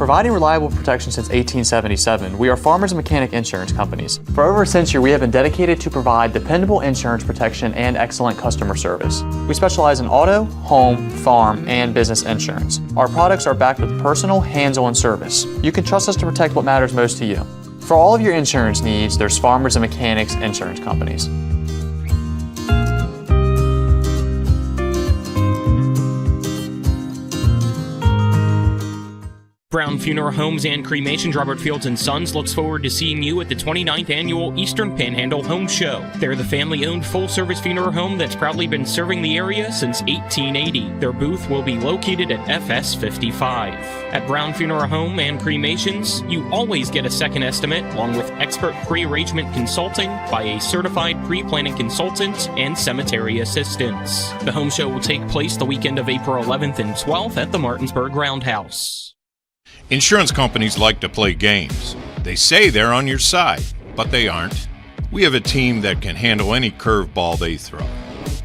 Providing reliable protection since 1877, we are Farmers and Mechanic Insurance Companies. For over a century, we have been dedicated to provide dependable insurance protection and excellent customer service. We specialize in auto, home, farm, and business insurance. Our products are backed with personal, hands-on service. You can trust us to protect what matters most to you. For all of your insurance needs, there's Farmers and Mechanics Insurance Companies. Brown Funeral Homes and Cremations Robert Fields & Sons looks forward to seeing you at the 29th Annual Eastern Panhandle Home Show. They're the family-owned full-service funeral home that's proudly been serving the area since 1880. Their booth will be located at FS 55. At Brown Funeral Home and Cremations, you always get a second estimate along with expert pre-arrangement consulting by a certified pre-planning consultant and cemetery assistants. The home show will take place the weekend of April 11th and 12th at the Martinsburg Roundhouse. Insurance companies like to play games. They say they're on your side, but they aren't. We have a team that can handle any curveball they throw.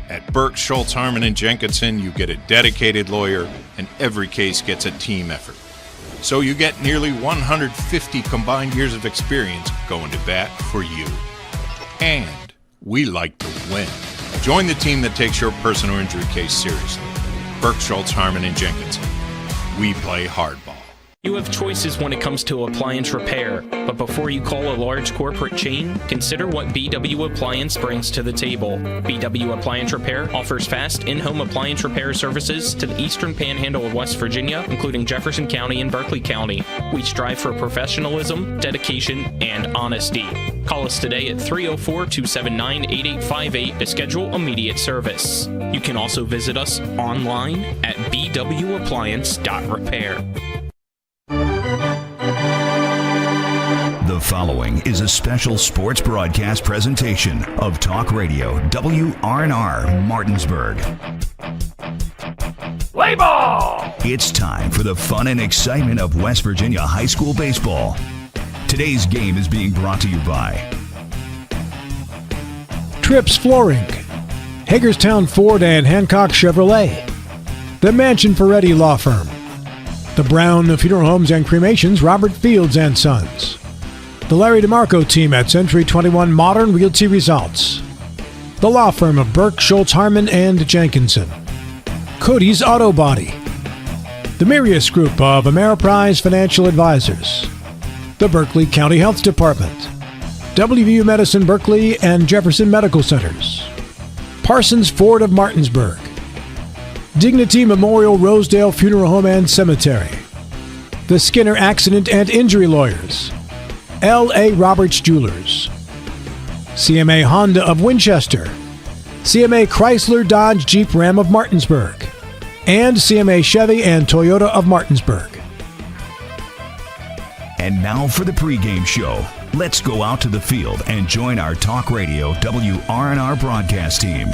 At Burke, Schultz, Harmon & Jenkinson, you get a dedicated lawyer, and every case gets a team effort. So you get nearly 150 combined years of experience going to bat for you. And we like to win. Join the team that takes your personal injury case seriously. Burke, Schultz, Harmon & Jenkinson. We play hardball. You have choices when it comes to appliance repair, but before you call a large corporate chain, consider what BW Appliance brings to the table. BW Appliance Repair offers fast in-home appliance repair services to the eastern panhandle of West Virginia, including Jefferson County and Berkeley County. We strive for professionalism, dedication, and honesty. Call us today at 304-279-8858 to schedule immediate service. You can also visit us online at bwappliance.repair. The following is a special sports broadcast presentation of Talk Radio WRNR Martinsburg. Play ball! It's time for the fun and excitement of West Virginia high school baseball. Today's game is being brought to you by Trips Flooring, Hagerstown Ford and Hancock Chevrolet, the Mansion Ferretti Law Firm, the Brown Funeral Homes and Cremations Robert Fields & Sons, the Larry DeMarco team at Century 21 Modern Realty Results, the law firm of Burke, Schultz, Harmon & Jenkinson, Cody's Auto Body, the Mirius Group of Ameriprise Financial Advisors, the Berkeley County Health Department, WVU Medicine Berkeley and Jefferson Medical Centers, Parsons Ford of Martinsburg, Dignity Memorial Rosedale Funeral Home and Cemetery, the Skinner Accident and Injury Lawyers, L.A. Roberts Jewelers, CMA Honda of Winchester, CMA Chrysler Dodge Jeep Ram of Martinsburg, and CMA Chevy and Toyota of Martinsburg. And now for the pregame show. Let's go out to the field and join our Talk Radio WRNR broadcast team.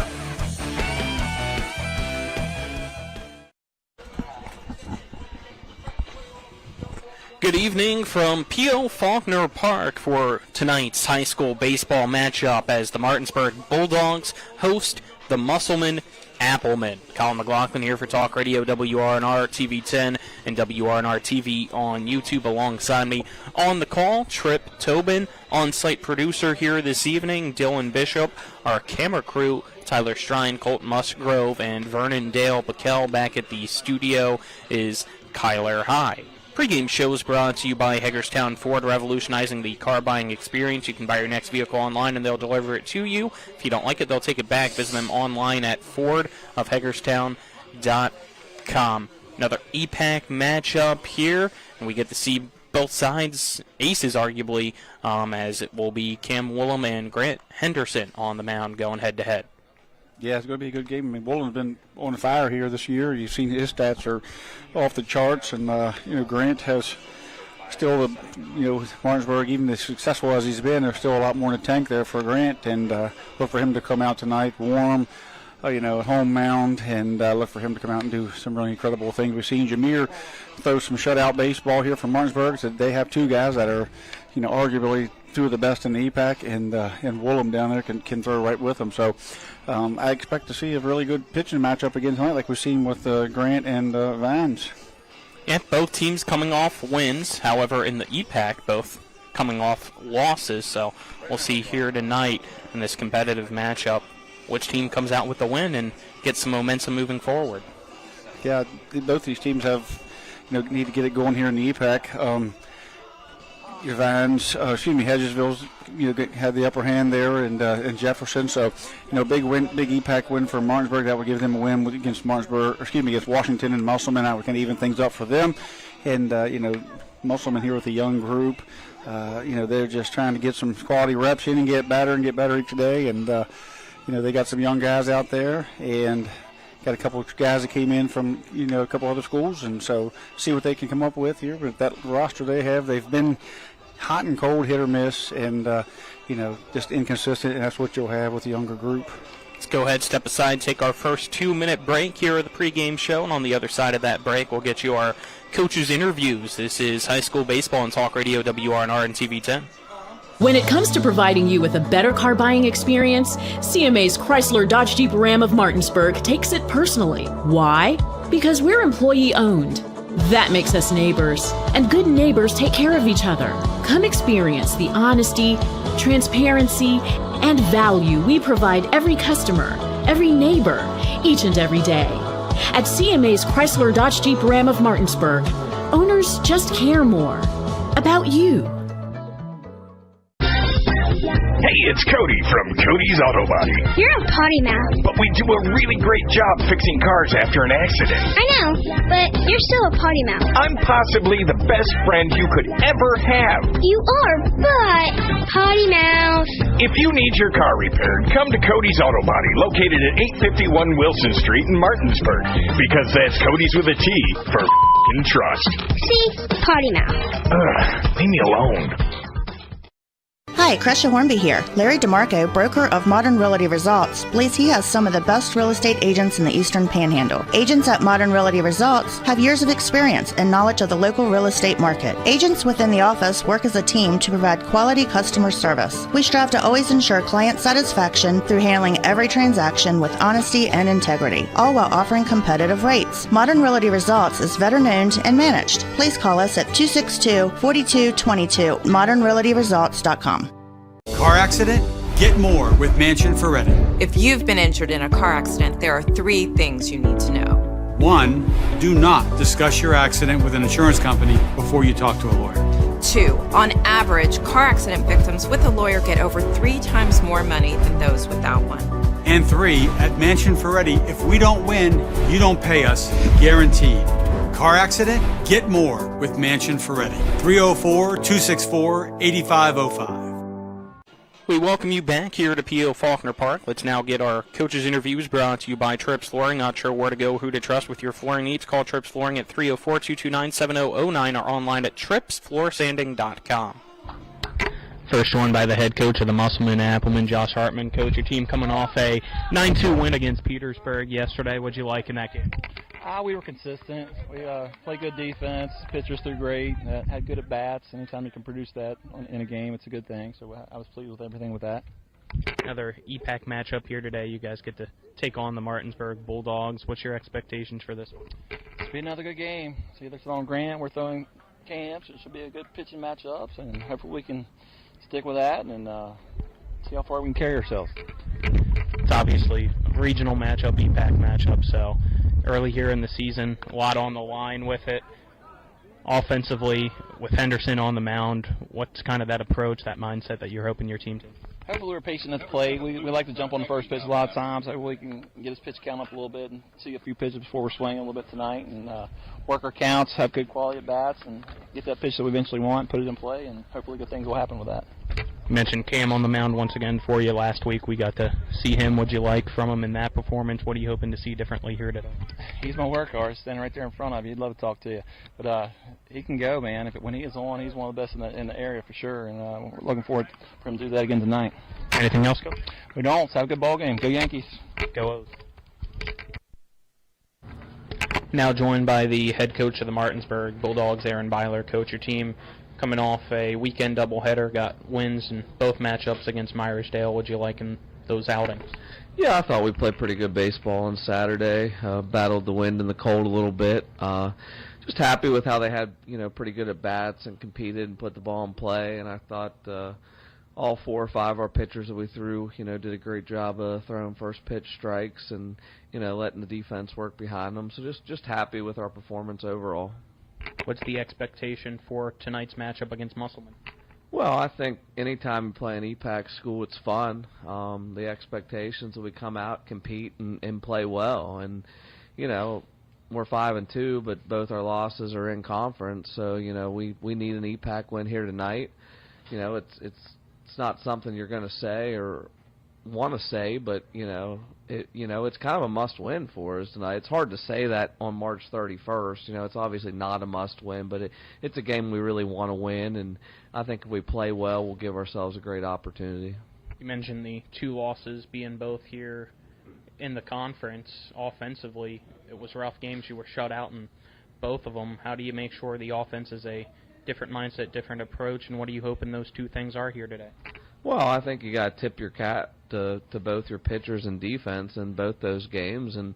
Good evening from P.O. Faulkner Park for tonight's high school baseball matchup as the Martinsburg Bulldogs host the Musselman Applemen. Colin McLaughlin here for Talk Radio WRNR TV 10 and WRNR TV on YouTube. Alongside me on the call, Trip Tobin, on-site producer here this evening, Dylan Bishop, our camera crew, Tyler Strine, Colton Musgrove, and Vernon Dale Bakel. Back at the studio is Kyler High. Pre-game show is brought to you by Hagerstown Ford, revolutionizing the car buying experience. You can buy your next vehicle online and they'll deliver it to you. If you don't like it, they'll take it back. Visit them online at fordofhagerstown.com. Another EPAC matchup here, and we get to see both sides, aces arguably, as it will be Cam Woolham and Grant Henderson on the mound going head-to-head. Yeah, it's going to be a good game. I mean, Woolham's been on fire here this year. You've seen his stats are off the charts, and Grant has still, Martinsburg, even as successful as he's been, there's still a lot more in the tank there for Grant, and look for him to come out tonight warm, home mound, and look for him to come out and do some really incredible things. We've seen Jameer throw some shutout baseball here from Martinsburg, so they have two guys that are, arguably two of the best in the EPAC, and Woolham down there can throw right with them. So I expect to see a really good pitching matchup again tonight, like we've seen with Grant and Vines. Yeah, both teams coming off wins. However, in the EPAC, both coming off losses. So we'll see here tonight in this competitive matchup which team comes out with the win and gets some momentum moving forward. Yeah, both these teams have, need to get it going here in the EPAC. Hedgesville's, had the upper hand there, and Jefferson. So, big EPAC win for Martinsburg. That would give them a win against against Washington and Musselman. That would kind of even things up for them. And, Musselman here with a young group. They're just trying to get some quality reps in and get better each day. And, they got some young guys out there and got a couple of guys that came in from, a couple other schools. And so see what they can come up with here. But that roster they've been hot and cold, hit or miss, and, just inconsistent. And that's what you'll have with the younger group. Let's go ahead, step aside, take our first 2-minute break here at the pregame show. And on the other side of that break, we'll get you our coaches' interviews. This is high school baseball on Talk Radio, WRNR, and TV10. When it comes to providing you with a better car buying experience, CMA's Chrysler Dodge Jeep Ram of Martinsburg takes it personally. Why? Because we're employee-owned. That makes us neighbors, and good neighbors take care of each other. Come experience the honesty, transparency, and value we provide every customer, every neighbor, each and every day. At CMA's Chrysler Dodge Jeep Ram of Martinsburg, owners just care more about you. Hey, it's Cody from Cody's Auto Body. You're a potty mouth. But we do a really great job fixing cars after an accident. I know, but you're still a potty mouth. I'm possibly the best friend you could ever have. You are, but potty mouth. If you need your car repaired, come to Cody's Auto Body, located at 851 Wilson Street in Martinsburg. Because that's Cody's with a T for f***ing trust. See? Potty mouth. Leave me alone. Hi, Crescia Hornby here. Larry DeMarco, broker of Modern Realty Results, believes he has some of the best real estate agents in the Eastern Panhandle. Agents at Modern Realty Results have years of experience and knowledge of the local real estate market. Agents within the office work as a team to provide quality customer service. We strive to always ensure client satisfaction through handling every transaction with honesty and integrity, all while offering competitive rates. Modern Realty Results is veteran-owned and managed. Please call us at 262-4222, modernrealtyresults.com. Car accident? Get more with Mansion Ferretti. If you've been injured in a car accident, there are 3 things you need to know. 1, do not discuss your accident with an insurance company before you talk to a lawyer. 2, on average, car accident victims with a lawyer get over 3 times more money than those without one. And 3, at Mansion Ferretti, if we don't win, you don't pay us, guaranteed. Car accident? Get more with Mansion Ferretti. 304-264-8505. We welcome you back here to P.O. Faulkner Park. Let's now get our coaches' interviews brought to you by Trips Flooring. Not sure where to go or who to trust with your flooring needs? Call Trips Flooring at 304-229-7009 or online at tripsfloorsanding.com. First one by the head coach of the Musselman Applemen, Josh Hartman. Coach, your team coming off a 9-2 win against Petersburg yesterday. What'd you like in that game? We were consistent. We played good defense. Pitchers threw great. Had good at-bats. Anytime you can produce that in a game, it's a good thing. So I was pleased with everything with that. Another EPAC matchup here today. You guys get to take on the Martinsburg Bulldogs. What's your expectations for this one? It's be another good game. It's either throwing Grant, we're throwing Camps. It should be a good pitching matchup, and hopefully we can stick with that and see how far we can carry ourselves. It's obviously a regional matchup, EPAC matchup, so early here in the season, a lot on the line with it. Offensively, with Henderson on the mound, what's kind of that approach, that mindset that you're hoping your team takes? Hopefully we're patient at the plate. We like to jump on the first pitch a lot of times. Hopefully we can get his pitch count up a little bit and see a few pitches before we're swinging a little bit tonight and work our counts, have good quality at bats, and get that pitch that we eventually want, put it in play, and hopefully good things will happen with that. You mentioned Cam on the mound once again for you last week. We got to see him. What'd you like from him in that performance? What are you hoping to see differently here today? He's my workhorse, standing right there in front of you. He'd love to talk to you. But he can go, man. When he is on, he's one of the best in the area for sure, and we're looking forward for him to do that again tonight. Anything else, Coach? We don't. Have a good ball game. Go Yankees. Go O's. Now joined by the head coach of the Martinsburg Bulldogs, Aaron Byler. Coach, your team coming off a weekend doubleheader, got wins in both matchups against Myersdale. What'd you like in those outings? Yeah, I thought we played pretty good baseball on Saturday. Battled the wind and the cold a little bit. just happy with how they had, pretty good at bats and competed and put the ball in play. And I thought all 4 or 5 of our pitchers that we threw, did a great job of throwing first pitch strikes and, letting the defense work behind them. So just happy with our performance overall. What's the expectation for tonight's matchup against Musselman? Well, I think anytime you play an EPAC school, it's fun. The expectations that we come out, compete, and play well. And, we're 5-2, but both our losses are in conference. So, we need an EPAC win here tonight. It's not something you're going to say or want to say, but, it's kind of a must-win for us tonight. It's hard to say that on March 31st. It's obviously not a must-win, but it's a game we really want to win, and I think if we play well, we'll give ourselves a great opportunity. You mentioned the 2 losses being both here in the conference. Offensively, it was rough games. You were shut out in both of them. How do you make sure the offense is a different mindset, different approach, and what are you hoping those 2 things are here today? Well, I think you got to tip your cap to both your pitchers and defense in both those games. And,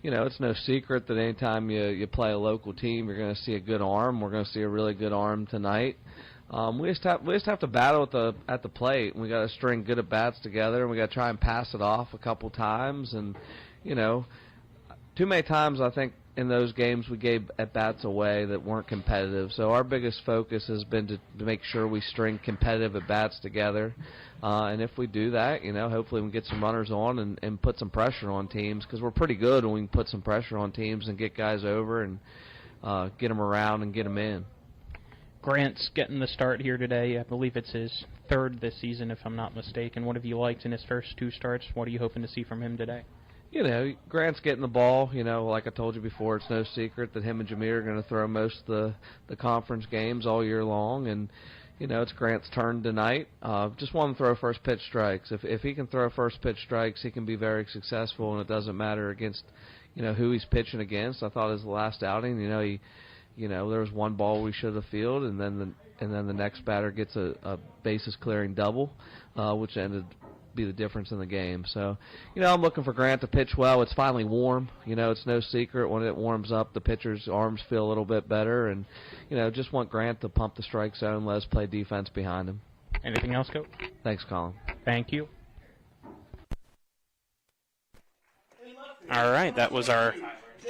it's no secret that anytime you play a local team, you're going to see a good arm. We're going to see a really good arm tonight. We just have to battle at the plate, and we got to string good at-bats together, and we got to try and pass it off a couple times. And, too many times I think in those games we gave at-bats away that weren't competitive. So our biggest focus has been to make sure we string competitive at-bats together. And if we do that, hopefully we can get some runners on and put some pressure on teams, because we're pretty good when we can put some pressure on teams and get guys over and get them around and get them in. Grant's getting the start here today. I believe it's his 3rd this season, if I'm not mistaken. What have you liked in his first 2 starts? What are you hoping to see from him today? Grant's getting the ball. Like I told you before, it's no secret that him and Jameer are going to throw most of the conference games all year long. And, it's Grant's turn tonight. Just want him to throw first pitch strikes. If he can throw first pitch strikes, he can be very successful, and it doesn't matter against, who he's pitching against. I thought his last outing, there was 1 ball we should have fielded, and then the next batter gets a bases clearing double, which ended be the difference in the game. So, I'm looking for Grant to pitch well. It's finally warm. It's no secret when it warms up, the pitcher's arms feel a little bit better, and, just want Grant to pump the strike zone, let us play defense behind him. Anything else, Coach? Thanks, Colin. Thank you. All right, that was our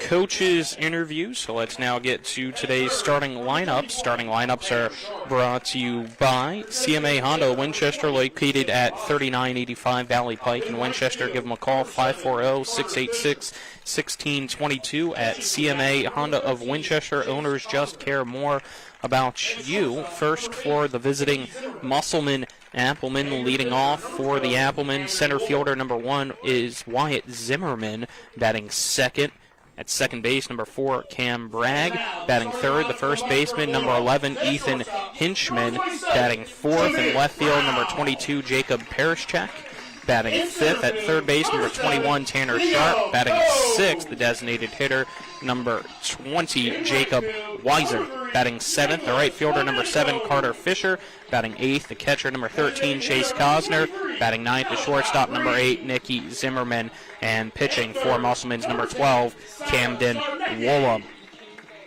coaches interview. So let's now get to today's starting lineups. Starting lineups are brought to you by CMA Honda Winchester, located at 3985 Valley Pike in Winchester. Give them a call, 540-686-1622 at CMA Honda of Winchester. Owners just care more about you. First for the visiting Musselman Applemen, leading off for the Applemen. Center fielder number 1 is Wyatt Zimmerman, batting second. At second base, number 4, Cam Bragg. Batting third, the first baseman, number 11, Ethan Hinchman. Batting fourth in left field, number 22, Jacob Perischek. Batting fifth at third base, number 21, Tanner Sharp. Batting sixth, the designated hitter, number 20, Jacob Weiser. Batting seventh, the right fielder, number 7, Carter Fisher. Batting eighth, the catcher, number 13, Chase Cosner. Batting ninth, the shortstop, number 8, Nicky Zimmerman. And pitching for Musselman's number 12, Camden Woolham.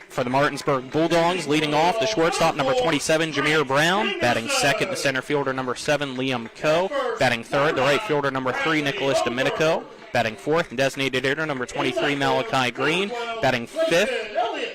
For the Martinsburg Bulldogs, leading off, the shortstop, number 27, Jameer Brown. Batting second, the center fielder, number 7, Liam Coe. Batting third, the right fielder, number 3, Nicholas Domenico. Batting fourth, designated hitter, number 23, Malachi Green. Batting fifth,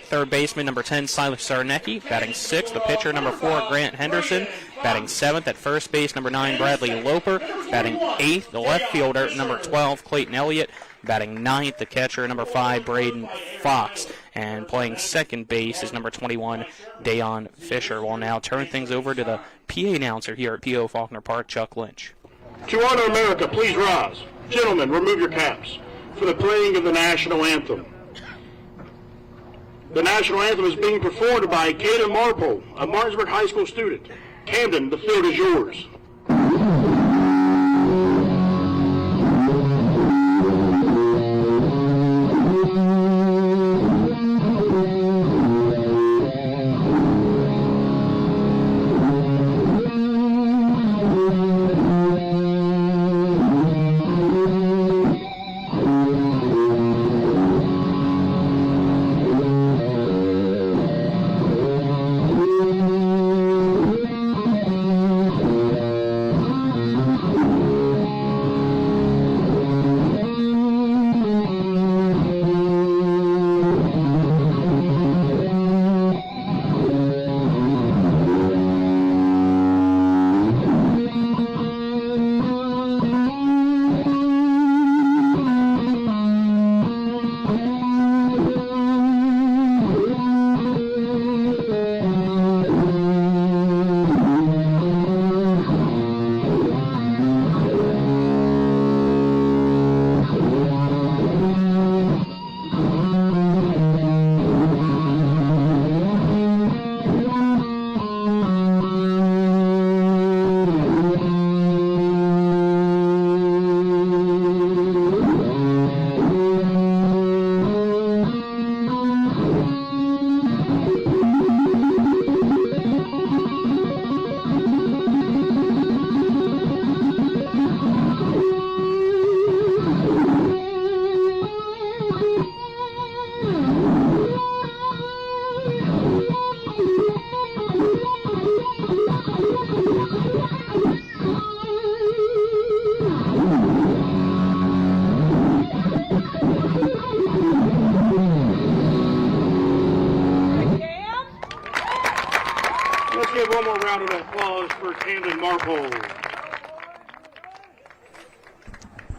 third baseman, number 10, Silas Sarnecki. Batting sixth, the pitcher, number 4, Grant Henderson. Batting seventh, at first base, number 9, Bradley Loper. Batting eighth, the left fielder, number 12, Clayton Elliott. Batting ninth, the catcher, number 5, Braden Fox. And playing second base is number 21, Dayon Fisher. We'll now turn things over to the PA announcer here at P.O. Faulkner Park, Chuck Lynch. To honor America, please rise. Gentlemen, remove your caps for the playing of the national anthem. The national anthem is being performed by Caden Marple, a Martinsburg High School student. Camden, the field is yours. round of applause for Camden Marple.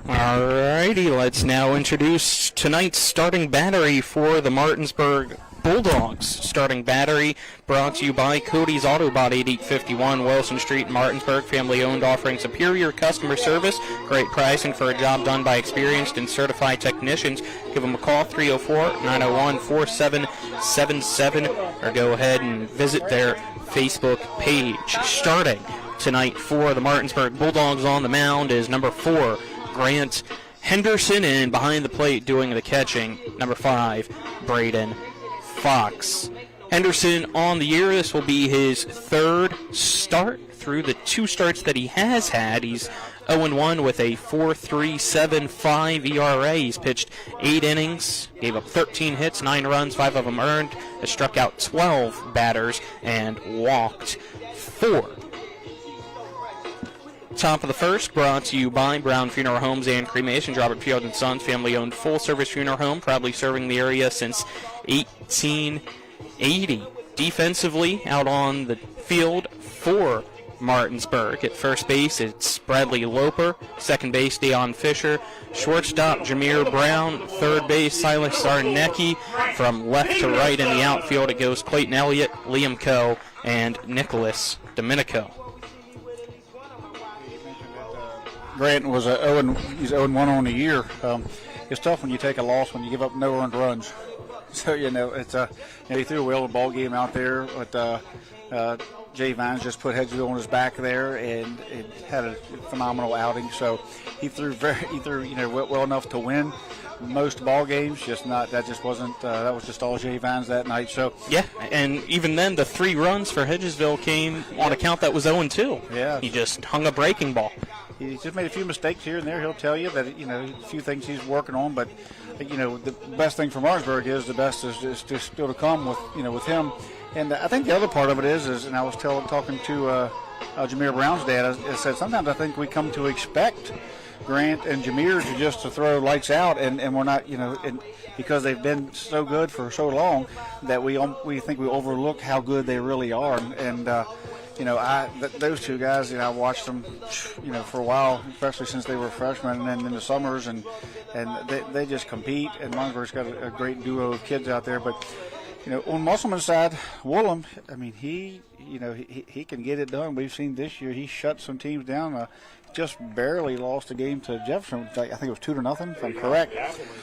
Alrighty, let's now introduce tonight's starting battery for the Martinsburg Bulldogs. Starting battery brought to you by Cody's Auto Body at 851 Wilson Street in Martinsburg. Family owned, offering superior customer service, great pricing for a job done by experienced and certified technicians. Give them a call, 304-901-4777, or go ahead and visit their Facebook page. Starting tonight for the Martinsburg Bulldogs on the mound is number 4, Grant Henderson, and behind the plate doing the catching, number 5, Braden Fox. Henderson on the year. This will be his third start through the 2 starts that he has had. He's 0-1 with a 4.375 ERA. He's pitched 8 innings, gave up 13 hits, 9 runs, 5 of them earned, has struck out 12 batters, and walked 4. Top of the first, brought to you by Brown Funeral Homes and Cremations. Robert Field & Sons, family-owned full-service funeral home, proudly serving the area since 1880. Defensively, out on the field for Martinsburg. At first base, it's Bradley Loper. Second base, Deion Fisher. Shortstop, Jameer Brown. Third base, Silas Sarnecki. From left to right in the outfield, it goes Clayton Elliott, Liam Coe, and Nicholas Domenico. Grant was he's 0-1 on the year. It's tough when you take a loss when you give up no earned runs. So it's he threw a well ball game out there, but Jay Vines just put Hedgesville on his back there and had a phenomenal outing. So he threw well enough to win most ball games, that was just all Jay Vines that night. So yeah, and even then the 3 runs for Hedgesville came on a count that was 0-2. Yeah, he just hung a breaking ball. He just made a few mistakes here and there. He'll tell you that a few things he's working on, but the best thing for Martinsburg is the best is still to come with him. And I think the other part of it is and I was talking to Jameer Brown's dad. I said sometimes I think we come to expect Grant and Jameer to throw lights out, and we're not, because they've been so good for so long that we think we overlook how good they really are. And those 2 guys, I watched them, for a while, especially since they were freshmen and then in the summers, and they just compete. And Martinsburg's got a great duo of kids out there. But on Musselman's side, Woolham, he can get it done. We've seen this year he shut some teams down. Just barely lost a game to Jefferson. I think it was 2-0, if I'm correct.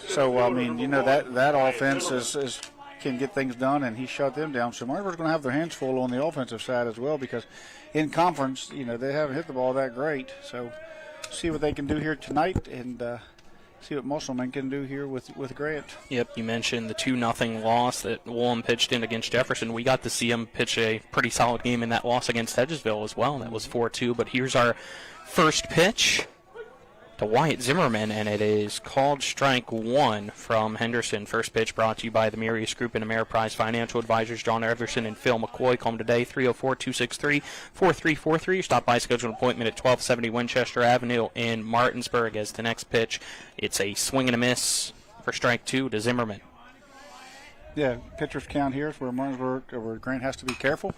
So that offense is can get things done, and he shut them down. So Martinsburg's going to have their hands full on the offensive side as well, because in conference, they haven't hit the ball that great. So see what they can do here tonight, and see what Musselman can do here with Grant. Yep, you mentioned the 2-0 loss that Woolham pitched in against Jefferson. We got to see him pitch a pretty solid game in that loss against Hedgesville as well. That was 4-2, but here's our first pitch to Wyatt Zimmerman, and it is called strike 1 from Henderson. First pitch brought to you by the Mirius Group and Ameriprise Financial Advisors, John Everson and Phil McCoy. Call them today, 304-263-4343. Stop by, schedule an appointment at 1270 Winchester Avenue in Martinsburg. As the next pitch, it's a swing and a miss for strike 2 to Zimmerman. Yeah, pitcher's count here is where Grant has to be careful.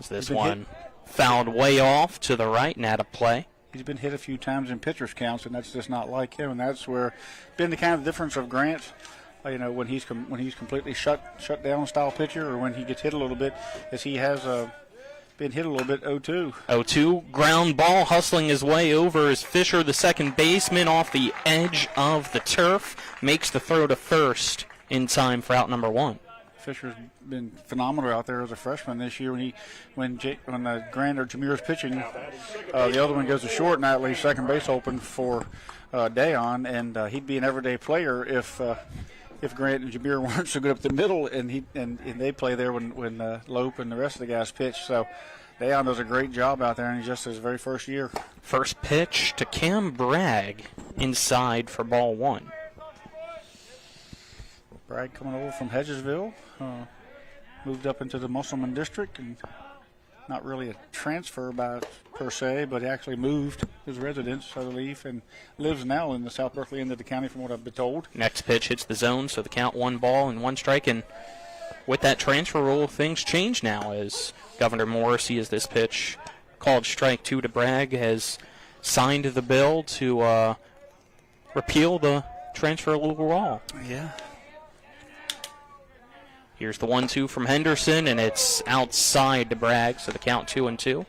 This one fouled way off to the right and out of play. He's been hit a few times in pitcher's counts, and that's just not like him. And that's where been the kind of difference of Grant, when he's completely shut down style pitcher, or when he gets hit a little bit, as he has been hit a little bit. 0-2. 0-2, ground ball, hustling his way over is Fisher, the second baseman, off the edge of the turf, makes the throw to first in time for out number 1. Fisher's been phenomenal out there as a freshman this year. When Grant or Jameer's pitching, the other one goes to short, and that leaves second base open for Deion, and he'd be an everyday player if Grant and Jameer weren't so good up the middle, and they play there when Lope and the rest of the guys pitch. So Deion does a great job out there, and he's just his very first year. First pitch to Cam Bragg inside for ball 1. Bragg coming over from Hedgesville, moved up into the Musselman district, and not really a transfer per se, but he actually moved his residence, I believe, and lives now in the South Berkeley end of the county from what I've been told. Next pitch hits the zone, so the count 1 ball and 1 strike, and with that transfer rule, things change now as Governor Morrissey, as this pitch called strike 2 to Bragg, has signed the bill to repeal the transfer rule. Yeah. Here's the 1-2 from Henderson, and it's outside to Bragg, so the count 2-2.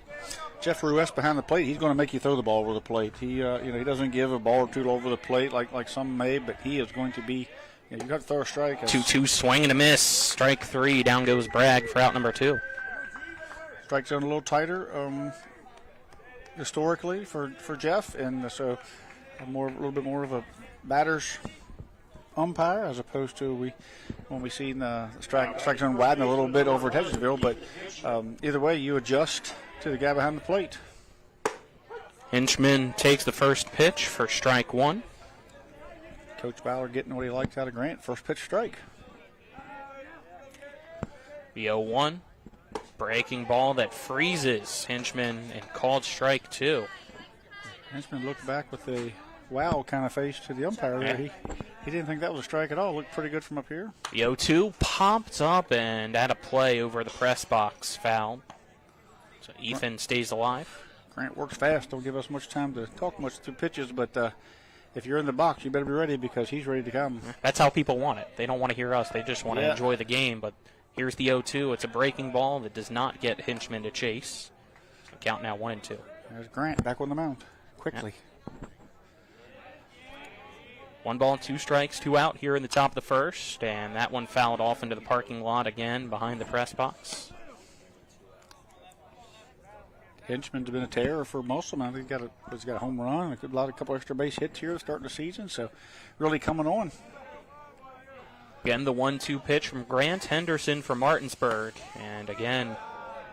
Jeff Ruiz behind the plate, he's going to make you throw the ball over the plate. He he doesn't give a ball or two over the plate like some may, but he is going to be, you got to throw a strike. 2-2 swing and a miss. Strike 3. Down goes Bragg for out number 2. Strike zone a little tighter historically for Jeff, and so a little bit more of a batter's umpire as opposed to when we seen the strike zone widen a little bit over at Hedgesville. But either way, you adjust to the guy behind the plate. Hinchman takes the first pitch for strike 1. Coach Ballard getting what he liked out of Grant. First pitch strike. The 0-1. Breaking ball that freezes Hinchman and called strike 2. Hinchman looked back with a wow kind of face to the umpire there. He didn't think that was a strike at all. Looked pretty good from up here. The 0-2 popped up and out of play over the press box, foul. So Ethan stays alive. Grant works fast. Don't give us much time to talk much through pitches, but if you're in the box, you better be ready because he's ready to come. That's how people want it. They don't want to hear us. They just want to enjoy the game. But here's the 0-2. It's a breaking ball that does not get Hinchman to chase. So count now 1-2. There's Grant back on the mound quickly. Yeah. 1 ball, 2 strikes, 2 out here in the top of the first. And that one fouled off into the parking lot again behind the press box. Hinchman's been a terror for Musselman. I think he's got a home run, a couple extra base hits here starting the season, so really coming on. Again, the 1-2 pitch from Grant Henderson from Martinsburg, and again,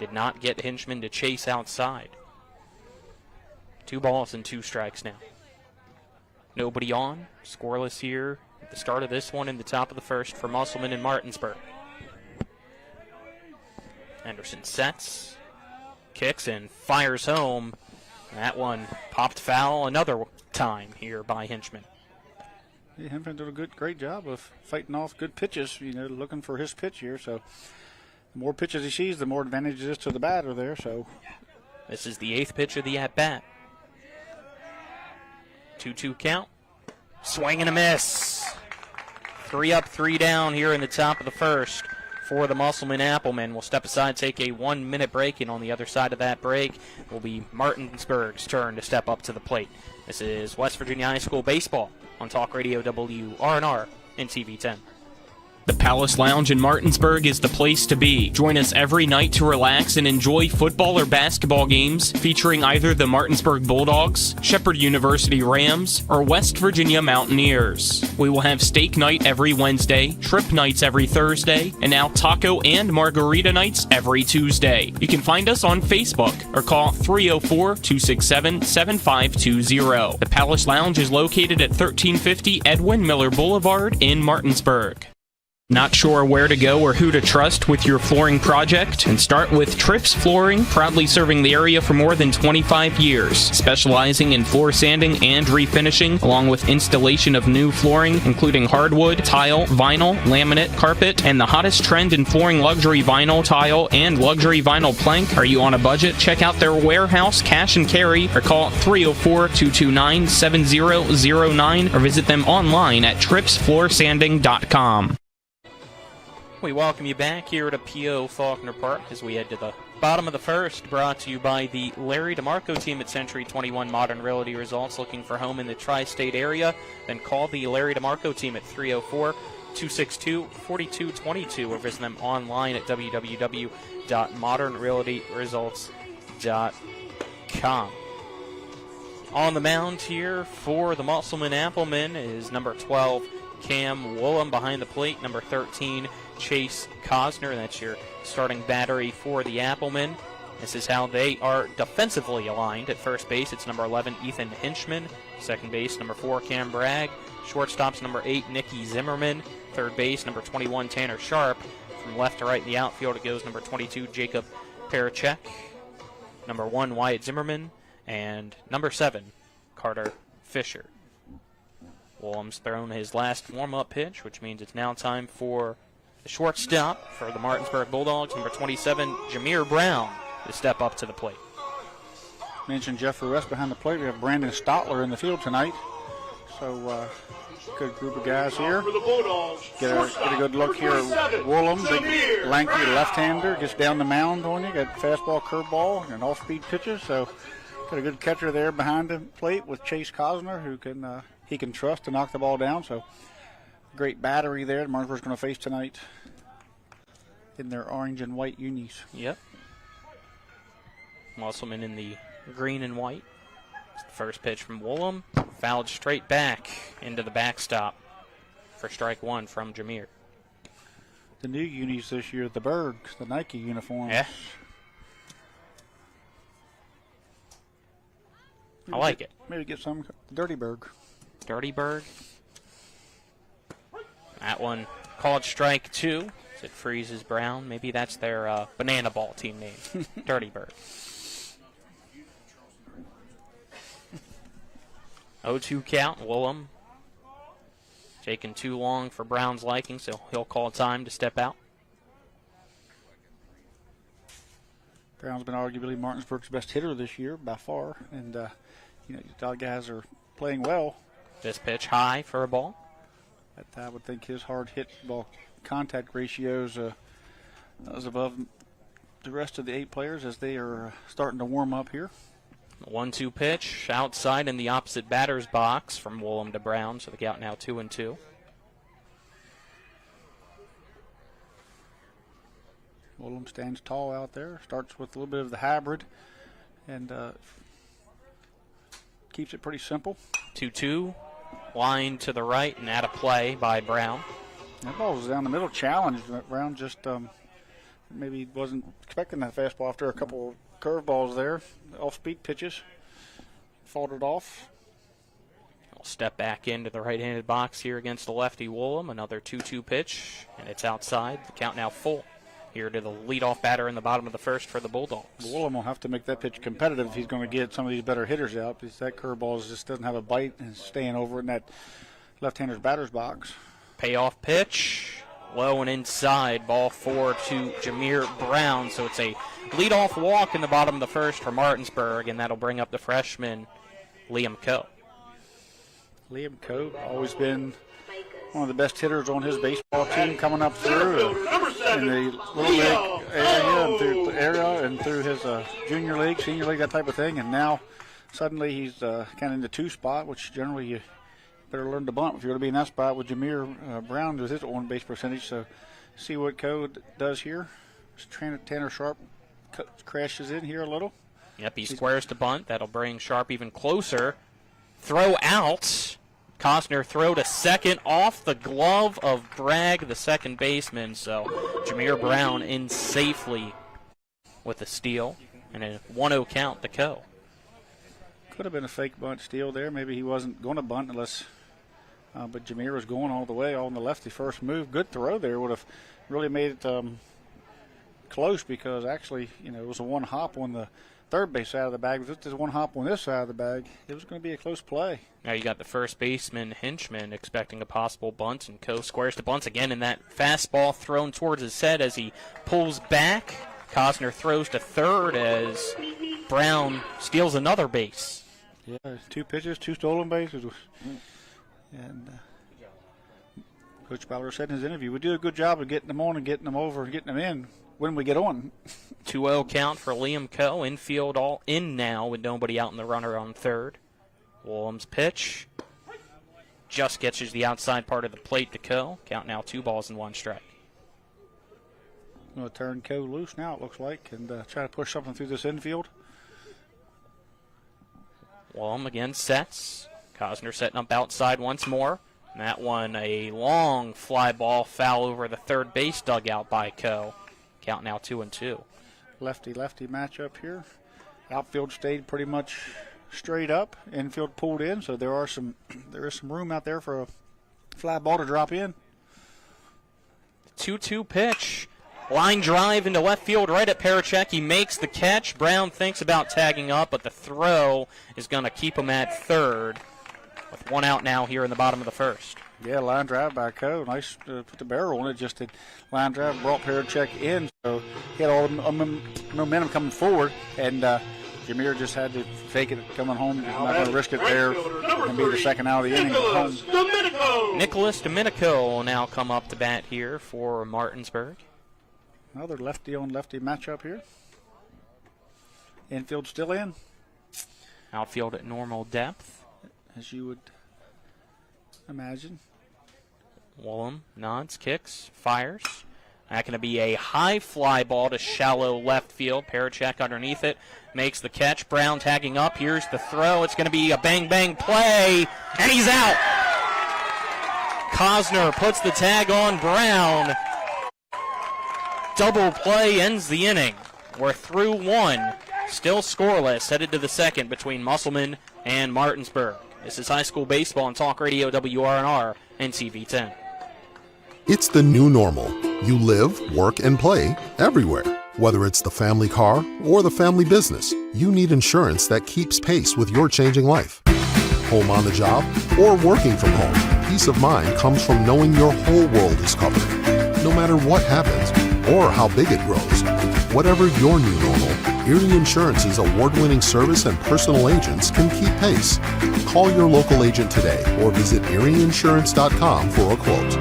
did not get Hinchman to chase outside. 2 balls and 2 strikes now. Nobody on, scoreless here at the start of this one in the top of the first for Musselman and Martinsburg. Henderson sets. Kicks and fires home. That one popped foul another time here by Hinchman. Yeah, Hinchman did a great job of fighting off good pitches, looking for his pitch here. So the more pitches he sees, the more advantage it is to the batter there. So this is the 8th pitch of the at-bat. 2-2 count. Swing and a miss. 3 up, 3 down here in the top of the first. For the Musselman Applemen. We'll step aside, take a 1-minute break, and on the other side of that break will be Martinsburg's turn to step up to the plate. This is West Virginia High School Baseball on Talk Radio WRNR and TV 10. The Palace Lounge in Martinsburg is the place to be. Join us every night to relax and enjoy football or basketball games featuring either the Martinsburg Bulldogs, Shepherd University Rams, or West Virginia Mountaineers. We will have steak night every Wednesday, trip nights every Thursday, and now taco and margarita nights every Tuesday. You can find us on Facebook or call 304-267-7520. The Palace Lounge is located at 1350 Edwin Miller Boulevard in Martinsburg. Not sure where to go or who to trust with your flooring project? And start with Trips Flooring, proudly serving the area for more than 25 years, specializing in floor sanding and refinishing, along with installation of new flooring, including hardwood, tile, vinyl, laminate, carpet, and the hottest trend in flooring, luxury vinyl, tile, and luxury vinyl plank. Are you on a budget? Check out their warehouse, cash and carry, or call 304-229-7009, or visit them online at tripsfloorsanding.com. We welcome you back here at P.O. Faulkner Park as we head to the bottom of the first, brought to you by the Larry DeMarco team at Century 21 Modern Realty Results. Looking for home in the tri-state area? Then call the Larry DeMarco team at 304-262-4222 or visit them online at www.modernrealtyresults.com. On the mound here for the Musselman Applemen is number 12, Cam Woolham. Behind the plate, number 13, Chase Cosner. That's your starting battery for the Applemen. This is how they are defensively aligned. At first base, it's number 11, Ethan Hinchman. Second base, number 4, Cam Bragg. Shortstop's number 8, Nicky Zimmerman. Third base, number 21, Tanner Sharp. From left to right in the outfield, it goes number 22, Jacob Parachek. Number 1, Wyatt Zimmerman. And number 7, Carter Fisher. Woolham's thrown his last warm-up pitch, which means it's now time for the shortstop for the Martinsburg Bulldogs, number 27, Jameer Brown, to step up to the plate. mentioned Jeffrey West behind the plate. We have Brandon Stotler in the field tonight. So good group of guys here. Get a good look here at Woolham, big lanky left-hander, gets down the mound on you. Got fastball, curveball, and off-speed pitches. So got a good catcher there behind the plate with Chase Cosner, who he can trust to knock the ball down. So great battery there that Martinsburg's going to face tonight in their orange and white unis. Yep. Musselman in the green and white. First pitch from Woolham, fouled straight back into the backstop for strike one from Jameer. The new unis this year, the Bergs, the Nike uniforms. Yeah. I like it. Maybe get some Dirty Berg. Dirty Berg. That one called strike two. It freezes Brown. Maybe that's their banana ball team name. Dirty Berg. 0-2 count. Woolham taking too long for Brown's liking, so he'll call time to step out. Brown's been arguably Martinsburg's best hitter this year by far, and the guys are playing well. This pitch high for a ball. I would think his hard hit ball contact ratios is above the rest of the 8 players as they are starting to warm up here. 1-2 pitch outside in the opposite batter's box from Woolham to Brown, so the count now 2-2. Woolham stands tall out there, starts with a little bit of the hybrid, and keeps it pretty simple. 2-2, line to the right and out of play by Brown. That ball was down the middle, challenged. Brown just maybe wasn't expecting that fastball after a couple curveballs there, off-speed pitches, fought it off. I'll step back into the right-handed box here against the lefty Woolham. Another 2-2 pitch, and it's outside. The count now full. Here to the leadoff batter in the bottom of the first for the Bulldogs. Woolham will have to make that pitch competitive if he's going to get some of these better hitters out, because that curveball just doesn't have a bite and staying over in that left-hander's batter's box. Payoff pitch, low and inside, ball 4 to Jameer Brown. So it's a leadoff walk in the bottom of the first for Martinsburg, and that'll bring up the freshman Liam Coe. Liam Coe, always been one of the best hitters on his baseball team, coming up through in the little league area and through his junior league, senior league, that type of thing. And now suddenly he's kind of in the 2 spot, which generally you better learn to bunt if you're going to be in that spot with Jameer Brown with his on-base percentage. So see what Coe does here. Tanner Sharp crashes in here a little. Yep, he squares to bunt. That'll bring Sharp even closer. Throw out. Costner throw to second off the glove of Bragg, the second baseman. So Jameer Brown in safely with a steal and a 1-0 count to Coe. Could have been a fake bunt steal there. Maybe he wasn't going to bunt unless, but Jameer was going all the way on the lefty first move. Good throw there. Would have really made it close, because actually, it was a one hop on the third base side of the bag. If there's one hop on this side of the bag, it was going to be a close play. Now you got the first baseman Hinchman expecting a possible bunt, and Coe squares to bunt again, and that fastball thrown towards his head as he pulls back. Costner throws to third as Brown steals another base. Yeah, 2 pitches, 2 stolen bases. And Coach Ballard said in his interview, we do a good job of getting them on and getting them over and getting them in when we get on. 2-0 count for Liam Coe. Infield all in now with nobody out in the runner on third. Woolham's pitch just catches the outside part of the plate to Coe. Count now 2 balls and 1 strike. Going to turn Coe loose now, it looks like, and try to push something through this infield. Woolham again sets. Cosner setting up outside once more. And that one, a long fly ball foul over the third base dugout by Coe. Count now 2-2. Lefty-lefty matchup here. Outfield stayed pretty much straight up. Infield pulled in, so there is some room out there for a fly ball to drop in. 2-2 pitch. Line drive into left field right at Parachek. He makes the catch. Brown thinks about tagging up, but the throw is going to keep him at third. With 1 out now here in the bottom of the first. Yeah, line drive by Coe. Nice to put the barrel on it. Just did line drive, brought Parachek in, so he had all the momentum coming forward, and Jameer just had to fake it coming home. He's not going to risk it there. And be the second out of the inning at home. Nicholas Domenico will now come up to bat here for Martinsburg. Another lefty on lefty matchup here. Infield still in. Outfield at normal depth, as you would imagine. Woolham nods, kicks, fires. That going to be a high fly ball to shallow left field. Parachek underneath it, makes the catch. Brown tagging up. Here's the throw. It's going to be a bang-bang play, and he's out. Cosner puts the tag on Brown. Double play ends the inning. We're through one. Still scoreless, headed to the second between Musselman and Martinsburg. This is high school baseball on Talk Radio WRNR and TV10. It's the new normal. You live, work, and play everywhere. Whether it's the family car or the family business, you need insurance that keeps pace with your changing life. Home on the job or working from home, peace of mind comes from knowing your whole world is covered. No matter what happens or how big it grows, whatever your new normal, Erie Insurance's award-winning service and personal agents can keep pace. Call your local agent today or visit erieinsurance.com for a quote.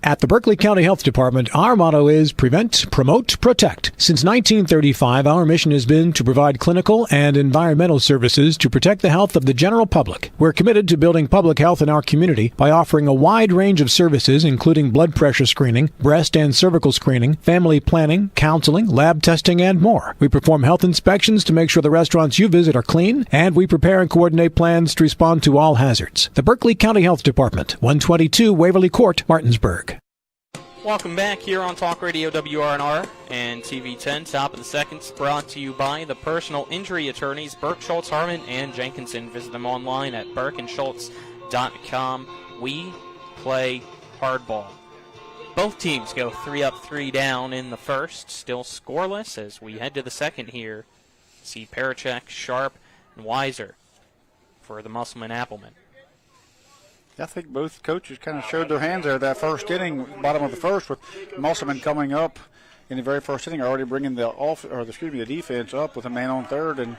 At the Berkeley County Health Department, our motto is prevent, promote, protect. Since 1935, our mission has been to provide clinical and environmental services to protect the health of the general public. We're committed to building public health in our community by offering a wide range of services, including blood pressure screening, breast and cervical screening, family planning, counseling, lab testing, and more. We perform health inspections to make sure the restaurants you visit are clean, and we prepare and coordinate plans to respond to all hazards. The Berkeley County Health Department, 122 Waverly Court, Martinsburg. Welcome back here on Talk Radio WRNR and TV10. Top of the second, brought to you by the personal injury attorneys Burke, Schultz, Harmon, and Jenkinson. Visit them online at burkeandschultz.com. We play hardball. Both teams go 3 up, 3 down in the first. Still scoreless as we head to the second here. See Parachek, Sharp, and Weiser for the Musselman Applemen. I think both coaches kind of showed their hands there that first inning, bottom of the first, with Musselman coming up in the very first inning, already bringing the defense up with a man on third and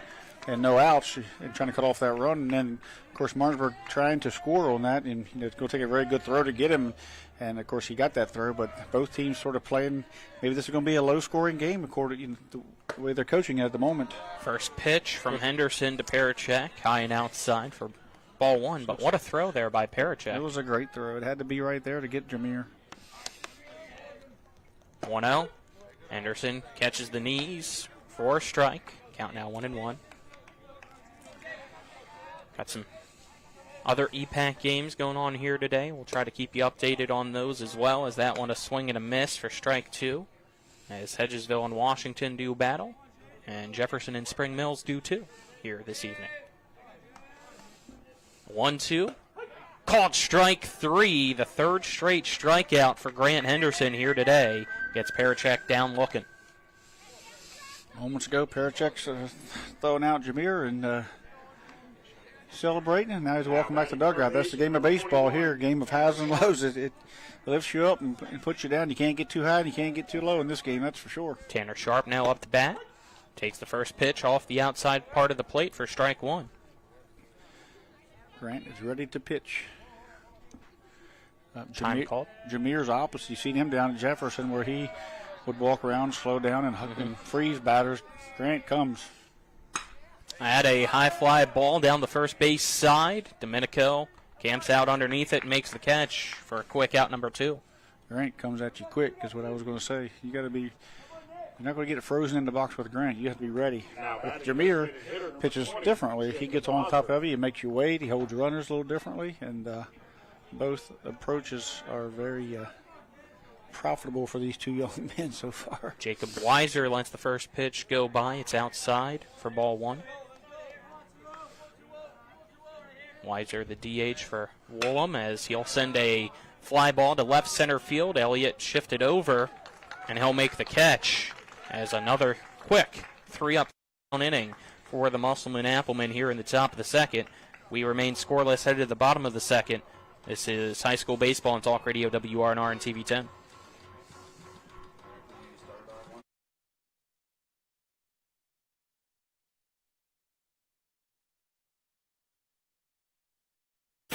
no outs, and trying to cut off that run. And then, of course, Martinsburg trying to score on that, and it's going to take a very good throw to get him. And of course, he got that throw. But both teams sort of playing. Maybe this is going to be a low-scoring game according to the way they're coaching at the moment. First pitch from Henderson to Parachek, high and outside for ball one, but what a throw there by Parachek. It was a great throw. It had to be right there to get Jameer. 1-0. Henderson catches the knees for a strike. Count now 1-1. Got some other EPAC games going on here today. We'll try to keep you updated on those as well, as that one a swing and a miss for strike 2. As Hedgesville and Washington do battle, and Jefferson and Spring Mills do too here this evening. 1-2. Called strike 3, the third straight strikeout for Grant Henderson here today. Gets Parachek down looking. Moments ago, Parachek's throwing out Jameer and celebrating, and now he's walking back to the dugout. That's the game of baseball here, game of highs and lows. It lifts you up and puts you down. You can't get too high and you can't get too low in this game, that's for sure. Tanner Sharp now up to bat. Takes the first pitch off the outside part of the plate for strike 1. Grant is ready to pitch. Time called. Jameer's opposite. You've seen him down at Jefferson where he would walk around, slow down, and freeze batters. Grant comes. I had a high fly ball down the first base side. Domenico camps out underneath it and makes the catch for a quick out number 2. Grant comes at you quick is what I was going to say. You got to be. You're not going to get it frozen in the box with Grant. You have to be ready. With Jameer, pitches differently. He gets on top of you. He makes you wait. He holds runners a little differently. And both approaches are very profitable for these two young men so far. Jacob Weiser lets the first pitch go by. It's outside for ball 1. Weiser, the DH for Woolham, as he'll send a fly ball to left center field. Elliott shifted over, and he'll make the catch. As another quick 3 up inning for the Musselman Applemen here in the top of the second. We remain scoreless headed to the bottom of the second. This is high school baseball on Talk Radio WRNR and TV10.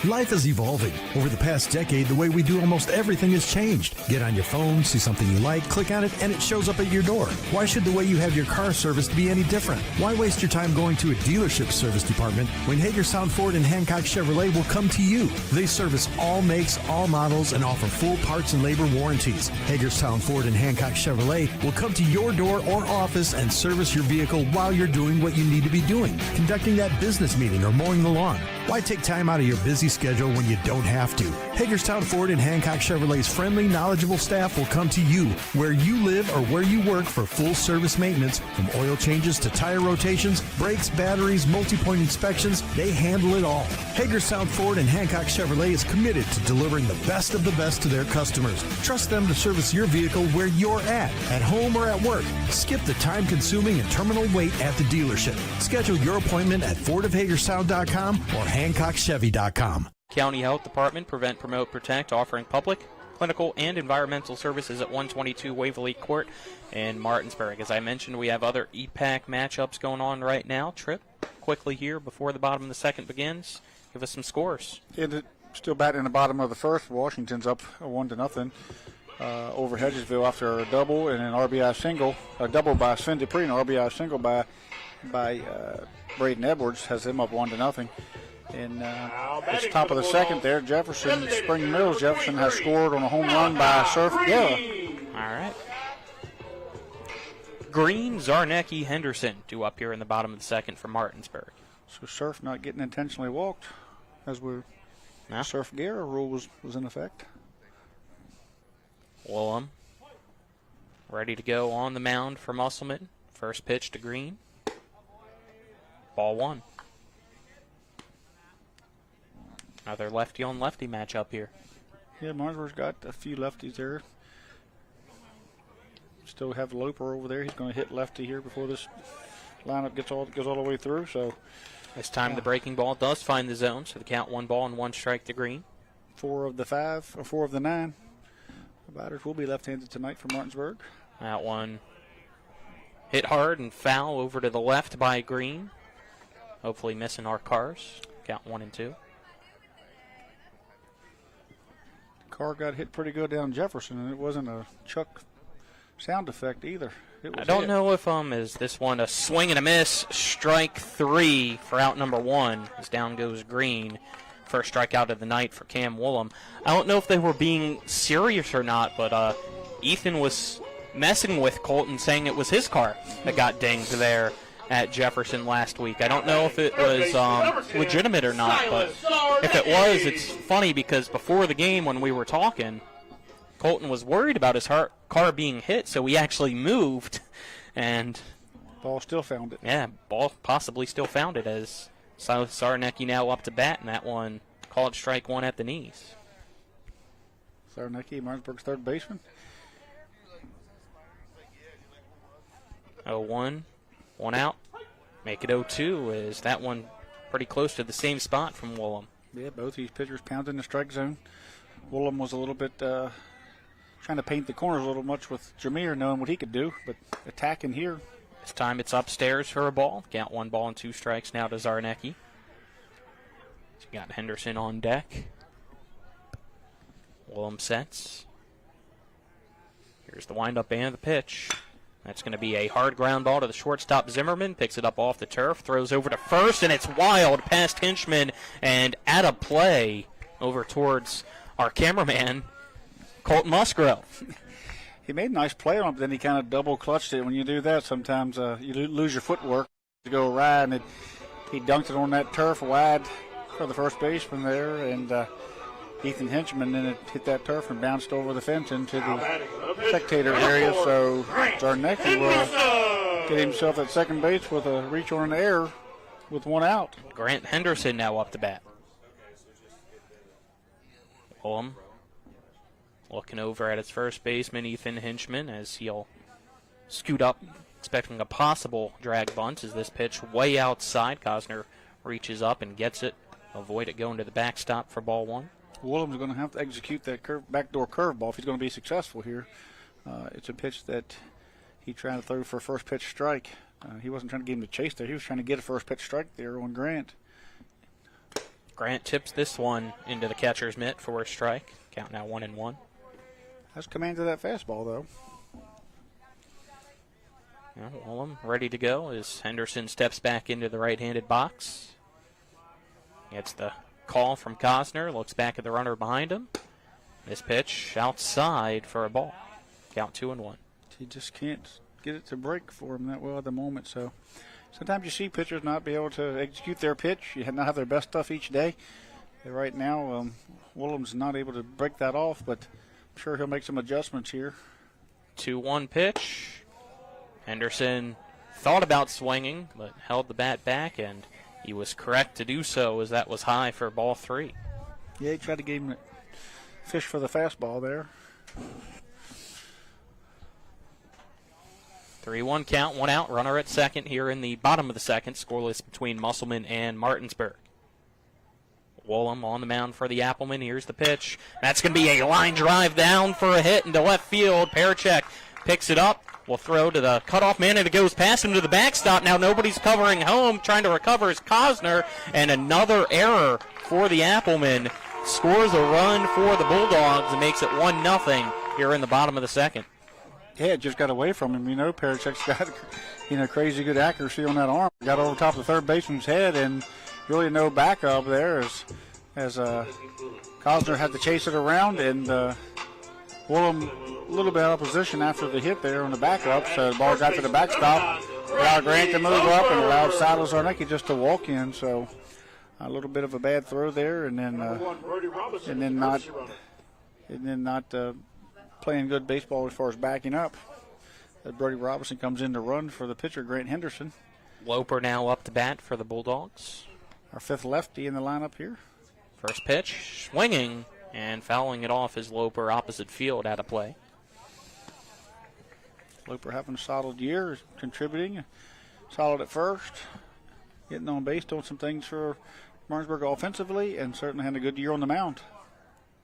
Life is evolving. Over the past decade, the way we do almost everything has changed. Get on your phone, see something you like, click on it, and it shows up at your door. Why should the way you have your car serviced be any different? Why waste your time going to a dealership service department when Hagerstown Ford and Hancock Chevrolet will come to you? They service all makes, all models, and offer full parts and labor warranties. Hagerstown Ford and Hancock Chevrolet will come to your door or office and service your vehicle while you're doing what you need to be doing, conducting that business meeting or mowing the lawn. Why take time out of your busy schedule when you don't have to? Hagerstown Ford and Hancock Chevrolet's friendly, knowledgeable staff will come to you where you live or where you work for full service maintenance, from oil changes to tire rotations, brakes, batteries, multi-point inspections. They handle it all. Hagerstown Ford and Hancock Chevrolet is committed to delivering the best of the best to their customers. Trust them to service your vehicle where you're at home or at work. Skip the time-consuming and terminal wait at the dealership. Schedule your appointment at fordofhagerstown.com or hancockchevy.com. County Health Department, Prevent, Promote, Protect, offering public, clinical, and environmental services at 122 Waverly Court in Martinsburg. As I mentioned, we have other EPAC matchups going on right now. Tripp, quickly here before the bottom of the second begins, give us some scores. Still batting in the bottom of the first. Washington's up 1-0 over Hedgesville after a double and an RBI single. A double by Sven Dupree and an RBI single by Braden Edwards has them up 1-0. And it's top of the second there. Spring Mills Jefferson has scored on a home run by Surf Guerra. All right. Green, Zarnecki, Henderson due up here in the bottom of the second for Martinsburg. So Surf not getting intentionally walked as Surf Guerra rule was in effect. Willem ready to go on the mound for Musselman. First pitch to Green. Ball one. Another lefty-on-lefty matchup here. Yeah, Martinsburg's got a few lefties there. Still have Loper over there. He's going to hit lefty here before this lineup goes all the way through. So this time the breaking ball does find the zone, so the count 1 ball and 1 strike to Green. 4 of the 9 batters will be left-handed tonight for Martinsburg. That one hit hard and foul over to the left by Green. Hopefully missing our cars. Count 1 and 2. Car got hit pretty good down Jefferson, and it wasn't a Chuck sound effect either. I don't know if is this one a swing and a miss. Strike 3 for out number 1 as down goes Green. First strikeout of the night for Cam Woolham. I don't know if they were being serious or not, but Ethan was messing with Colton, saying it was his car that got dinged there at Jefferson last week. I don't know if it was legitimate or not, but if it was, it's funny because before the game when we were talking, Colton was worried about his car being hit, so he actually moved, and ball still found it. Yeah, ball possibly still found it as Zarnecki now up to bat, and that one called strike 1 at the knees. Zarnecki, Martinsburg's third baseman. 0-1. 1 out. Make it 0-2 is that one pretty close to the same spot from Woolham. Yeah, both these pitchers pounding the strike zone. Woolham was a little bit trying to paint the corners a little much with Jameer knowing what he could do, but attacking here. This time it's upstairs for a ball. Count 1 ball and 2 strikes now to Zarnecki. So you got Henderson on deck. Woolham sets. Here's the windup and the pitch. That's going to be a hard ground ball to the shortstop Zimmerman. Picks it up off the turf, throws over to first, and it's wild past Hinchman and out of play over towards our cameraman, Colton Musgrove. He made a nice play on it, but then he kind of double clutched it. When you do that, sometimes you lose your footwork to go wide, and he dunked it on that turf wide for the first baseman there, and Ethan Hinchman, then it hit that turf and bounced over the fence into the spectator area. So Zarnecki will get himself at second base with a reach on an error with 1 out. Grant Henderson now up to bat. Woolham looking over at his first baseman, Ethan Hinchman, as he'll scoot up, expecting a possible drag bunt as this pitch way outside. Cosner reaches up and gets it. Avoid it going to the backstop for ball 1. Woolham's going to have to execute that backdoor curveball if he's going to be successful here. It's a pitch that he tried to throw for a first pitch strike. He wasn't trying to get him to chase there. He was trying to get a first pitch strike there on Grant. Grant tips this one into the catcher's mitt for a strike. Count now 1-1. Has command of that fastball, though. Wallum ready to go as Henderson steps back into the right-handed box. Gets the call from Cosner, looks back at the runner behind him. This pitch outside for a ball. Count 2-1. He just can't get it to break for him that well at the moment. So sometimes you see pitchers not be able to execute their pitch. You not have their best stuff each day. And right now, Woolam's not able to break that off, but I'm sure he'll make some adjustments here. 2-1 pitch. Henderson thought about swinging, but held the bat back, and he was correct to do so as that was high for ball 3. Yeah, he tried to give him a fish for the fastball there. 3-1 count, 1 out, runner at second here in the bottom of the second, scoreless between Musselman and Martinsburg. Wallum on the mound for the Applemen. Here's the pitch. That's going to be a line drive down for a hit into left field. Perchek picks it up. Will throw to the cutoff man, and it goes past him to the backstop. Now nobody's covering home. Trying to recover is Cosner, and another error for the Applemen. Scores a run for the Bulldogs and makes it 1-0 here in the bottom of the second. Yeah, it just got away from him. Perchek's got crazy good accuracy on that arm. Got over top of the third baseman's head, and really no backup there as Cosner had to chase it around, and Woolam a little bit out of position after the hit there on the backup, so the ball got to the backstop. Allowed Grant to move up and allowed Saddles Zarnecki just to walk in, so a little bit of a bad throw there, and then not playing good baseball as far as backing up. Brody Robinson comes in to run for the pitcher, Grant Henderson. Loper now up to bat for the Bulldogs. Our fifth lefty in the lineup here. First pitch, swinging and fouling it off is Loper, opposite field, out of play. Loper having a solid year, contributing, solid at first, getting on base, doing some things for Martinsburg offensively, and certainly had a good year on the mound.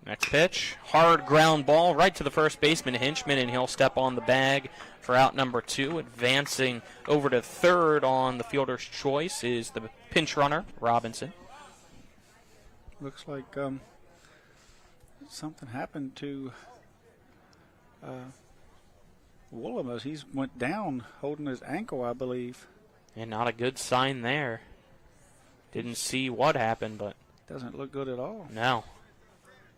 Next pitch, hard ground ball right to the first baseman, Hinchman, and he'll step on the bag for out number 2. Advancing over to third on the fielder's choice is the pinch runner, Robinson. Looks like something happened to Woolam as he went down holding his ankle, I believe. And not a good sign there. Didn't see what happened, but doesn't look good at all. No.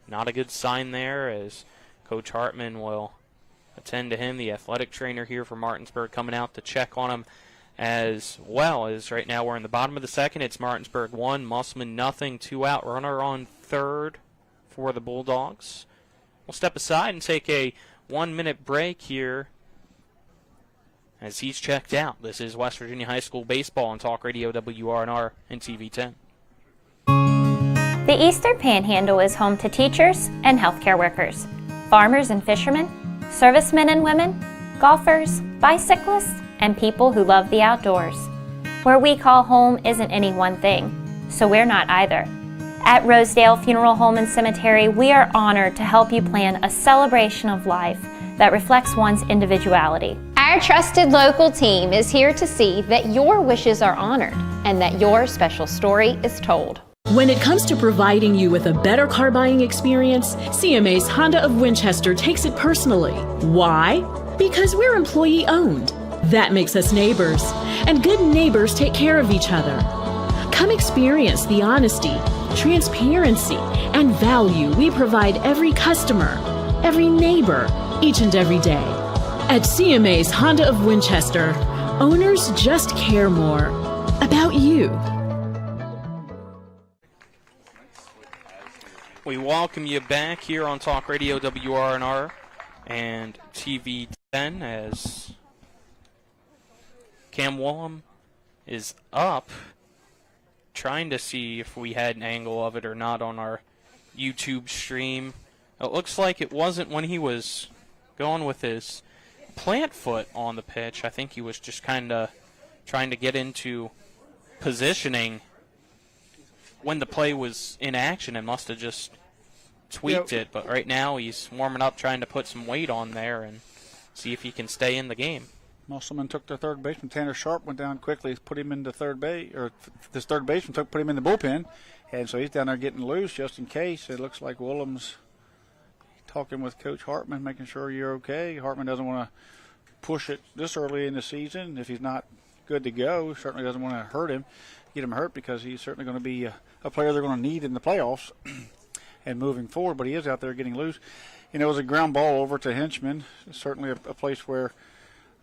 Not a good sign there as Coach Hartman will attend to him, the athletic trainer here for Martinsburg, coming out to check on him as well. As right now we're in the bottom of the second. It's Martinsburg 1, Musselman 0, 2 out, runner on third for the Bulldogs. We'll step aside and take a 1-minute break here as he's checked out. This is West Virginia High School Baseball on Talk Radio WRNR and TV 10. The Eastern Panhandle is home to teachers and healthcare workers, farmers and fishermen, servicemen and women, golfers, bicyclists, and people who love the outdoors. Where we call home isn't any one thing, so we're not either. At Rosedale Funeral Home and Cemetery, we are honored to help you plan a celebration of life that reflects one's individuality. Our trusted local team is here to see that your wishes are honored and that your special story is told. When it comes to providing you with a better car buying experience, CMA's Honda of Winchester takes it personally. Why? Because we're employee owned. That makes us neighbors, and good neighbors take care of each other. Come experience the honesty, transparency, and value we provide every customer, every neighbor, each and every day. At CMA's Honda of Winchester, owners just care more about you. We welcome you back here on Talk Radio WRNR and TV 10 as Cam Wallum is up, trying to see if we had an angle of it or not on our YouTube stream. It looks like it wasn't when he was going with his plant foot on the pitch. I think he was just kind of trying to get into positioning when the play was in action and must have just tweaked it. But right now he's warming up, trying to put some weight on there and see if he can stay in the game. Musselman took the third baseman. Tanner Sharp went down quickly, put him into third base, or this third baseman put him in the bullpen, And so he's down there getting loose just in case. It looks like Willem's talking with Coach Hartman, making sure you're okay. Hartman doesn't want to push it this early in the season if he's not good to go. Certainly doesn't want to get him hurt, because he's certainly going to be a player they're going to need in the playoffs and moving forward. But he is out there getting loose. You know, it was a ground ball over to Henchman. Certainly a place where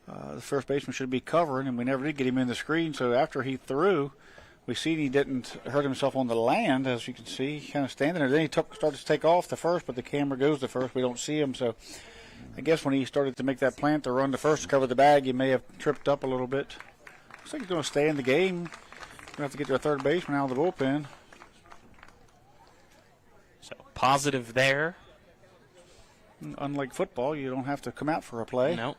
the first baseman should be covering, and we never did get him in the screen. So after he threw, we seen he didn't hurt himself on the land, as you can see, kind of standing there. Then he started to take off to first, but the camera goes to first. We don't see him. So I guess when he started to make that plant to run to first to cover the bag, he may have tripped up a little bit. Looks like he's going to stay in the game. Going to have to get their third baseman out of the bullpen. So positive there. Unlike football, you don't have to come out for a play. Nope.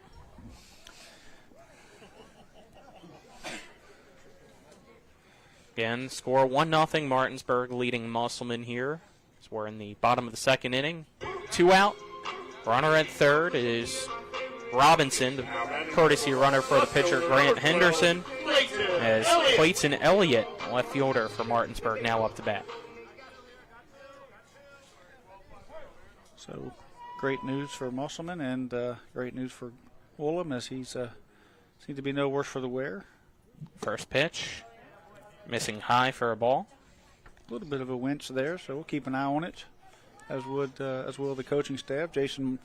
Again, score 1-0. Martinsburg leading Musselman here. So we're in the bottom of the second inning. 2 out. Runner at third is Robinson, the courtesy runner for the pitcher Grant Henderson, as Clayton Elliott, left fielder for Martinsburg, now up to bat. So great news for Musselman, and great news for Woolham, as he's seemed to be no worse for the wear. First pitch, missing high for a ball. A little bit of a winch there, so we'll keep an eye on it, as will the coaching staff. Jason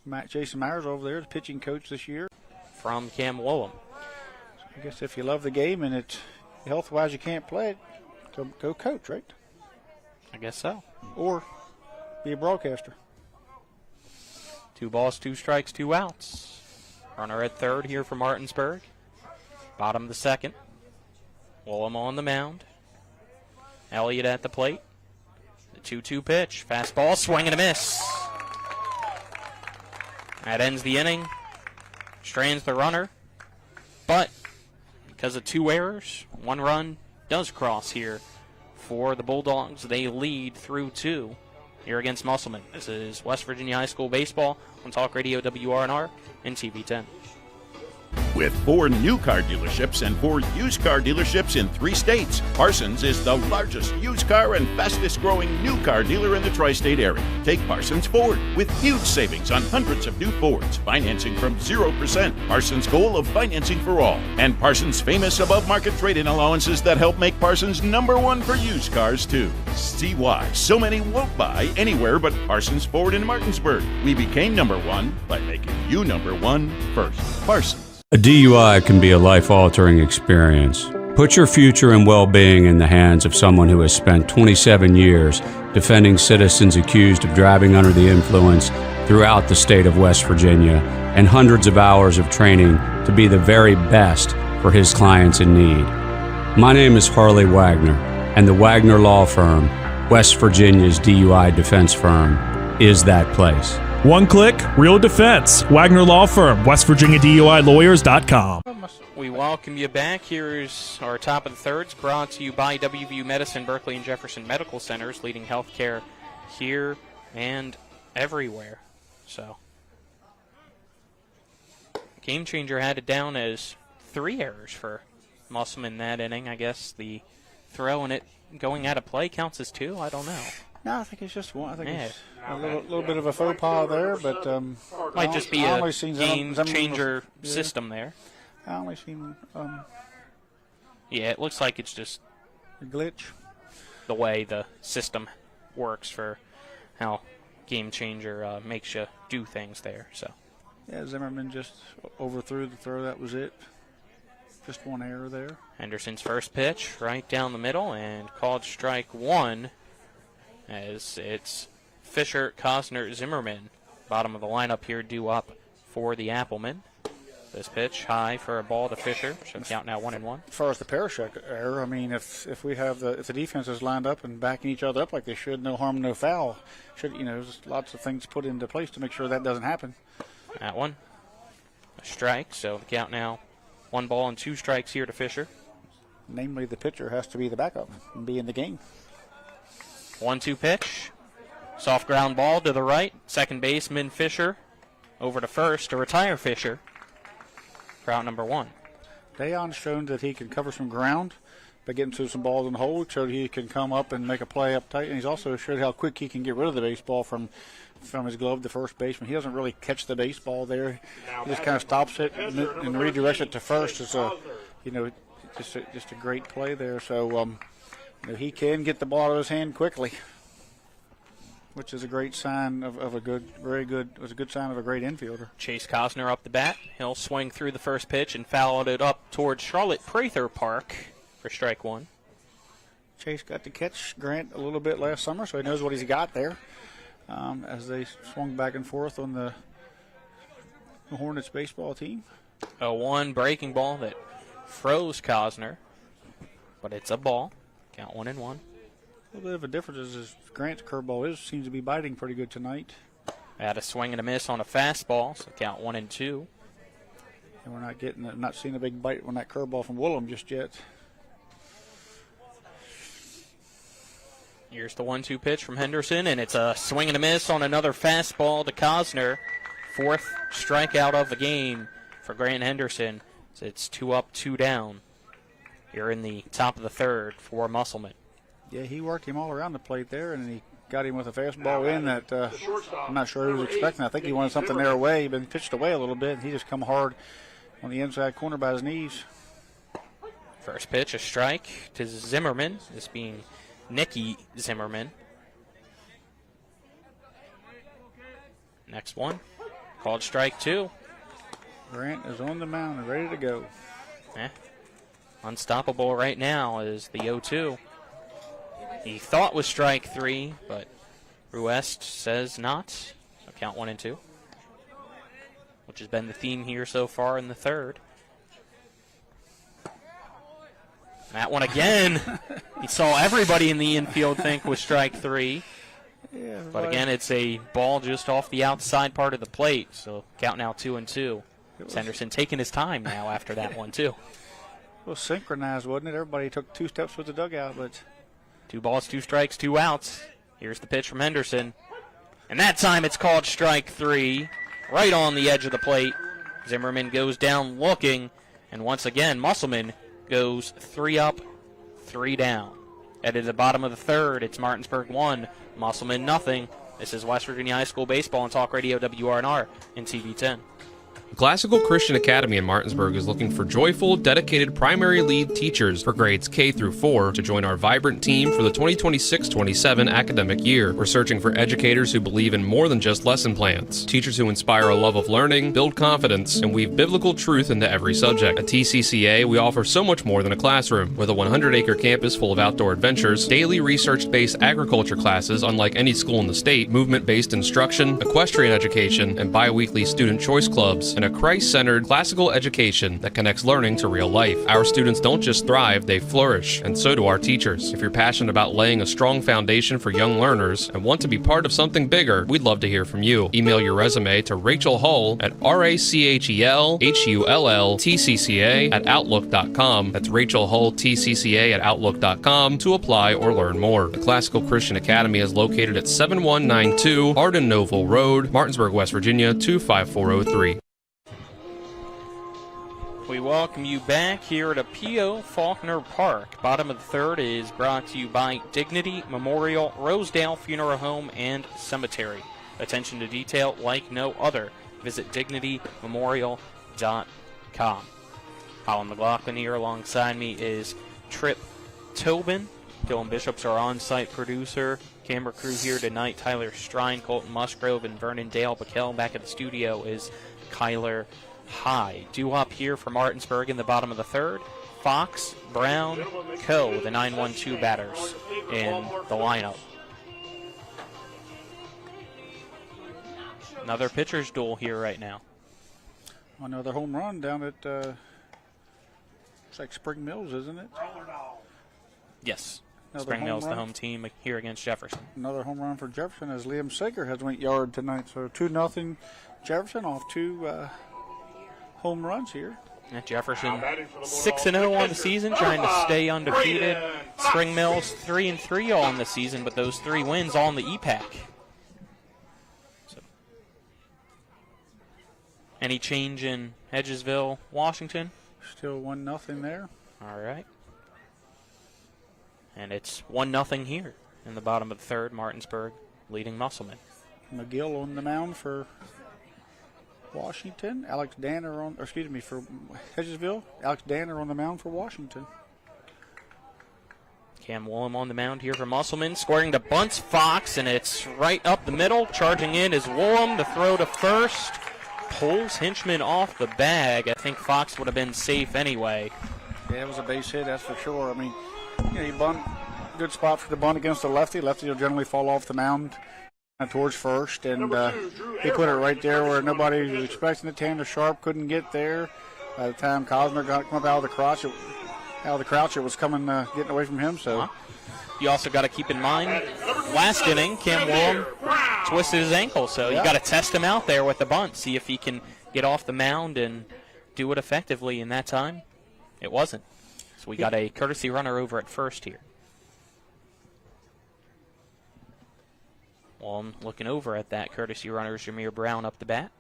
Myers over there, the pitching coach this year. From Cam Woolham. So I guess if you love the game and it's health-wise you can't play it, go coach, right? I guess so. Or be a broadcaster. 2 balls, 2 strikes, 2 outs. Runner at third here for Martinsburg. Bottom of the second. Woolham on the mound. Elliott at the plate. The 2-2 pitch. Fastball, swing and a miss. That ends the inning. Strands the runner. But because of 2 errors, 1 run does cross here for the Bulldogs. They lead through 2 here against Musselman. This is West Virginia High School Baseball on Talk Radio WRNR and TV 10. With 4 new car dealerships and 4 used car dealerships in 3 states, Parsons is the largest used car and fastest growing new car dealer in the tri-state area. Take Parsons Ford with huge savings on hundreds of new Fords, financing from 0%, Parsons' goal of financing for all, and Parsons' famous above-market trade-in allowances that help make Parsons #1 for used cars too. See why so many won't buy anywhere but Parsons Ford in Martinsburg. We became #1 by making you #1 first. Parsons. A DUI can be a life-altering experience. Put your future and well-being in the hands of someone who has spent 27 years defending citizens accused of driving under the influence throughout the state of West Virginia, and hundreds of hours of training to be the very best for his clients in need. My name is Harley Wagner, and the Wagner Law Firm, West Virginia's DUI defense firm, is that place. One click, real defense. Wagner Law Firm, WestVirginiaDUILawyers.com. We welcome you back. Here's our top of the thirds, brought to you by WVU Medicine, Berkeley and Jefferson Medical Centers, leading healthcare here and everywhere. So, Game Changer had it down as 3 errors for Musselman that inning. I guess the throw and it going out of play counts as 2. I don't know. No, I think it's just 1. I think it's a little bit of a faux pas there, but might just be a Game Changer system there. I only seen yeah, it looks like it's just a glitch. The way the system works for how Game Changer makes you do things there. So yeah, Zimmerman just overthrew the throw. That was it. Just 1 error there. Henderson's first pitch right down the middle and called strike 1. As it's Fisher, Cosner, Zimmerman, bottom of the lineup here, due up for the Applemen. This pitch high for a ball to Fisher. Should count now 1-1. As far as the Parashek error, I mean, if the defense is lined up and backing each other up like they should, no harm, no foul. There's lots of things put into place to make sure that doesn't happen. That one, a strike. So the count now 1 ball and 2 strikes here to Fisher. Namely, the pitcher has to be the backup and be in the game. 1-2 pitch. Soft ground ball to the right. Second baseman Fisher over to first to retire Fisher for out number 1. Dayon's shown that he can cover some ground, by getting to some balls in the hole, showed he can come up and make a play up tight, and he's also showed how quick he can get rid of the baseball from his glove to first baseman. He doesn't really catch the baseball there. He just kind of stops it and redirects it to first. It's just a great play there. So he can get the ball out of his hand quickly, which is a great sign of a good sign of a great infielder. Chase Cosner up the bat. He'll swing through the first pitch and foul it up towards Charlotte Prather Park for strike one. Chase got to catch Grant a little bit last summer, so he knows what he's got there. As they swung back and forth on the Hornets baseball team. A 1 breaking ball that froze Cosner, but it's a ball. Count 1-1. A little bit of a difference is Grant's curveball seems to be biting pretty good tonight. Had a swing and a miss on a fastball, so count 1-2. And we're not seeing a big bite on that curveball from Willem just yet. Here's the 1-2 pitch from Henderson, and it's a swing and a miss on another fastball to Cosner. 4th strikeout of the game for Grant Henderson. So it's 2 up, 2 down here in the top of the 3rd for Musselman. Yeah, he worked him all around the plate there, and he got him with a fastball in that I'm not sure he was expecting. I think he wanted something there away. He'd been pitched away a little bit, and he just come hard on the inside corner by his knees. First pitch, a strike to Zimmerman, this being Nicky Zimmerman. Next one, called strike 2. Grant is on the mound and ready to go. Unstoppable right now is the 0-2. He thought was strike 3, but Ruest says not. So count 1-2, which has been the theme here so far in the 3rd. That one again. He saw everybody in the infield think was strike 3. Yeah, but again, it's a ball just off the outside part of the plate. So count now 2-2. Henderson taking his time now after that one, too. It was synchronized, wasn't it? Everybody took 2 steps with the dugout, but 2 balls, 2 strikes, 2 outs. Here's the pitch from Henderson. And that time it's called strike 3, right on the edge of the plate. Zimmerman goes down looking, and once again, Musselman goes 3 up, 3 down. At the bottom of the 3rd, it's Martinsburg 1, Musselman nothing. This is West Virginia High School Baseball on Talk Radio WRNR and TV 10. Classical Christian Academy in Martinsburg is looking for joyful, dedicated primary lead teachers for grades K through 4 to join our vibrant team for the 2026-27 academic year. We're searching for educators who believe in more than just lesson plans, teachers who inspire a love of learning, build confidence, and weave biblical truth into every subject. At TCCA, we offer so much more than a classroom. With a 100-acre campus full of outdoor adventures, daily research-based agriculture classes unlike any school in the state, movement-based instruction, equestrian education, and bi-weekly student choice clubs, and a Christ-centered classical education that connects learning to real life. Our students don't just thrive, they flourish, and so do our teachers. If you're passionate about laying a strong foundation for young learners and want to be part of something bigger, we'd love to hear from you. Email your resume to Rachel Hull at RachelHullTCCA@outlook.com. That's Rachel Hull TCCA@outlook.com to apply or learn more. The Classical Christian Academy is located at 7192 Arden Noble Road, Martinsburg, West Virginia 25403. We welcome you back here at P.O. Faulkner Park. Bottom of the 3rd is brought to you by Dignity Memorial Rosedale Funeral Home and Cemetery. Attention to detail like no other. Visit DignityMemorial.com. Colin McLaughlin here alongside me is Trip Tobin. Dylan Bishop's our on-site producer. Camera crew here tonight, Tyler Strine, Colton Musgrove, and Vernon Dale. Bakel back at the studio is Kyler High. Due up here for Martinsburg in the bottom of the 3rd. Fox, Brown, Coe, the 9-1-2 batters in the lineup. Another pitcher's duel here right now. Another home run down at it's like Spring Mills, isn't it? Yes. Spring Mills, the home team here against Jefferson. Another home run for Jefferson as Liam Sager has went yard tonight. So 2-0 Jefferson off 2 home runs here. Jefferson 6-0 on the season, trying to stay undefeated. Spring Mills 3-3 on the season, but those 3 wins all in the EPAC. So, any change in Hedgesville, Washington? Still 1-0 there. All right. And it's 1-0 here in the bottom of the third. Martinsburg leading Musselman. McGill on the mound for Washington. For Hedgesville. Alex Danner on the mound for Washington. Cam Woolham on the mound here for Musselman, squaring to bunts Fox, and it's right up the middle. Charging in is Woolham. The throw to first pulls Hinchman off the bag. I think Fox would have been safe anyway. Yeah, it was a base hit, that's for sure. I mean, you bunt, good spot for the bunt against the lefty. Lefty will generally fall off the mound towards first, and he put it right there where nobody was expecting it. Tanner Sharp couldn't get there. By the time Cosner got come up out of the crouch, it was coming, getting away from him. So you also got to keep in mind, last inning, Cam Woolham twisted his ankle, so you got to test him out there with the bunt, see if he can get off the mound and do it effectively in that time. It wasn't. So we got a courtesy runner over at first here. Well, looking over at that courtesy runner is Jameer Brown up the bat.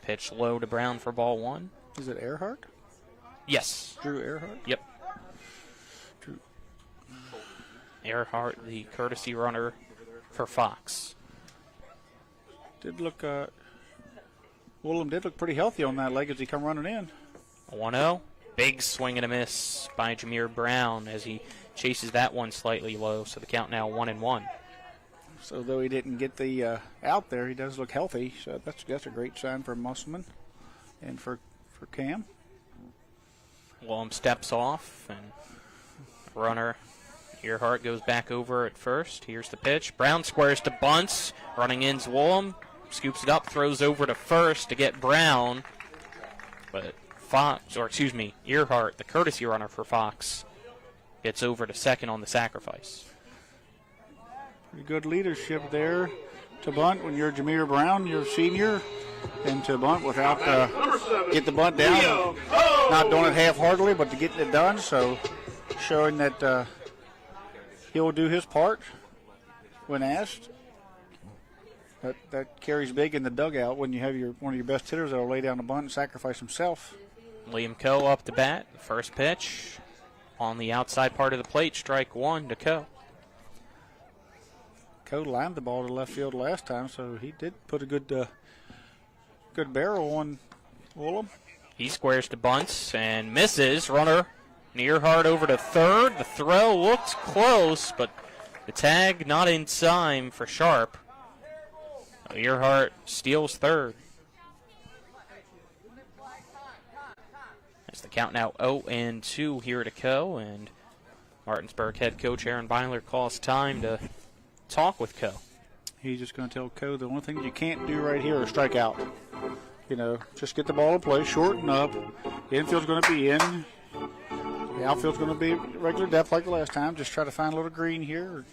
Pitch low to Brown for ball one. Is it Earhart? Yes. Drew Earhart? Yep. Drew. Earhart, the courtesy runner for Fox. Did look, Woolham did look pretty healthy on that leg as he come running in. 1-0. Big swing and a miss by Jameer Brown as he chases that one slightly low, so the count now 1-1. So though he didn't get the out there, he does look healthy. So that's a great sign for Musselman and for Cam. Woolham steps off, and runner Earhart goes back over at first. Here's the pitch. Brown squares to bunts. Running in's Woolham. Scoops it up, throws over to first to get Brown. But Earhart, the courtesy runner for Fox, gets over to second on the sacrifice. Pretty good leadership there to bunt when you're Jameer Brown, you're a senior, and to bunt without get the bunt down. Not doing it half-heartedly, but to getting it done. So showing that he'll do his part when asked. That carries big in the dugout when you have one of your best hitters that will lay down the bunt and sacrifice himself. Liam Coe up the bat. First pitch on the outside part of the plate. Strike one to Coe. Coe lined the ball to left field last time, so he did put a good barrel on Woolham. He squares to bunts and misses. Runner Earhart over to third. The throw looked close, but the tag not in time for Sharp. Earhart steals third. It's the count now 0-2 here to Coe, and Martinsburg head coach Aaron Byler calls time to talk with Coe. He's just going to tell Coe the only thing you can't do right here is strike out. Just get the ball in play, shorten up. The infield's going to be in. The outfield's going to be regular depth like the last time. Just try to find a little green here.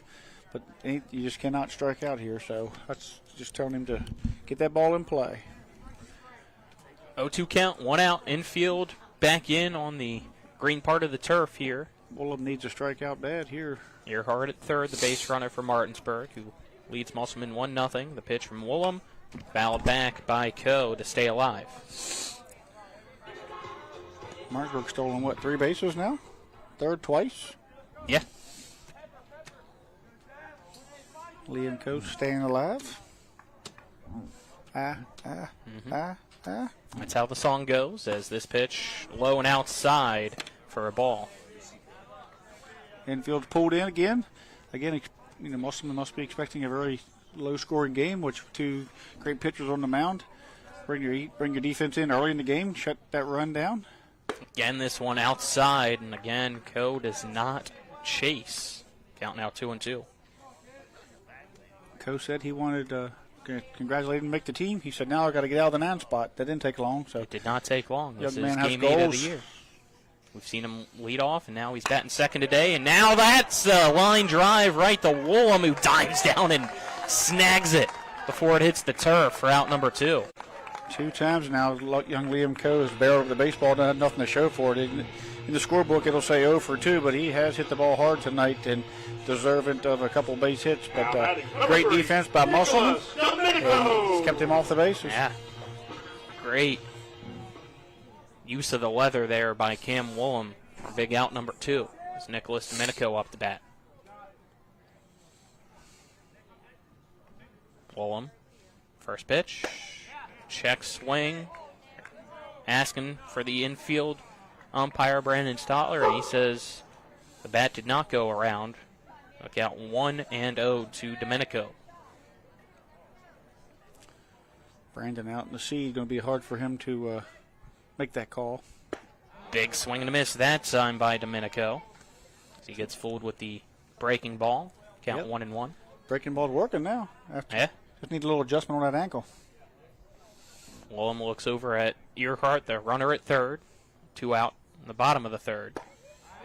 But you just cannot strike out here, so that's just telling him to get that ball in play. 0-2 count, one out, infield, back in on the green part of the turf here. Woolham needs a strikeout bad here. Earhart at third, the base runner for Martinsburg, who leads Musselman 1-0. The pitch from Woolham, fouled back by Coe to stay alive. Martinsburg stolen, 3 bases now? Third twice? Yeah. Liam Coe staying alive. That's how the song goes, as this pitch low and outside for a ball. Infield's pulled in again. Musselman must be expecting a very low-scoring game, which 2 great pitchers on the mound. Bring your defense in early in the game, shut that run down. Again, this one outside, and again, Coe does not chase. Count now 2-2. Coe said he wanted to congratulate him and make the team. He said, now I got to get out of the 9 spot. That didn't take long. So it did not take long. This young is man has game 8 of the goals. year. We've seen him lead off, and now he's batting second today. And now that's a line drive right to Woolham, who dives down and snags it before it hits the turf for out number 2. 2 times now, young Liam Coe has barreled the baseball, doesn't have nothing to show for it. In the scorebook, it'll say 0 for 2, but he has hit the ball hard tonight and deserving of a couple base hits. But great defense by Musselman. It's kept him off the bases. Yeah. Great use of the leather there by Cam Woolham. Big out number 2. It's Nicholas Domenico up the bat. Woolham, first pitch, check swing, asking for the infield umpire Brandon Stotler, and he says the bat did not go around. Look out 1-0 to Domenico. Brandon out in the sea, going to be hard for him to make that call. Big swing and a miss that time by Domenico. He gets fooled with the breaking ball. Count 1-1. Breaking ball's working now. Just need a little adjustment on that ankle. Woolham looks over at Earhart, the runner at third. 2 out in the bottom of the third.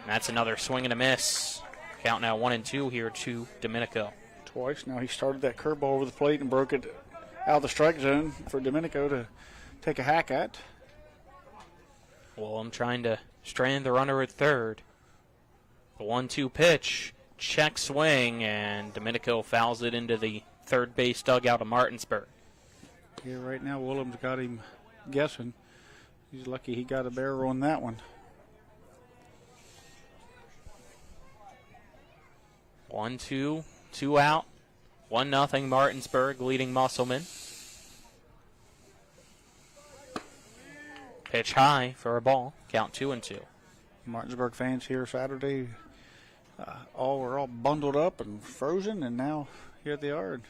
And that's another swing and a miss. Count now 1-2 here to Domenico. Twice. Now he started that curveball over the plate and broke it out of the strike zone for Domenico to take a hack at. Woolham trying to strand the runner at third. The 1-2 pitch. Check swing, and Domenico fouls it into the third base dugout of Martinsburg. Yeah, right now Woolham's got him guessing. He's lucky he got a barrel on that one. 1-2, 2 out. 1-0 Martinsburg leading Musselman. Pitch high for a ball. Count 2-2. Martinsburg fans here Saturday were all bundled up and frozen, and now here they are in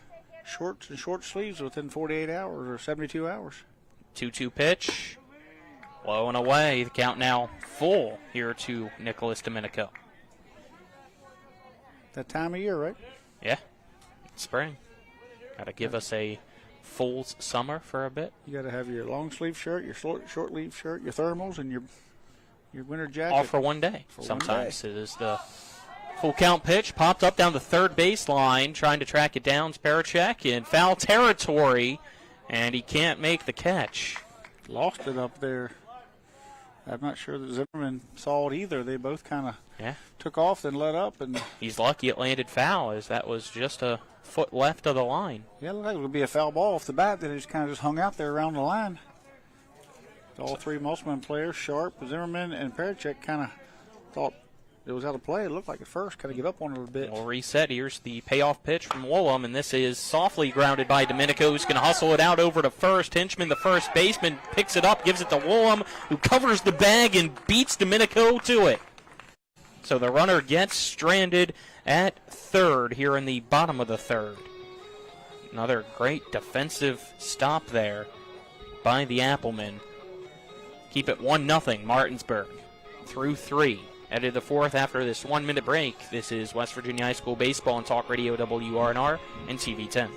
shorts and short sleeves within 48 hours or 72 hours. 2-2 pitch. Low and away. The count now full here to Nicholas Domenico. That time of year, right? Yeah. It's spring. Got to give us a full summer for a bit. You got to have your long sleeve shirt, your short sleeve shirt, your thermals, and your winter jacket. All for one day. Sometimes it is the full count pitch. Popped up down the third baseline, trying to track it down. Sparacek in foul territory, and he can't make the catch. Lost it up there. I'm not sure that Zimmerman saw it either. They both kind of took off, then let up. And he's lucky it landed foul, as that was just a foot left of the line. Yeah, it looked like it would be a foul ball off the bat. Then it just kind of hung out there around the line. All three Musselman players, Sharp, Zimmerman, and Parachek, kind of thought it was out of play. It looked like at first, kind of get up on it a little bit. We'll reset. Here's the payoff pitch from Woolham, and this is softly grounded by Domenico, who's going to hustle it out over to first. Hinchman, the first baseman, picks it up, gives it to Woolham, who covers the bag and beats Domenico to it. So the runner gets stranded at third here in the bottom of the third. Another great defensive stop there by the Applemen. Keep it 1-0 Martinsburg through 3. Headed the fourth after this 1-minute break. This is West Virginia High School Baseball on Talk Radio WRNR and TV10.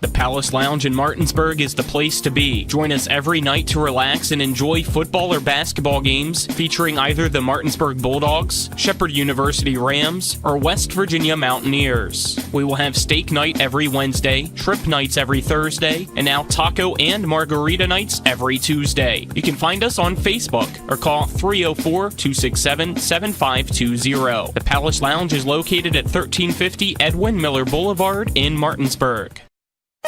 The Palace Lounge in Martinsburg is the place to be. Join us every night to relax and enjoy football or basketball games featuring either the Martinsburg Bulldogs, Shepherd University Rams, or West Virginia Mountaineers. We will have steak night every Wednesday, trip nights every Thursday, and now taco and margarita nights every Tuesday. You can find us on Facebook or call 304-267-7520. The Palace Lounge is located at 1350 Edwin Miller Boulevard in Martinsburg.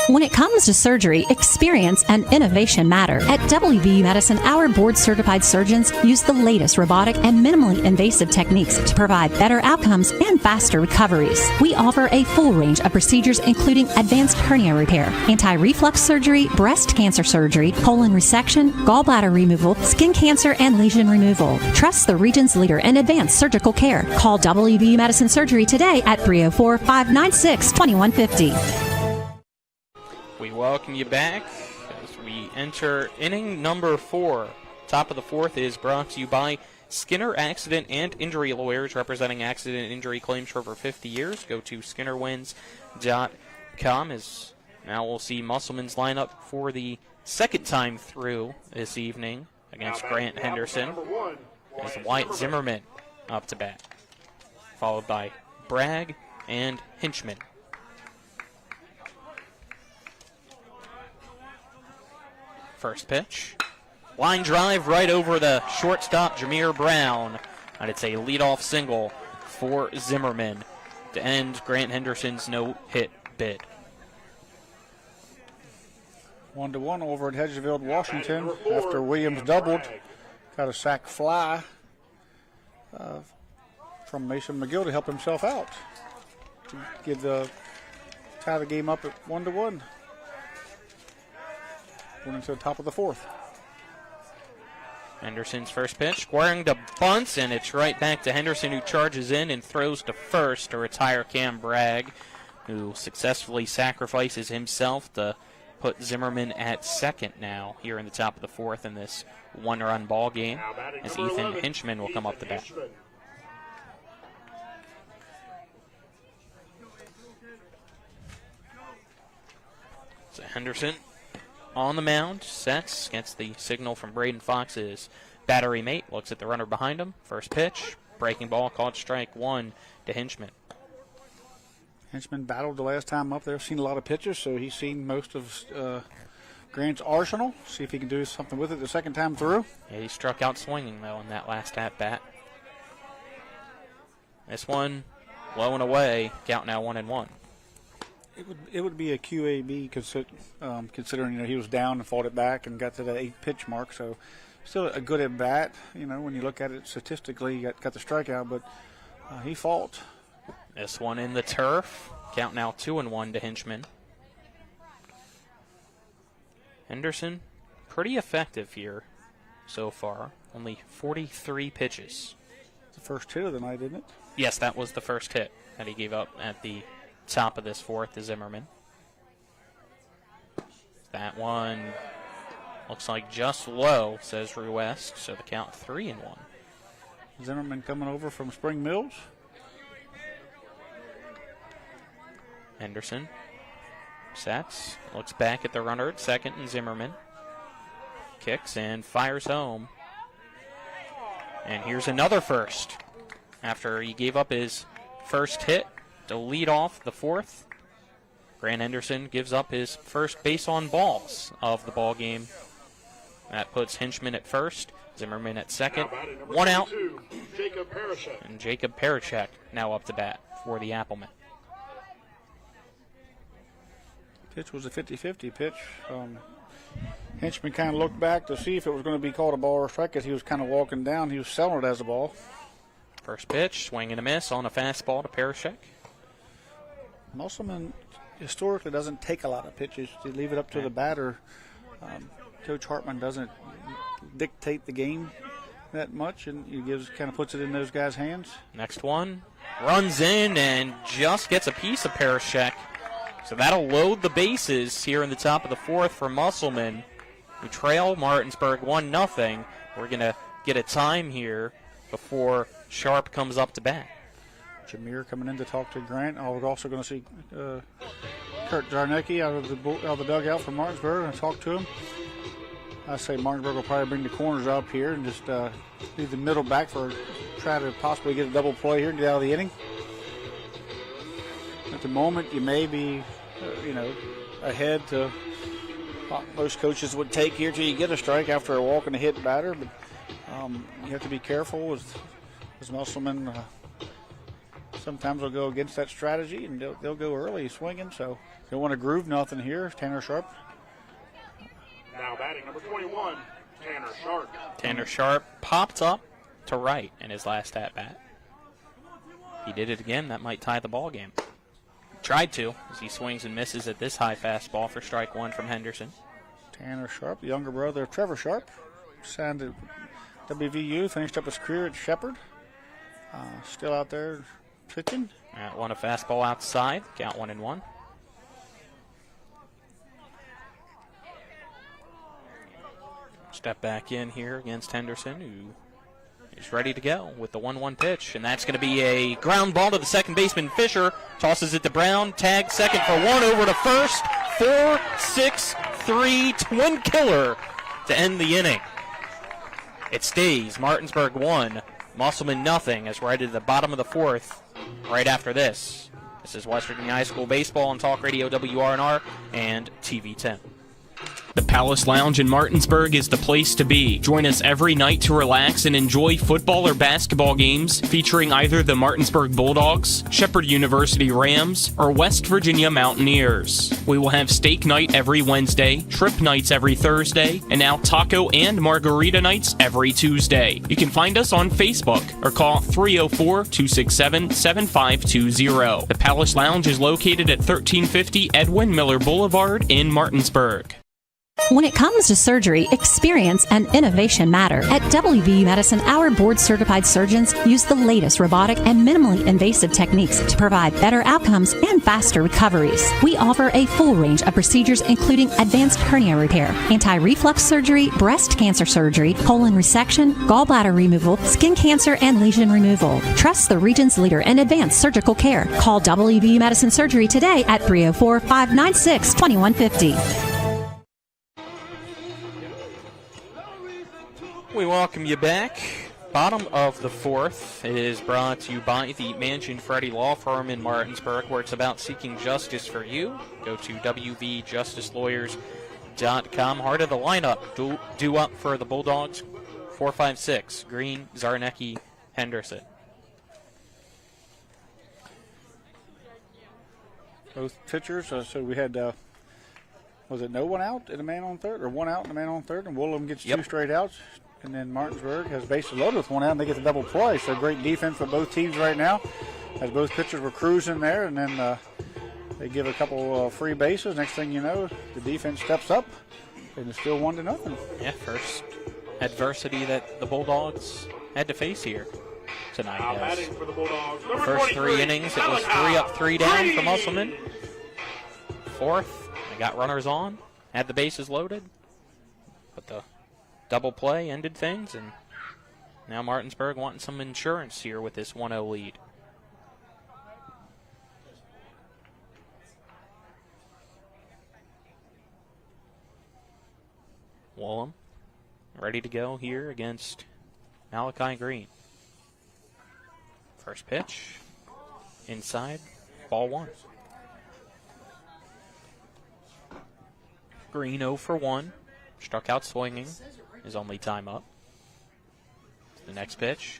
When it comes to surgery, experience and innovation matter. At WVU Medicine, our board-certified surgeons use the latest robotic and minimally invasive techniques to provide better outcomes and faster recoveries. We offer a full range of procedures including advanced hernia repair, anti-reflux surgery, breast cancer surgery, colon resection, gallbladder removal, skin cancer, and lesion removal. Trust the region's leader in advanced surgical care. Call WVU Medicine Surgery today at 304-596-2150. We welcome you back as we enter inning number 4. Top of the fourth is brought to you by Skinner Accident and Injury Lawyers, representing accident and injury claims for over 50 years. Go to skinnerwins.com. As now we'll see Musselman's lineup for the second time through this evening against Grant Henderson. As Wyatt Zimmerman up to bat, followed by Bragg and Hinchman. First pitch. Line drive right over the shortstop, Jameer Brown. And it's a leadoff single for Zimmerman to end Grant Henderson's no-hit bid. 1-1 over at Hedgesville, Washington. After Williams doubled, got a sac fly from Mason McGill to help himself out to give tie the game up at 1-1. Going into the top of the fourth. Henderson's first pitch, squaring to bunts, and it's right back to Henderson, who charges in and throws to first to retire Cam Bragg, who successfully sacrifices himself to put Zimmerman at second now here in the top of the fourth in this one-run ball game, as Ethan Hinchman will come up to bat. So Henderson on the mound, sets, gets the signal from Braden Fox's battery mate, looks at the runner behind him. First pitch, breaking ball, called strike one to Hinchman. Hinchman battled the last time up there, seen a lot of pitches, so he's seen most of Grant's arsenal. See if he can do something with it the second time through. Yeah, he struck out swinging, though, in that last at-bat. This one, low and away, count now 1-1. It would be a QAB considering he was down and fought it back and got to the 8-pitch mark. So still a good at bat. When you look at it statistically, he got the strikeout, but he fought. This one in the turf. Count now 2-1 to Hinchman. Henderson, pretty effective here so far. Only 43 pitches. The first hit of the night, isn't it? Yes, that was the first hit that he gave up at the top of this fourth to Zimmerman. That one looks like just low, says Rue West, so the count 3-1. Zimmerman coming over from Spring Mills. Henderson sets, looks back at the runner at second, and Zimmerman kicks and fires home. And here's another first. After he gave up his first hit to lead off the fourth, Grant Henderson gives up his first base on balls of the ball game. That puts Hinchman at first, Zimmerman at second. One out, and Jacob Parachek now up to bat for the Applemen. Pitch was a 50-50 pitch. Hinchman kind of looked back to see if it was going to be called a ball or a strike as he was kind of walking down. He was selling it as a ball. First pitch, swing and a miss on a fastball to Parachek. Musselman historically doesn't take a lot of pitches. They leave it up to the batter. Coach Hartman doesn't dictate the game that much, and he kind of puts it in those guys' hands. Next one, runs in and just gets a piece of Parachek. So that'll load the bases here in the top of the fourth for Musselman, who trail Martinsburg 1-0. We're going to get a time here before Sharp comes up to bat. Jameer coming in to talk to Grant. We're also going to see Kurt Zarnecki out of the dugout from Martinsburg and talk to him. I say Martinsburg will probably bring the corners up here and just leave the middle back try to possibly get a double play here and get out of the inning. At the moment, you may be, ahead to what most coaches would take here till you get a strike after a walk and a hit batter. But you have to be careful as Musselman. Sometimes they'll go against that strategy and they'll go early swinging. So they want to groove nothing here. Tanner Sharp. Now batting number 21, Tanner Sharp. Tanner Sharp popped up to right in his last at-bat. He did it again. That might tie the ball game. Tried to, as he swings and misses at this high fastball for strike one from Henderson. Tanner Sharp, the younger brother of Trevor Sharp, signed at WVU, finished up his career at Shepherd. Still out there pitching. One a fastball outside, count 1-1. Step back in here against Henderson, who is ready to go with the 1-1 pitch, and that's going to be a ground ball to the second baseman. Fisher tosses it to Brown, tag second for one, over to first. 4-6-3 twin killer to end the inning. It stays Martinsburg 1, Musselman nothing, as we're headed to the bottom of the fourth right after this. This is West Virginia High School Baseball on Talk Radio WRNR and TV 10. The Palace Lounge in Martinsburg is the place to be. Join us every night to relax and enjoy football or basketball games featuring either the Martinsburg Bulldogs, Shepherd University Rams, or West Virginia Mountaineers. We will have steak night every Wednesday, trip nights every Thursday, and now taco and margarita nights every Tuesday. You can find us on Facebook or call 304-267-7520. The Palace Lounge is located at 1350 Edwin Miller Boulevard in Martinsburg. When it comes to surgery, experience and innovation matter. At WVU Medicine, our board-certified surgeons use the latest robotic and minimally invasive techniques to provide better outcomes and faster recoveries. We offer a full range of procedures including advanced hernia repair, anti-reflux surgery, breast cancer surgery, colon resection, gallbladder removal, skin cancer, and lesion removal. Trust the region's leader in advanced surgical care. Call WVU Medicine Surgery today at 304-596-2150. We welcome you back. Bottom of the fourth is brought to you by the Mansion Freddie Law Firm in Martinsburg, where it's about seeking justice for you. Go to wvjusticelawyers.com. Heart of the lineup, due up for the Bulldogs, 4-5-6, Green, Zarnecki, Henderson. Both pitchers, so we had, was it no one out and a man on third, or one out and a man on third, and Woolham gets two straight outs? And then Martinsburg has bases loaded with one out, and they get the double play. So great defense for both teams right now, as both pitchers were cruising there, and then they give a couple free bases. Next thing you know, the defense steps up, and it's still 1-0. Yeah, first adversity that the Bulldogs had to face here tonight. For the Bulldogs, the first 3 innings, it was 3 up, 3 down for Musselman. Fourth, they got runners on, had the bases loaded, but the double play ended things, and now Martinsburg wanting some insurance here with this 1-0 lead. Woolham ready to go here against Malachi Green. First pitch, inside, ball 1. Green 0 for 1, struck out swinging. His only time up. The next pitch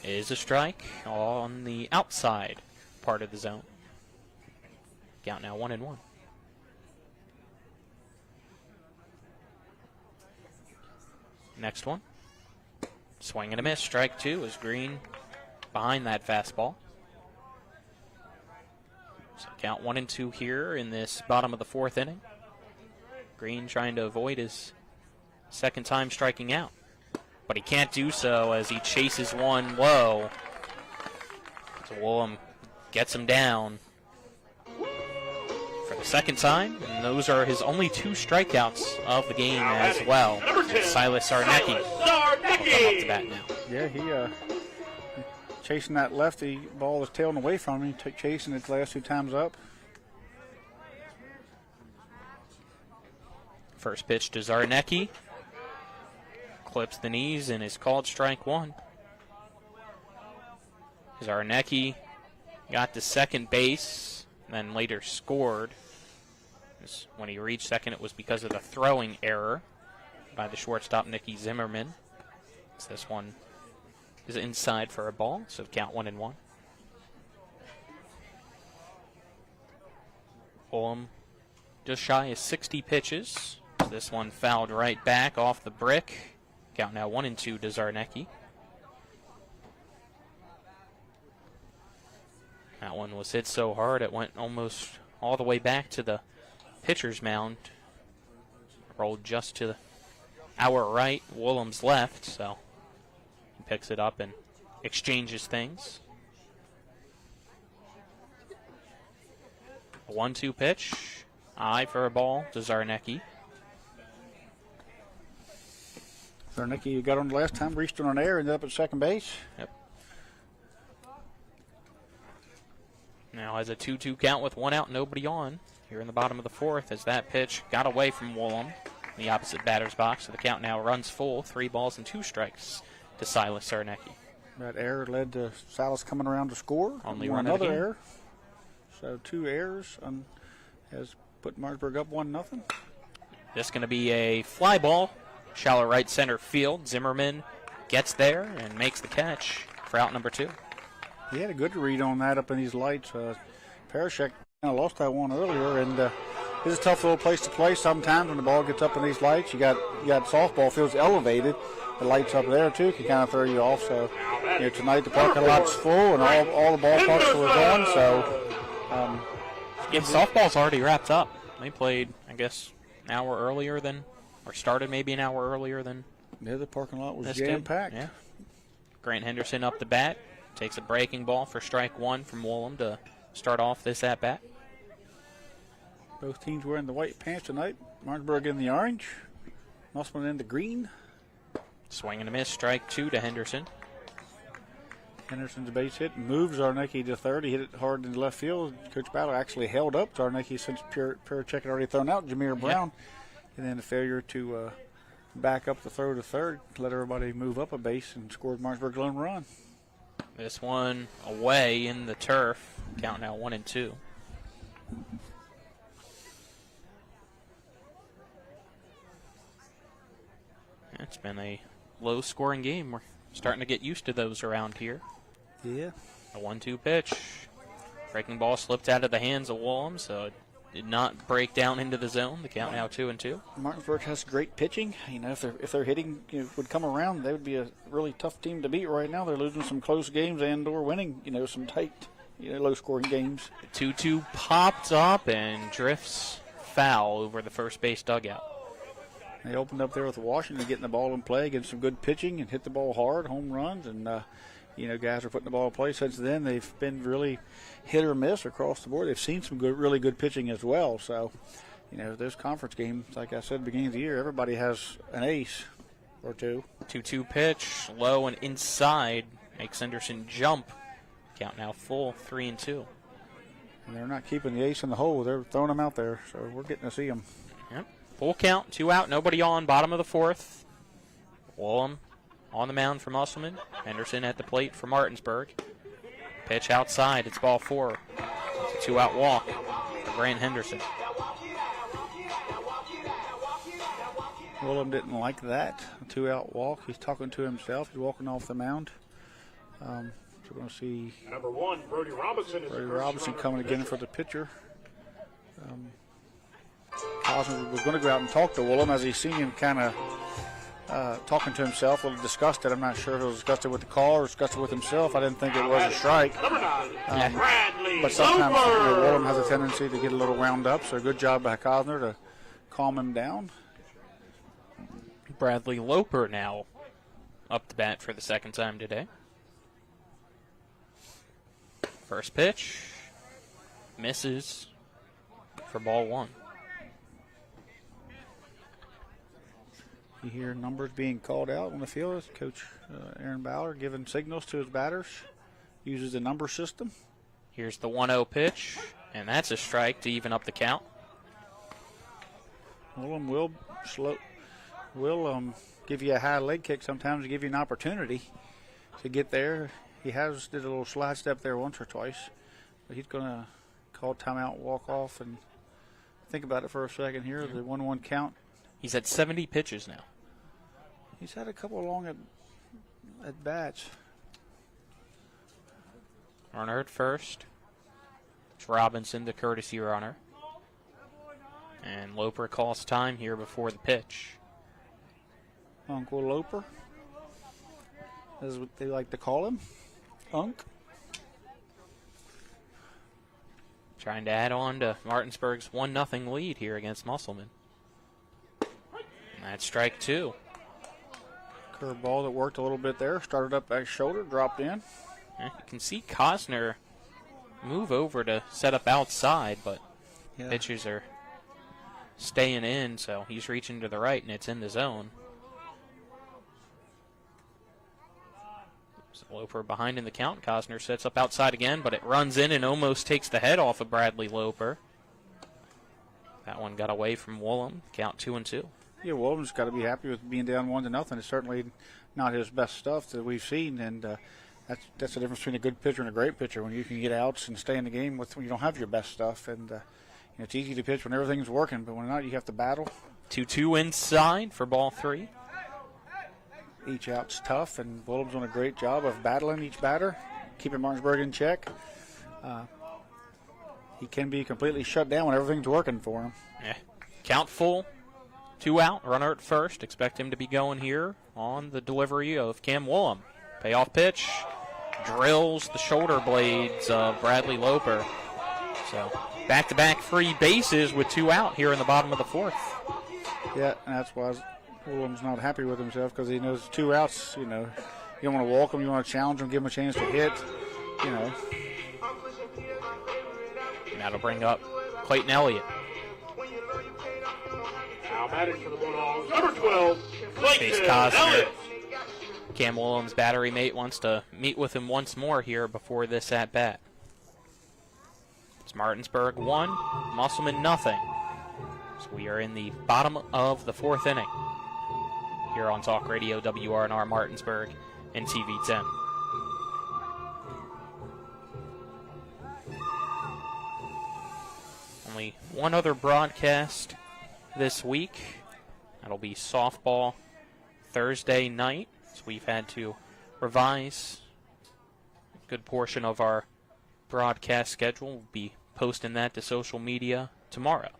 is a strike on the outside part of the zone. Count now 1-1. Next one. Swing and a miss. Strike 2 as Green behind that fastball. So count 1-2 here in this bottom of the fourth inning. Green trying to avoid his second time striking out, but he can't do so as he chases one low. So Woolham gets him down for the second time, and those are his only 2 strikeouts of the game as well. Silas Zarnecki will come up to bat now. Yeah, he chasing that lefty ball was tailing away from him. He chasing it the last 2 times up. First pitch to Zarnecki. Clips the knees and is called strike 1. Zarnecki got to second base, then later scored. When he reached second, it was because of the throwing error by the shortstop, Nicky Zimmerman. So this one is inside for a ball, so count 1-1. Woolham just shy of 60 pitches. So this one fouled right back off the brick. Count now 1-2 to Zarnecki. That one was hit so hard it went almost all the way back to the pitcher's mound. Rolled just to our right, Woolham's left, so he picks it up and exchanges things. A 1-2 pitch. Eye for a ball to Zarnecki. Zarnecki, you got on the last time, reached on an air, ended up at second base. Yep. Now has a 2-2 count with 1 out, nobody on. Here in the bottom of the fourth as that pitch got away from Woolham in the opposite batter's box. So the count now runs full. 3 balls and 2 strikes to Silas Zarnecki. That error led to Silas coming around to score. Only one run another of the game. error. So 2 errors has put Martinsburg up 1-0. This going to be a fly ball, shallow right center field. Zimmerman gets there and makes the catch for out number 2. He had a good read on that up in these lights. Parashek kind of lost that one earlier, and it's a tough little place to play sometimes when the ball gets up in these lights. You got softball fields elevated. The lights up there, too, can kind of throw you off. So, tonight the parking lot's full and all the ballparks were gone. So, softball's already wrapped up. They played, I guess, an hour earlier than, or started maybe an hour earlier than. Yeah, the parking lot was jam-packed. Yeah. Grant Henderson up the bat. Takes a breaking ball for strike 1 from Woolham to start off this at-bat. Both teams wearing the white pants tonight. Martinsburg in the orange. Musselman in the green. Swing and a miss, strike 2 to Henderson. Henderson's base hit moves Zarnecki to third. He hit it hard in the left field. Coach Battle actually held up Zarnecki since Parachek had already thrown out Jameer Brown. And then the failure to back up the throw to third, let everybody move up a base and scored Martinsburg's lone run. This one away in the turf. Count now 1-2. It's been a low-scoring game. We're starting to get used to those around here. Yeah. A 1-2 pitch. Breaking ball slipped out of the hands of Woolham, so it did not break down into the zone. The count now 2-2. Martinsburg has great pitching. If their hitting would come around, they would be a really tough team to beat right now. They're losing some close games and/or winning, some tight, low-scoring games. 2-2 popped up and drifts foul over the first base dugout. They opened up there with Washington, getting the ball in play, getting some good pitching, and hit the ball hard, home runs, and guys are putting the ball in play. Since then, they've been really hit or miss across the board. They've seen some really good pitching as well. So, those conference games, like I said at the beginning of the year, everybody has an ace or two. 2-2 pitch, low and inside, makes Henderson jump. Count now full, 3-2. And they're not keeping the ace in the hole. They're throwing them out there, so we're getting to see them. Yep. Full count, 2 out, nobody on, bottom of the 4th. Woolham on the mound for Musselman. Henderson at the plate for Martinsburg. Pitch outside, it's ball 4. It's a 2-out walk for Grant Henderson. Woolham didn't like that, a 2-out walk. He's talking to himself. He's walking off the mound. So we're going to see number 1, Brody Robinson. Brody Robinson coming again for the pitcher. Cosner was going to go out and talk to Woolham as he seen him kind of talking to himself, a little disgusted. I'm not sure if it was disgusted with the call or disgusted with himself. I didn't think it was a strike. But sometimes Woolham has a tendency to get a little wound up, so good job by Cosner to calm him down. Bradley Loper now up the bat for the second time today. First pitch, misses for ball 1. You hear numbers being called out on the field. Coach Aaron Bauer giving signals to his batters. Uses the number system. Here's the 1-0 pitch, and that's a strike to even up the count. Woolham will give you a high leg kick sometimes to give you an opportunity to get there. He did a little slide step there once or twice, but he's going to call timeout, walk off, and think about it for a second here. The 1-1 count. He's had 70 pitches now. He's had a couple of long at bats. Runner at first. It's Robinson, the courtesy runner. And Loper calls time here before the pitch. Uncle Loper, is what they like to call him. Unk. Trying to add on to Martinsburg's 1-0 lead here against Musselman. And that's strike 2. Curveball that worked a little bit there. Started up back shoulder, dropped in. You can see Cosner move over to set up outside, but pitchers are staying in, so he's reaching to the right, and it's in the zone. So Loper behind in the count. Cosner sets up outside again, but it runs in and almost takes the head off of Bradley Loper. That one got away from Woolham. Count 2-2. Yeah, Woolham's got to be happy with being down 1-0. It's certainly not his best stuff that we've seen, and that's the difference between a good pitcher and a great pitcher. When you can get outs and stay in the game when you don't have your best stuff, and it's easy to pitch when everything's working, but when not, you have to battle 2-2 inside for ball 3. Each out's tough, and Bulldogs doing a great job of battling each batter, keeping Martinsburg in check. He can be completely shut down when everything's working for him. Yeah. Count full, 2 out, runner at first. Expect him to be going here on the delivery of Cam Woolham. Payoff pitch, drills the shoulder blades of Bradley Loper. So back-to-back free bases with 2 out here in the bottom of the 4th. Yeah, and that's why Woolham's not happy with himself, because he knows 2 outs, you know. You don't want to walk him, you want to challenge him, give him a chance to hit, you know. And that'll bring up Clayton Elliott. Now batting for the Bulldogs, number 12, Chase Clayton Cosner. Elliott. Cam Williams' battery mate wants to meet with him once more here before this at-bat. It's Martinsburg 1, Musselman nothing. So we are in the bottom of the 4th inning here on Talk Radio WRNR Martinsburg and TV 10. Only one other broadcast this week. That'll be softball Thursday night. So we've had to revise a good portion of our broadcast schedule. We'll be posting that to social media tomorrow.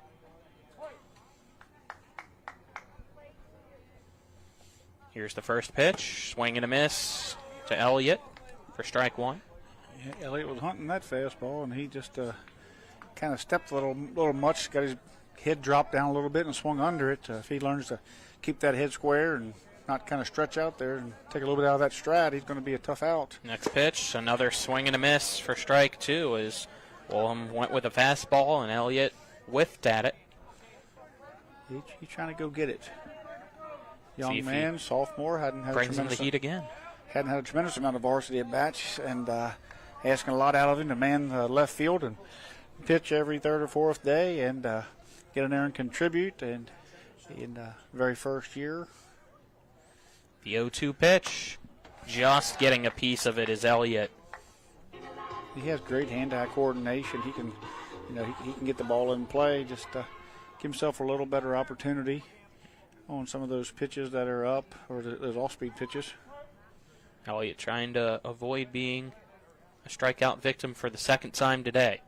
Here's the first pitch. Swing and a miss to Elliott for strike 1. Yeah, Elliott was hunting that fastball, and he just kind of stepped a little much, got his head dropped down a little bit and swung under it. If he learns to keep that head square and not kind of stretch out there and take a little bit out of that stride, he's going to be a tough out. Next pitch, another swing and a miss for strike 2 as Woolham went with a fastball and Elliott whiffed at it. He's trying to go get it. See Young man, sophomore, hadn't had a tremendous amount of varsity at bats, and asking a lot out of him to man left field and pitch every 3rd or 4th day and get in there and contribute. And in very first year. The 0-2 pitch, just getting a piece of it is Elliott. He has great hand-eye coordination. He can, he can get the ball in play. Just give himself a little better opportunity on some of those pitches that are up, or those off-speed pitches. Elliott trying to avoid being a strikeout victim for the 2nd time today.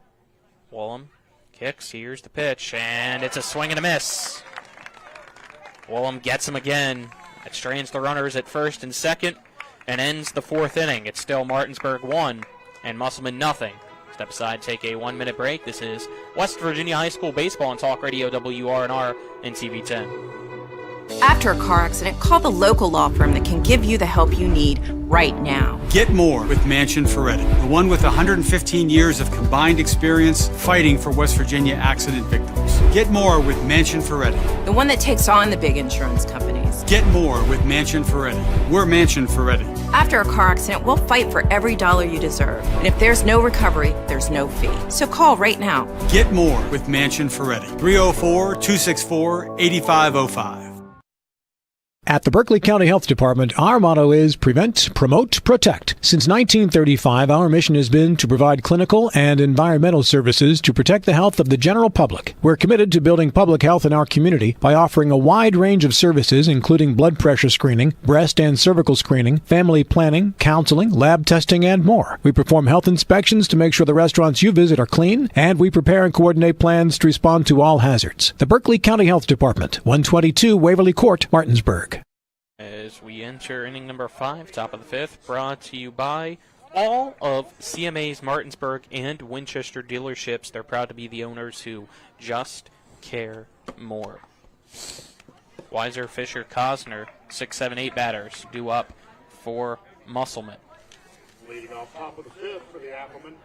Woolham kicks, here's the pitch, and it's a swing and a miss. Woolham gets him again. It strains the runners at 1st and 2nd and ends the 4th inning. It's still Martinsburg 1 and Musselman nothing. Step aside, take a 1-minute break. This is West Virginia High School Baseball on Talk Radio WRNR and TV 10. After a car accident, call the local law firm that can give you the help you need right now. Get more with Manchin Ferretti, the one with 115 years of combined experience fighting for West Virginia accident victims. Get more with Manchin Ferretti, The one that takes on the big insurance companies. Get more with Manchin Ferretti. We're Manchin Ferretti. After a car accident, we'll fight for every dollar you deserve. And if there's no recovery, there's no fee. So call right now. Get more with Manchin Ferretti. 304-264-8505. At the Berkeley County Health Department, our motto is prevent, promote, protect. Since 1935, our mission has been to provide clinical and environmental services to protect the health of the general public. We're committed to building public health in our community by offering a wide range of services, including blood pressure screening, breast and cervical screening, family planning, counseling, lab testing, and more. We perform health inspections to make sure the restaurants you visit are clean, and we prepare and coordinate plans to respond to all hazards. The Berkeley County Health Department, 122 Waverly Court, Martinsburg. As we enter inning number 5, top of the 5th, brought to you by all of CMA's Martinsburg and Winchester dealerships. They're proud to be the owners who just care more. Weiser, Fisher, Cosner, 6, 7, 8 batters due up for Musselman. Leading off top of the 5th for the Applemen.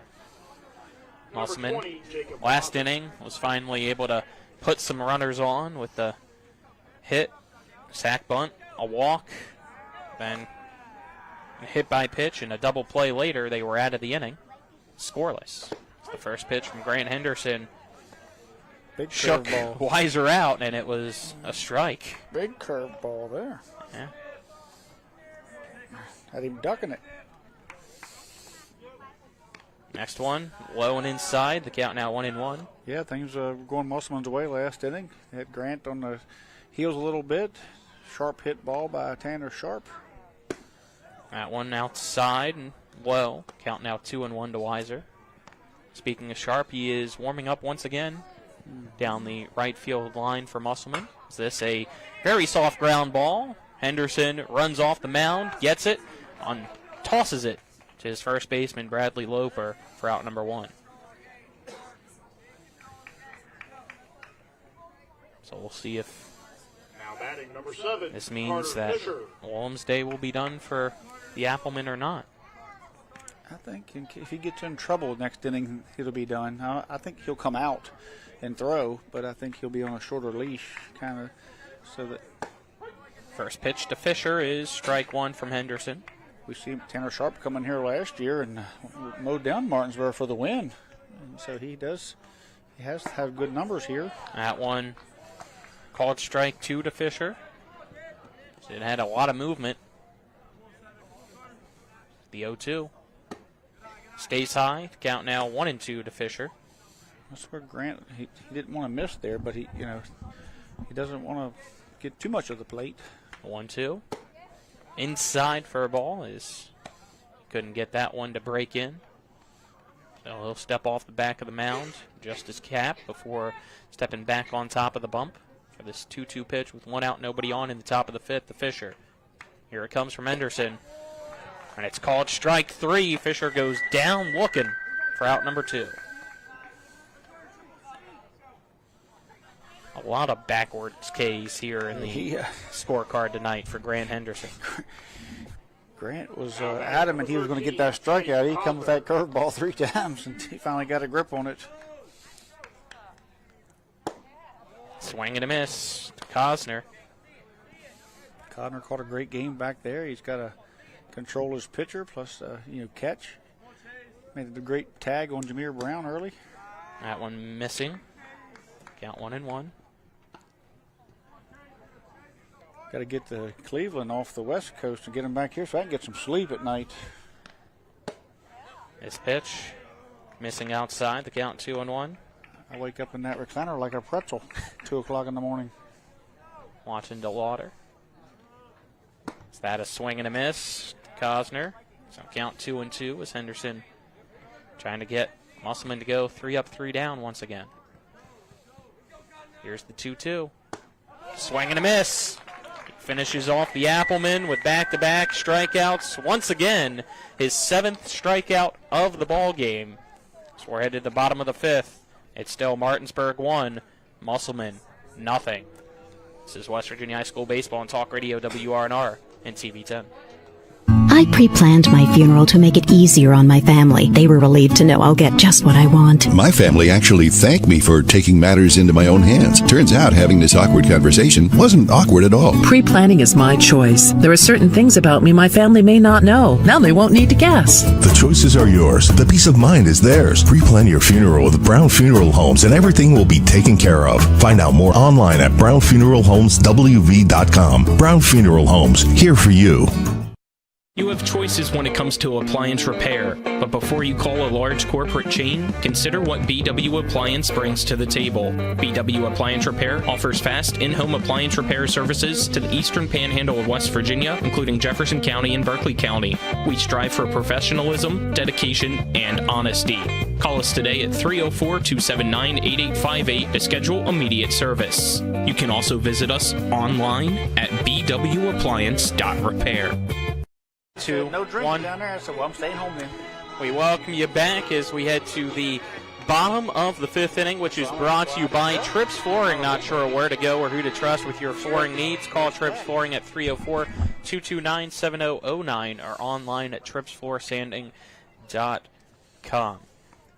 Musselman, last inning, was finally able to put some runners on with the hit, sack bunt, a walk, then a hit by pitch, and a double play later. They were out of the inning, scoreless. It's the first pitch from Grant Henderson. Big shook curveball. Weiser out, and it was a strike. Big curveball there. Yeah. Had him ducking it. Next one, low and inside. The count now 1-1. Yeah, things going Musselman's way last inning. They had Grant on the heels a little bit. Sharp hit ball by Tanner Sharp. That one outside and low. Count now 2-1 to Weiser. Speaking of Sharp, he is warming up once again down the right field line for Musselman. Is this a very soft ground ball? Henderson runs off the mound, gets it, tosses it to his first baseman, Bradley Loper, for out number 1. So we'll see if Now batting number 7. this means that Wollum's day will be done for the Applemen or not. I think if he gets in trouble next inning, it'll be done. I think he'll come out and throw, but I think he'll be on a shorter leash, kind of, so that. First pitch to Fisher is strike 1 from Henderson. We see Tanner Sharp come in here last year and mowed down Martinsburg for the win, and so he has had good numbers here. That one called strike 2 to Fisher. So it had a lot of movement. The 0-2 stays high. Count now 1-2 to Fisher. That's where Grant he didn't want to miss there, but he doesn't want to get too much of the plate. 1-2 inside for a ball is couldn't get that one to break in. So he'll step off the back of the mound, adjust his cap before stepping back on top of the bump for this 2-2 pitch with 1 out, nobody on in the top of the 5th to Fisher. Here it comes from Henderson. And it's called strike 3. Fisher goes down looking for out number 2. A lot of backwards Ks here in the scorecard tonight for Grant Henderson. Grant was adamant he was going to get that strikeout. He come with that curveball 3 times, and he finally got a grip on it. Swing and a miss to Cosner. Codner caught a great game back there. He's got to control his pitcher, plus catch. Made a great tag on Jameer Brown early. That one missing. Count 1-1. Got to get the Cleveland off the West Coast and get him back here so I can get some sleep at night. This pitch missing outside. The count 2-1. I wake up in that recliner like a pretzel, 2 o'clock in the morning. Watching DeLauder. Is that a swing and a miss? Cosner. So count 2-2 as Henderson trying to get Musselman to go 3 up, 3 down once again. Here's the 2-2. Swing and a miss. Finishes off the Applemen with back-to-back strikeouts. Once again, his 7th strikeout of the ball game. So we're headed to the bottom of the 5th. It's still Martinsburg 1, Musselman nothing. This is West Virginia High School Baseball on Talk Radio WRNR and TV 10. I pre-planned my funeral to make it easier on my family. They were relieved to know I'll get just what I want. My family actually thanked me for taking matters into my own hands. Turns out having this awkward conversation wasn't awkward at all. Pre-planning is my choice. There are certain things about me my family may not know. Now they won't need to guess. The choices are yours. The peace of mind is theirs. Pre-plan your funeral with Brown Funeral Homes and everything will be taken care of. Find out more online at brownfuneralhomeswv.com. Brown Funeral Homes, here for you. You have choices when it comes to appliance repair, but before you call a large corporate chain, consider what BW Appliance brings to the table. BW Appliance Repair offers fast in-home appliance repair services to the eastern panhandle of West Virginia, including Jefferson County and Berkeley County. We strive for professionalism, dedication, and honesty. Call us today at 304-279-8858 to schedule immediate service. You can also visit us online at bwappliance.repair. 2, no drink 1. down there, so I'm staying home then. We welcome you back as we head to the bottom of the 5th inning, which is brought to you by Trips Flooring. Not sure where to go or who to trust with your flooring needs? Call Trips Flooring at 304-229-7009 or online at tripsfloorsanding.com.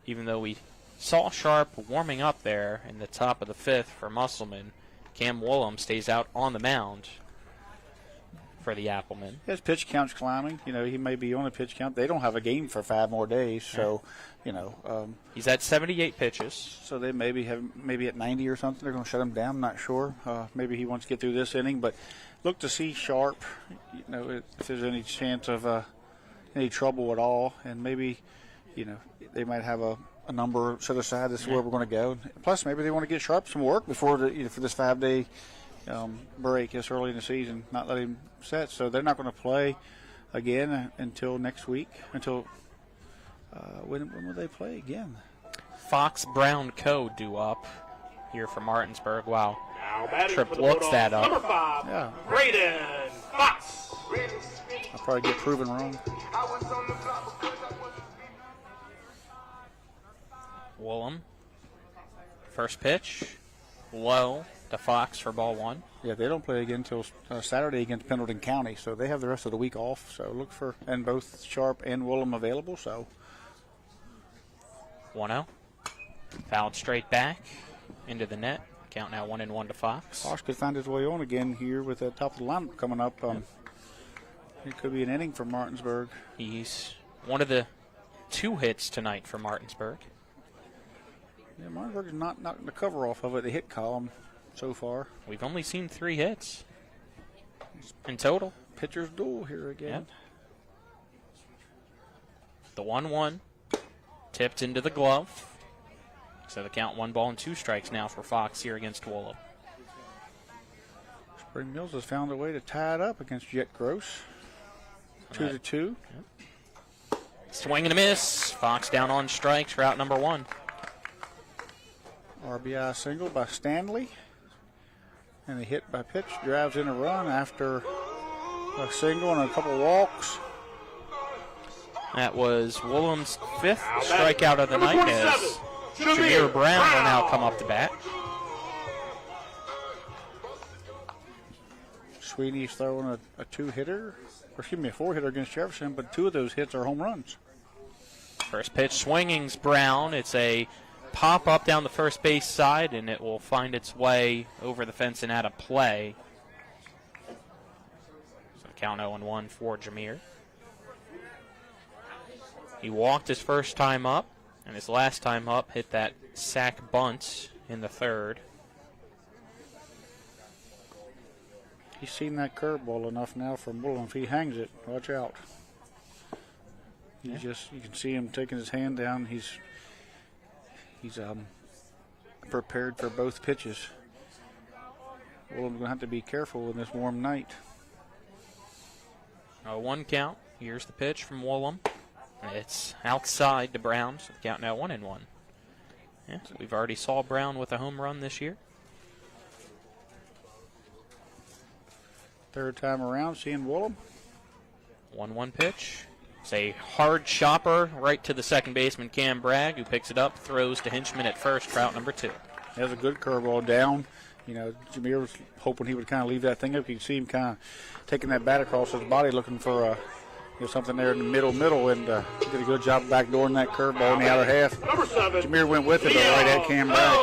Even though we saw Sharp warming up there in the top of the 5th for Musselman, Cam Wollum stays out on the mound for the Applemen. His pitch count's climbing. He may be on a pitch count. They don't have a game for 5 more days, so he's at 78 pitches. So they maybe at 90 or something. They're going to shut him down. I'm not sure. Maybe he wants to get through this inning, but look to see Sharp. If there's any chance of any trouble at all, and maybe they might have a number set aside. This is where we're going to go. Plus, maybe they want to get Sharp some work before for this 5-day break this early in the season, not let him set. So they're not going to play again until next week. Until when will they play again? Fox Brown Co. due up here for Martinsburg. Wow. Tripp looks that up. Number 5, yeah. Braden Fox. I'll probably get proven wrong. Woolham. First pitch. Low to Fox for ball 1. Yeah, they don't play again until Saturday against Pendleton County, so they have the rest of the week off. So look for, and both Sharp and Woolham available. So 1-0. Fouled straight back into the net. Count now 1-1 to Fox. Fox could find his way on again here with the top of the lineup coming up. It could be an inning for Martinsburg. He's one of the 2 hits tonight for Martinsburg. Yeah, Martinsburg is not knocking the cover off of it, the hit column so far. We've only seen 3 hits in total. Pitcher's duel here again. Yep. The 1-1 tipped into the glove. So the count 1 ball and 2 strikes now for Fox here against Woolham. Spring Mills has found a way to tie it up against Jet Gross. 2-2. Yep. Swing and a miss. Fox down on strikes, route number 1. RBI single by Stanley. And the hit by pitch drives in a run after a single and a couple walks. That was Woolham's 5th strikeout of the night as Jameer Brown will now come up to bat. Sweeney's throwing a 2-hitter, or excuse me, a 4-hitter against Jefferson, but 2 of those hits are home runs. First pitch swinging's Brown. It's a pop up down the first base side, and it will find its way over the fence and out of play. So count 0-1 for Jameer. He walked his first time up, and his last time up hit that sac bunt in the 3rd. He's seen that curveball enough now from Woolham. If he hangs it, watch out. You can see him taking his hand down. He's prepared for both pitches. Woolham's going to have to be careful in this warm night. 1 count. Here's the pitch from Woolham. It's outside to Brown, so the count now 1-1. Yeah, so we've already saw Brown with a home run this year. 3rd time around, seeing Woolham. 1-1 pitch. It's a hard chopper right to the second baseman, Cam Bragg, who picks it up, throws to Hinchman at first, route number 2. There's a good curveball down. Jameer was hoping he would kind of leave that thing up. You can see him kind of taking that bat across his body, looking for something there in the middle, and did a good job backdooring that curveball in the outer half. Jameer went with it, but right at Cam Bragg.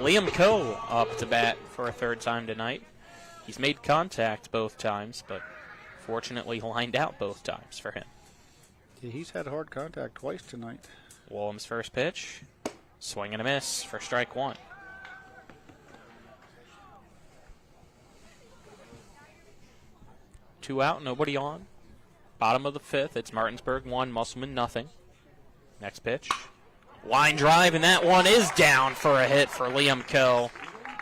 Liam Coe up to bat for a 3rd time tonight. He's made contact both times, but fortunately lined out both times for him. Yeah, he's had hard contact twice tonight. Woolham's first pitch. Swing and a miss for strike 1. Two out, nobody on. Bottom of the 5th, it's Martinsburg 1, Musselman nothing. Next pitch. Line drive, and that one is down for a hit for Liam Coe.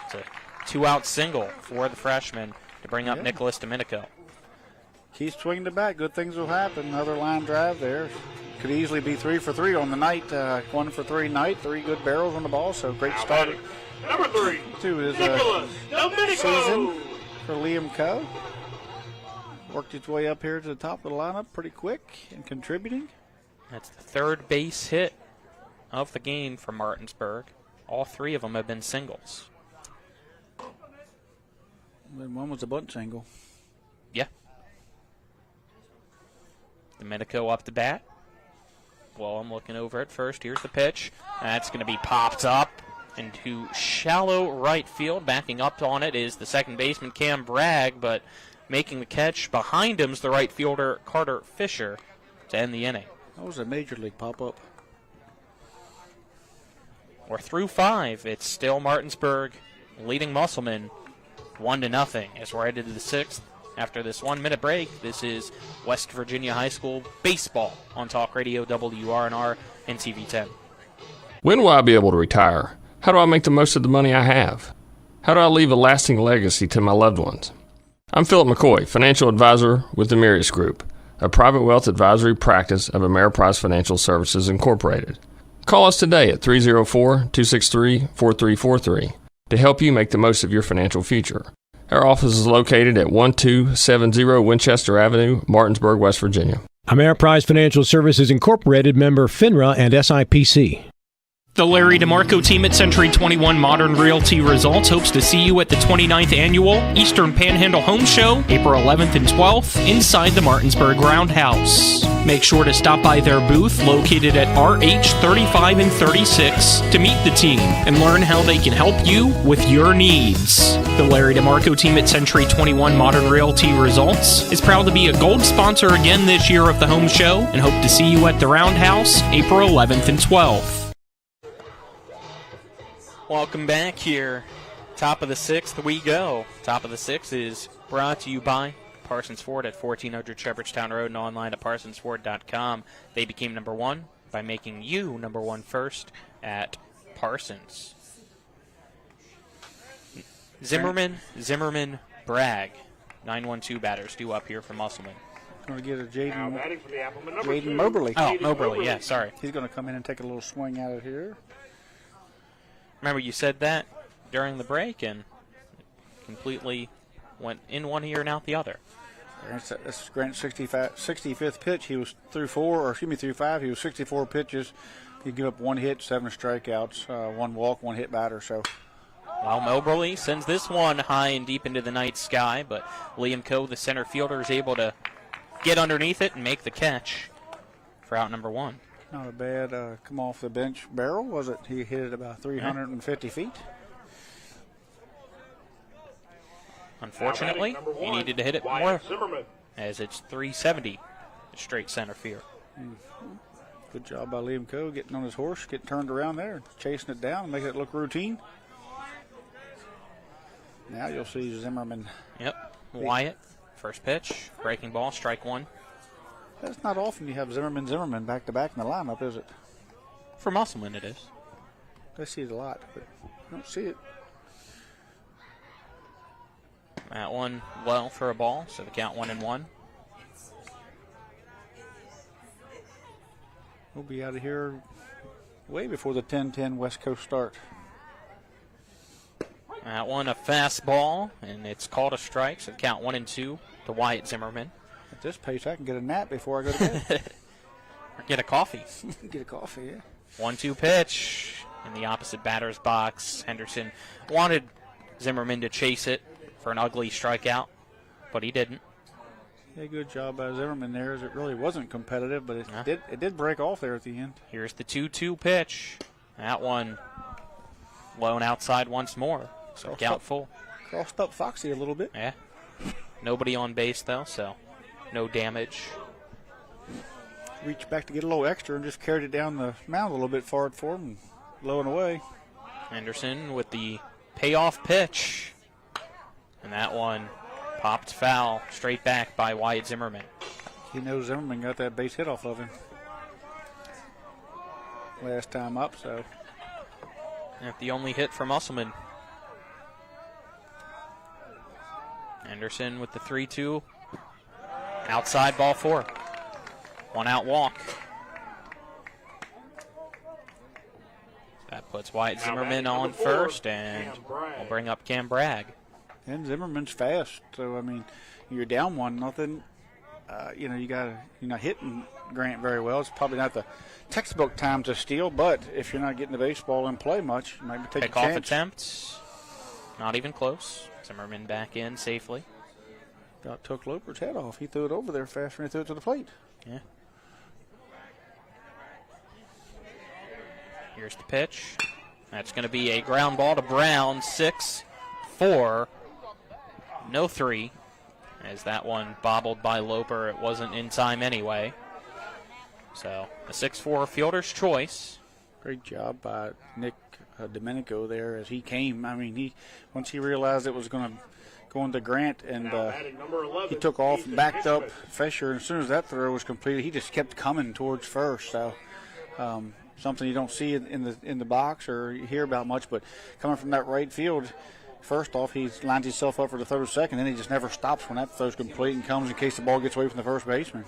It's a 2-out single for the freshman to bring up Nicholas Domenico. Keeps swinging the bat. Good things will happen. Another line drive there. Could easily be 3 for 3 on the night. 1 for 3 night. 3 good barrels on the ball. So great start. Number 3. To his season for Liam Coe. Worked its way up here to the top of the lineup pretty quick and contributing. That's the 3rd base hit of the game for Martinsburg. All 3 of them have been singles. And one was a bunt single. Yeah. Domenico up the bat. Well, I'm looking over at first. Here's the pitch. That's going to be popped up into shallow right field. Backing up on it is the second baseman, Cam Bragg, but making the catch behind him is the right fielder, Carter Fisher, to end the inning. That was a major league pop-up. We're through 5. It's still Martinsburg leading Musselman 1-0 as we're headed to the 6th. After this 1-minute break, this is West Virginia High School baseball on Talk Radio WRNR and TV10. When will I be able to retire? How do I make the most of the money I have? How do I leave a lasting legacy to my loved ones? I'm Philip McCoy, financial advisor with the Mirius Group, a private wealth advisory practice of Ameriprise Financial Services Incorporated. Call us today at 304-263-4343 to help you make the most of your financial future. Our office is located at 1270 Winchester Avenue, Martinsburg, West Virginia. Ameriprise Financial Services Incorporated, member FINRA and SIPC. The Larry DeMarco team at Century 21 Modern Realty Results hopes to see you at the 29th Annual Eastern Panhandle Home Show, April 11th and 12th, inside the Martinsburg Roundhouse. Make sure to stop by their booth located at RH 35 and 36 to meet the team and learn how they can help you with your needs. The Larry DeMarco team at Century 21 Modern Realty Results is proud to be a gold sponsor again this year of the home show and hope to see you at the Roundhouse, April 11th and 12th. Welcome back here. Top of the 6th we go. Top of the 6th is brought to you by Parsons Ford at 1400 Shepherdstown Road and online at parsonsford.com. They became number one by making you number one first at Parsons. Zimmerman, Bragg. 9-1-2 batters due up here for Musselman. Going to get a Jaden Moberly. Oh, Moberly, yeah, sorry. He's going to come in and take a little swing out of here. Remember you said that during the break and completely went in one ear and out the other. This is Grant's 65th pitch. He was through 5. He was 64 pitches. He gave up 1 hit, 7 strikeouts, 1 walk, 1 hit batter. So, well, Moberly sends this one high and deep into the night sky, but Liam Coe, the center fielder, is able to get underneath it and make the catch for out number 1. Not a bad come off the bench barrel, was it? He hit it about 350 feet. Unfortunately, he needed to hit it more, as it's 370 straight center field. Good job by Liam Coe getting on his horse, getting turned around there, chasing it down, making it look routine. Now you'll see Zimmerman. Yep, Wyatt, first pitch, breaking ball, strike 1. That's not often you have Zimmerman back-to-back in the lineup, is it? For Musselman, it is. I see it a lot, but I don't see it. That one well for a ball, so the count 1-1. We'll be out of here way before the 10-10 West Coast start. That one a fastball, and it's called a strike, so the count 1-2 to Wyatt Zimmerman. At this pace, I can get a nap before I go to bed. Or get a coffee. Get a coffee, yeah. 1-2 pitch in the opposite batter's box. Henderson wanted Zimmerman to chase it for an ugly strikeout, but he didn't. Yeah, good job by Zimmerman there, as it really wasn't competitive, but it did break off there at the end. Here's the 2-2 pitch. That one blown outside once more, so count full. Crossed up Foxy a little bit. Yeah. Nobody on base, though, so no damage. Reached back to get a little extra and just carried it down the mound a little bit forward for him and low and away. Henderson with the payoff pitch. And that one popped foul straight back by Wyatt Zimmerman. He knows Zimmerman got that base hit off of him last time up, so. That's the only hit for Musselman. Henderson with the 3-2. Outside ball 4. 1 out walk. That puts Wyatt Zimmerman on first, and we'll bring up Cam Bragg. And Zimmerman's fast, so I mean, you're down 1-0. You're not hitting Grant very well. It's probably not the textbook time to steal, but if you're not getting the baseball in play much, you might take a chance. Pick-off attempt, not even close. Zimmerman back in safely. About took Loper's head off. He threw it over there faster than he threw it to the plate. Yeah. Here's the pitch. That's going to be a ground ball to Brown. 6-4. No 3. As that one bobbled by Loper. It wasn't in time anyway. So a 6-4 fielder's choice. Great job by Nick Domenico there as he came. I mean, once he realized it was going going to Grant, and he took off and backed up Fisher. And as soon as that throw was completed, he just kept coming towards first. So something you don't see in the box or you hear about much, but coming from that right field, first off, he lines himself up for the throw to second, then he just never stops when that throw's complete and comes in case the ball gets away from the first baseman.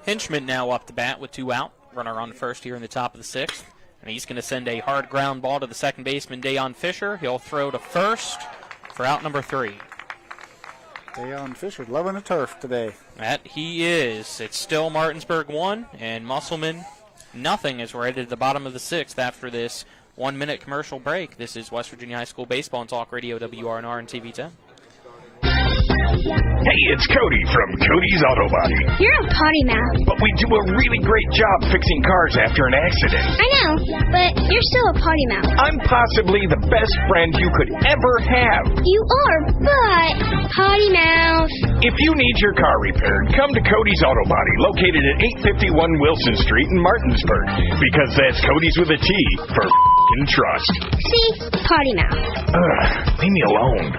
Hinchman now up to bat with 2 out. Runner on first here in the top of the 6th. And he's going to send a hard ground ball to the second baseman, Dayon Fisher. He'll throw to first for out number 3. Dayon Fisher loving the turf today. That he is. It's still Martinsburg 1 and Musselman nothing as we're headed to the bottom of the 6th after this 1-minute commercial break. This is West Virginia High School Baseball and Talk Radio, WRNR and TV 10. Hey, it's Cody from Cody's Auto Body. You're a potty mouth. But we do a really great job fixing cars after an accident. I know, but you're still a potty mouth. I'm possibly the best friend you could ever have. You are, but potty mouth. If you need your car repaired, come to Cody's Auto Body, located at 851 Wilson Street in Martinsburg. Because that's Cody's with a T for f***ing trust. See? Potty mouth. Leave me alone.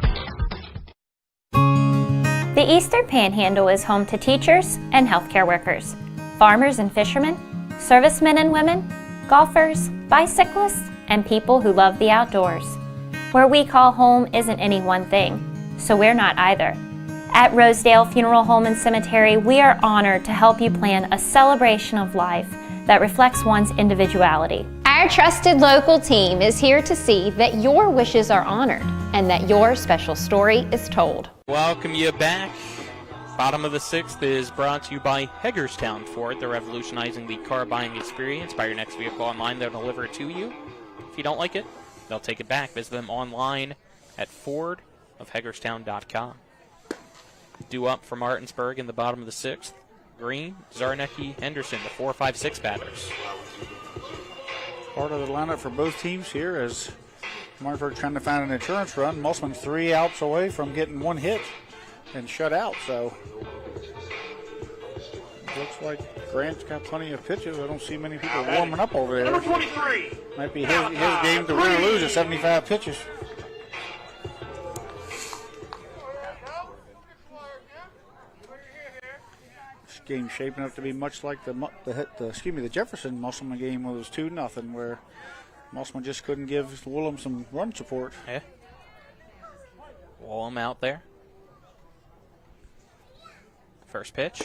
The Eastern Panhandle is home to teachers and healthcare workers, farmers and fishermen, servicemen and women, golfers, bicyclists, and people who love the outdoors. Where we call home isn't any one thing, so we're not either. At Rosedale Funeral Home and Cemetery, we are honored to help you plan a celebration of life that reflects one's individuality. Our trusted local team is here to see that your wishes are honored and that your special story is told. Welcome you back. Bottom of the 6th is brought to you by Hagerstown Ford. They're revolutionizing the car buying experience. Buy your next vehicle online, they'll deliver it to you. If you don't like it, they'll take it back. Visit them online at fordofhagerstown.com. Due up for Martinsburg in the bottom of the 6th. Green, Zarnecki, Henderson, the 4, 5, 6 batters. Part of the lineup for both teams here as Martinsburg trying to find an insurance run. Musselman's 3 outs away from getting 1 hit and shut out, so looks like Grant's got plenty of pitches. I don't see many people warming up over there. Number 23. Might be his game to win or lose at 75 pitches. This game's shaping up to be much like the Jefferson Musselman game where it was 2-0, where Musselman just couldn't give Woolham some run support. Yeah. Woolham out there. First pitch.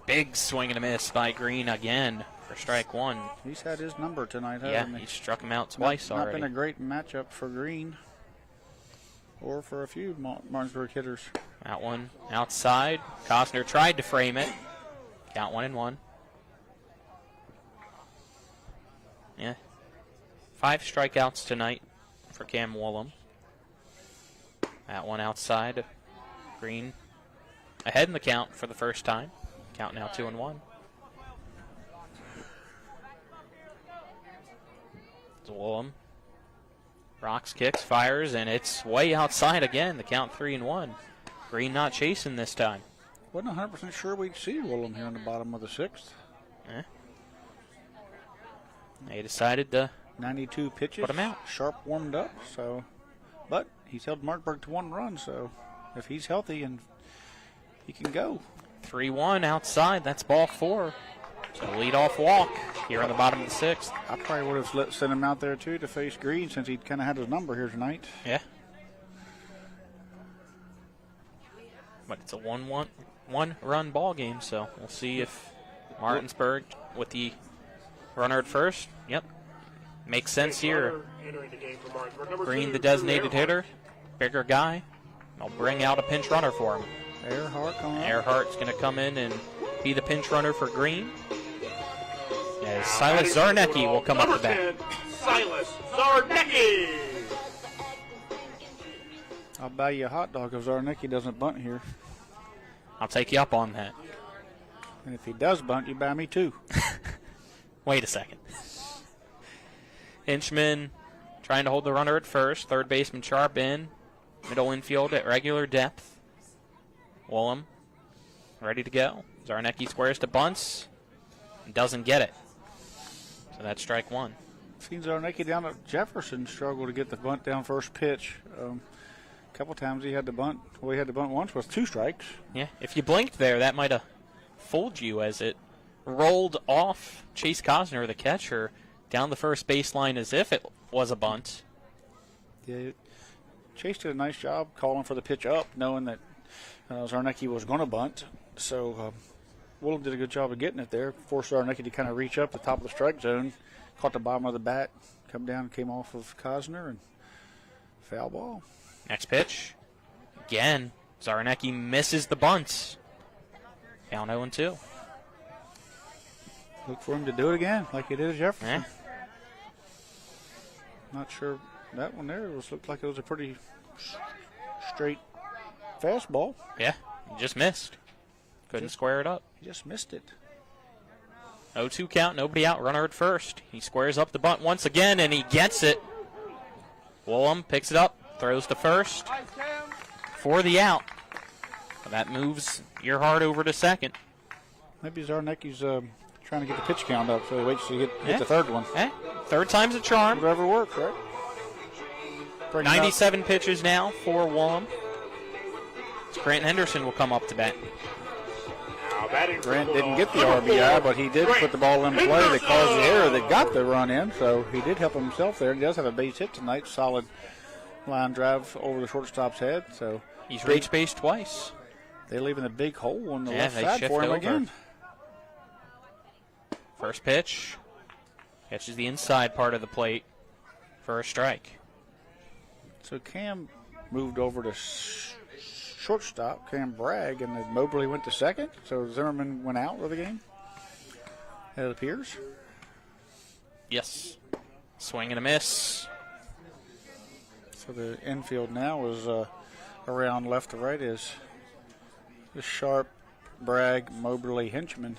Big swing and a miss by Green again for strike 1. He's had his number tonight, hasn't Yeah, he? he struck him out twice already. Not been a great matchup for Green or for a few Martinsburg hitters. That one outside. Costner tried to frame it. Count 1-1. Yeah. 5 strikeouts tonight for Cam Woolham. That one outside. Green ahead in the count for the first time. Count now 2-1. It's Woolham. Rocks, kicks, fires, and it's way outside again. The count 3-1. Green not chasing this time. Wasn't 100% sure we'd see Woolham here in the bottom of the 6th. They decided to 92 pitches. Put him out. Sharp warmed up, but he's held Martinsburg to 1 run, so if he's healthy and he can go. 3-1 outside. That's ball 4. So leadoff walk here on the bottom of the 6th. I probably would have sent him out there too to face Green since he kind of had his number here tonight. Yeah. But it's a 1-run ball game, so we'll see if Martinsburg with the runner at first. Yep. Makes sense here. Green, the designated hitter, bigger guy. I'll bring out a pinch runner for him. Earhart's going to come in and be the pinch runner for Green. As Silas Zarnecki will come up the bat. Silas Zarnecki. I'll buy you a hot dog if Zarnecki doesn't bunt here. I'll take you up on that. And if he does bunt, you buy me 2. Wait a second. Hinchman trying to hold the runner at first. Third baseman Sharp in. Middle infield at regular depth. Woolham ready to go. Zarnecki squares to bunts and doesn't get it. So that's strike 1. Seen Zarnecki down at Jefferson struggle to get the bunt down first pitch. A couple times he had to bunt. Well, he had to bunt once with 2 strikes. Yeah, if you blinked there, that might have fooled you as it rolled off Chase Cosner, the catcher, down the first baseline as if it was a bunt. Yeah, Chase did a nice job calling for the pitch up, knowing that Zarnecki was going to bunt. So Woolham did a good job of getting it there. Forced Zarnecki to kind of reach up the top of the strike zone, caught the bottom of the bat, come down, came off of Cosner, and foul ball. Next pitch. Again, Zarnecki misses the bunt. Down 0-2. Look for him to do it again, like he did at Jefferson. Not sure. That one there looked like it was a pretty straight fastball. Yeah, he just missed. Couldn't square it up. He just missed it. 0-2 count, nobody out, runner at first. He squares up the bunt once again, and he gets it. Woolham picks it up, throws to first for the out. That moves Earhart over to second. Maybe Zarnecki's trying to get the pitch count up, so he waits to hit the third one. Third time's a charm. Whatever works, right? 97 pitches now for Woolham. Grant Henderson will come up to bat. Grant didn't get the RBI, but he did put the ball in play that caused the error that got the run in, so he did help himself there. He does have a base hit tonight, solid line drive over the shortstop's head. So he's reached base twice. They're leaving a big hole on the left side for him again. First pitch. Catches the inside part of the plate for a strike. So Cam moved over to shortstop, Cam Bragg, and then Mobley went to second. So Zimmerman went out of the game, it appears. Yes. Swing and a miss. So the infield now is around left to right is Sharp, Bragg, Mobley, Henchman.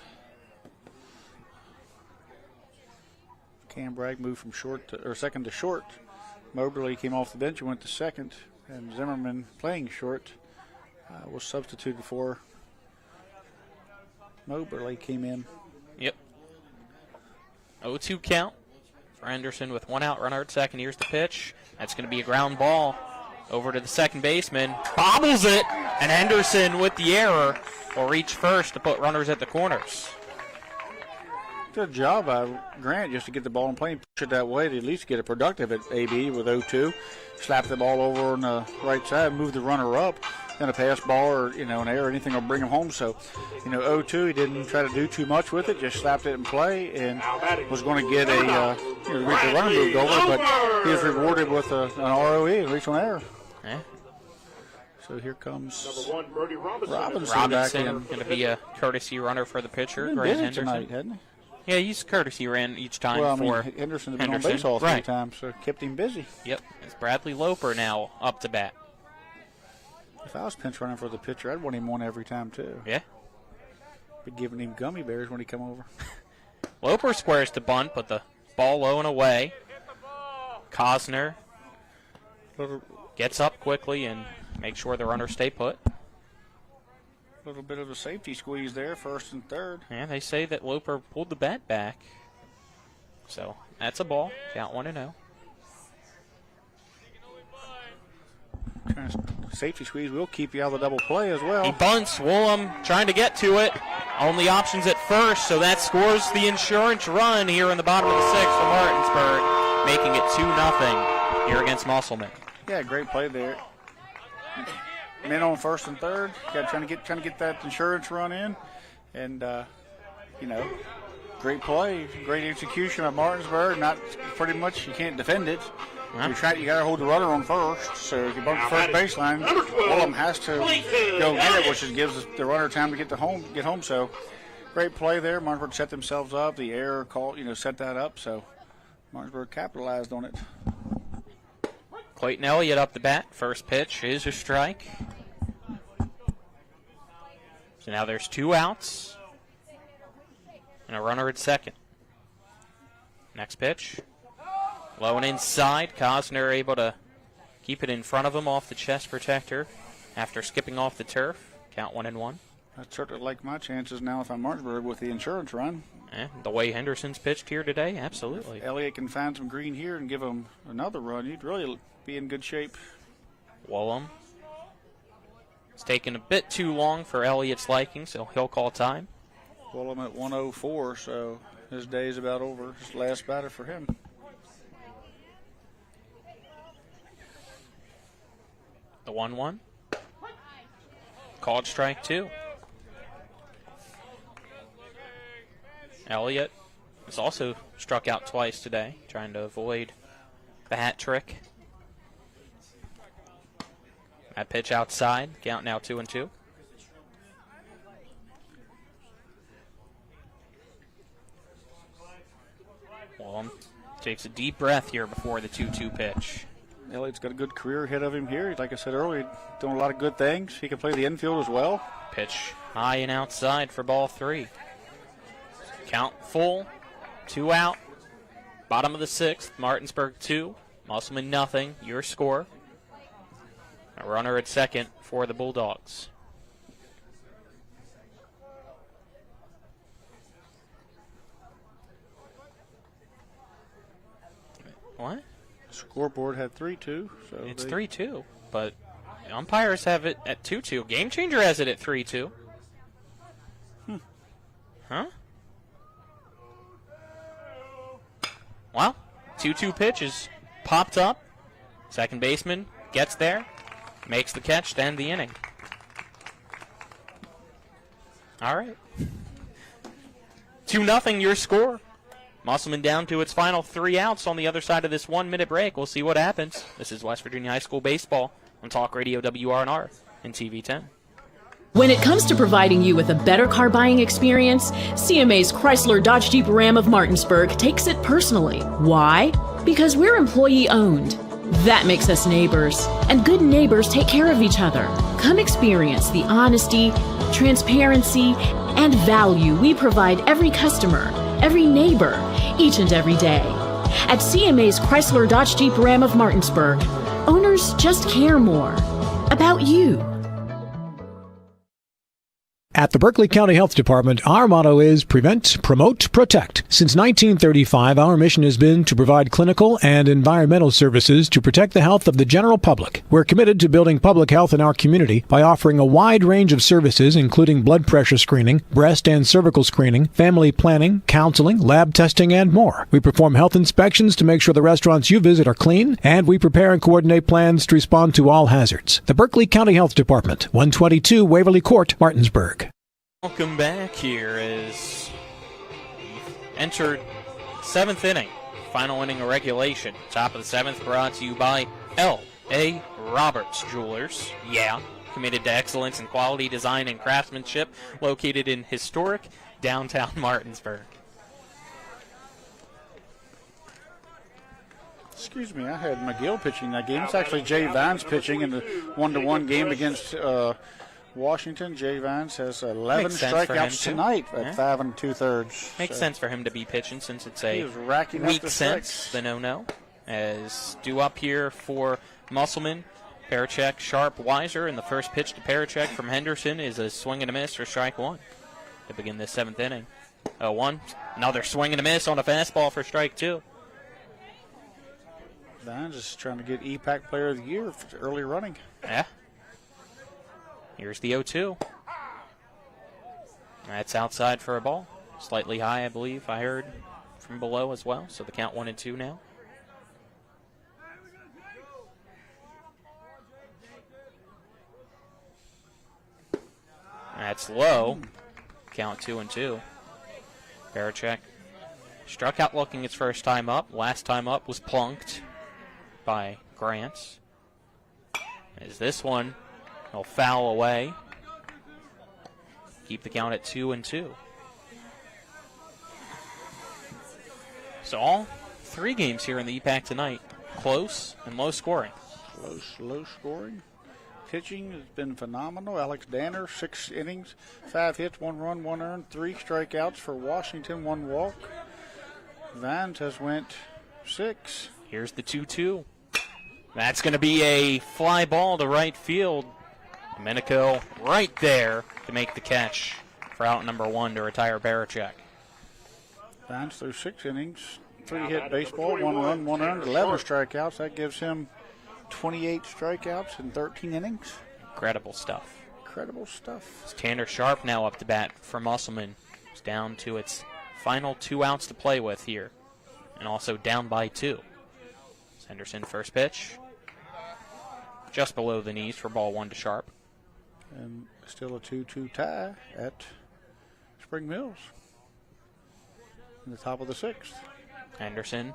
Cam Bragg moved from second to short. Mobley came off the bench and went to second, and Zimmerman, playing short, was substituted for Mobley, came in. Yep. 0-2 count for Henderson with 1 out, runner at second. Here's the pitch. That's going to be a ground ball over to the second baseman. Bobbles it, and Henderson with the error will reach first to put runners at the corners. Good job by Grant just to get the ball in play and push it that way to at least get it productive at AB with 0-2. Slap the ball over on the right side, move the runner up. Then a pass ball or, an error, anything will bring him home. So, 0-2, he didn't try to do too much with it, just slapped it in play and was going to get the runner moved over, but he was rewarded with an ROE and reached an error. Yeah. So here comes number 1, Brody Robinson back in. Going to be a courtesy runner for the pitcher, He's been Grant busy Henderson. tonight, hasn't he? Yeah, he's courtesy ran each time for Henderson's been on base all 3 times, so kept him busy. Yep, it's Bradley Loper now up to bat. If I was pinch running for the pitcher, I'd want him on every time, too. Yeah. Be giving him gummy bears when he come over. Loper squares to bunt, but the ball low and away. Cosner gets up quickly and makes sure the runners stay put. A little bit of a safety squeeze there, first and third. Yeah, they say that Loper pulled the bat back. So that's a ball. Count 1-0. Safety squeeze will keep you out of the double play as well. He bunts. Woolham trying to get to it. Only options at first, so that scores the insurance run here in the bottom of the 6th for Martinsburg, making it 2-0 here against Musselman. Yeah, great play there. Men on first and third, trying to get that insurance run in, and great play, great execution of Martinsburg. Not pretty much you can't defend it. You got to hold the runner on first, so if you bump the first baseline, one of them has to go get it, which gives the runner time to get home. So great play there. Martinsburg set themselves up. The error call, set that up. So Martinsburg capitalized on it. Clayton Elliott up the bat. First pitch is a strike. So now there's 2 outs and a runner at second. Next pitch. Low and inside. Cosner able to keep it in front of him off the chest protector after skipping off the turf. Count 1-1. I'd certainly like my chances now if I'm Martinsburg with the insurance run. The way Henderson's pitched here today, absolutely. If Elliott can find some green here and give him another run, he'd really be in good shape. Woolham It's taken a bit too long for Elliott's liking, so he'll call time. Well, I'm at 104, so his day's about over. His last batter for him. The 1-1. Called strike 2. Elliott has also struck out twice today, trying to avoid the hat trick. That pitch outside, count now 2-2. Wallum takes a deep breath here before the 2-2 pitch. Elliott's got a good career ahead of him here. Like I said earlier, doing a lot of good things. He can play the infield as well. Pitch high and outside for ball 3. Count full, 2 out. Bottom of the 6th, Martinsburg 2, Musselman nothing. Your score. A runner at second for the Bulldogs. What? Scoreboard had 3-2. So it's 3-2, but the umpires have it at 2-2. Game Changer has it at 3-2. Huh? Well, 2-2 pitch is popped up. Second baseman gets there, makes the catch to end the inning. All right. 2-0 your score. Musselman down to its final 3 outs on the other side of this 1-minute break. We'll see what happens. This is West Virginia High School Baseball on Talk Radio WRNR and TV 10. When it comes to providing you with a better car buying experience, CMA's Chrysler Dodge Jeep Ram of Martinsburg takes it personally. Why? Because we're employee owned. That makes us neighbors, and good neighbors take care of each other. Come experience the honesty, transparency, and value we provide every customer, every neighbor, each and every day. At CMA's Chrysler Dodge Jeep Ram of Martinsburg, owners just care more about you. At the Berkeley County Health Department, our motto is Prevent, Promote, Protect. Since 1935, our mission has been to provide clinical and environmental services to protect the health of the general public. We're committed to building public health in our community by offering a wide range of services, including blood pressure screening, breast and cervical screening, family planning, counseling, lab testing, and more. We perform health inspections to make sure the restaurants you visit are clean, and we prepare and coordinate plans to respond to all hazards. The Berkeley County Health Department, 122 Waverly Court, Martinsburg. Welcome back here as we've entered 7th inning, final inning of regulation. Top of the 7th brought to you by L.A. Roberts Jewelers. Yeah, committed to excellence in quality design and craftsmanship, located in historic downtown Martinsburg. Excuse me, I had McGill pitching that game. It's actually Jay Vines pitching in the 1-1 game against Washington. Jay Vines has 11 strikeouts tonight at 5 2/3. Makes sense for him to be pitching since it's a weak sense, the no-no. As due up here for Musselman, Parachek, Sharp, Weiser, and the first pitch to Parachek from Henderson is a swing and a miss for strike 1 to begin this 7th inning. 0-1, another swing and a miss on a fastball for strike 2. Vines is trying to get EPAC Player of the Year for early running. Yeah. Here's the 0-2. That's outside for a ball. Slightly high, I believe. I heard from below as well. So the count 1-2 now. That's low. Count 2-2. Parachek struck out looking its first time up. Last time up was plunked by Grants. As this one, he'll foul away. Keep the count at 2-2. So all 3 games here in the EPAC tonight, close and low scoring. Low scoring. Pitching has been phenomenal. Alex Danner, 6 innings, 5 hits, 1 run, 1 earned, 3 strikeouts for Washington, 1 walk. Vines has went 6. Here's the 2-2. That's going to be a fly ball to right field. Domenico right there to make the catch for out number 1 to retire Parachek. Vines through 6 innings, 3 hit baseball, 1 run, 1 earned, 11 strikeouts. That gives him 28 strikeouts in 13 innings. Incredible stuff. Incredible stuff. It's Tanner Sharp now up to bat for Musselman. It's down to its final 2 outs to play with here, and also down by 2. Henderson first pitch. Just below the knees for ball 1 to Sharp. And still a 2-2 tie at Spring Mills in the top of the 6th. Henderson,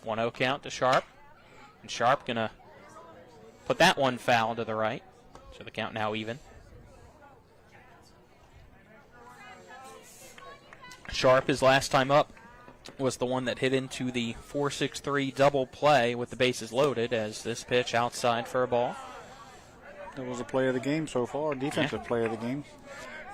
1-0 count to Sharp. And Sharp going to put that one foul to the right. So the count now even. Sharp, his last time up, was the one that hit into the 4-6-3 double play with the bases loaded, as this pitch outside for a ball. That was a play of the game so far, defensive play of the game.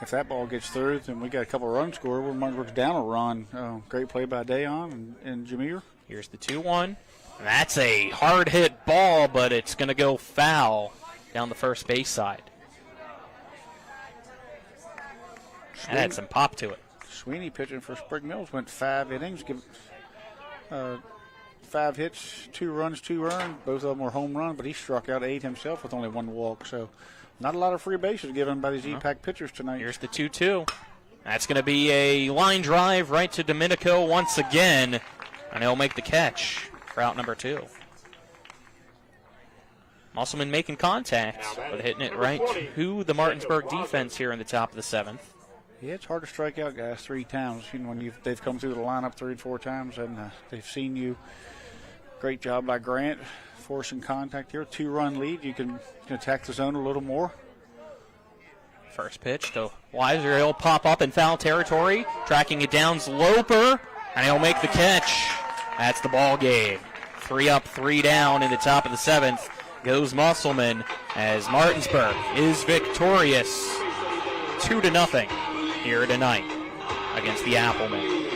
If that ball gets through, then we got a couple runs scored. We're Martinsburg's down a run. Great play by Dayon and Jameer. Here's the 2-1. That's a hard hit ball, but it's going to go foul down the first base side. That had some pop to it. Sweeney pitching for Spring Mills went 5 innings, 5 hits, 2 runs, 2 earned. Both of them were home run, but he struck out 8 himself with only 1 walk. So not a lot of free bases given by these EPAC pitchers tonight. Here's the 2-2. That's going to be a line drive right to Domenico once again, and he'll make the catch for out number 2. Musselman making contact, but hitting it right to the Martinsburg defense here in the top of the 7th. Yeah, it's hard to strike out guys 3 times. You know, when they've come through the lineup 3 or 4 times and they've seen you. Great job by Grant forcing contact here. 2-run lead. You can attack the zone a little more. First pitch to Weiser. He'll pop up in foul territory. Tracking it down's Loper, and he'll make the catch. That's the ball game. 3 up, 3 down in the top of the 7th. Goes Musselman as Martinsburg is victorious 2-0 here tonight against the Applemen.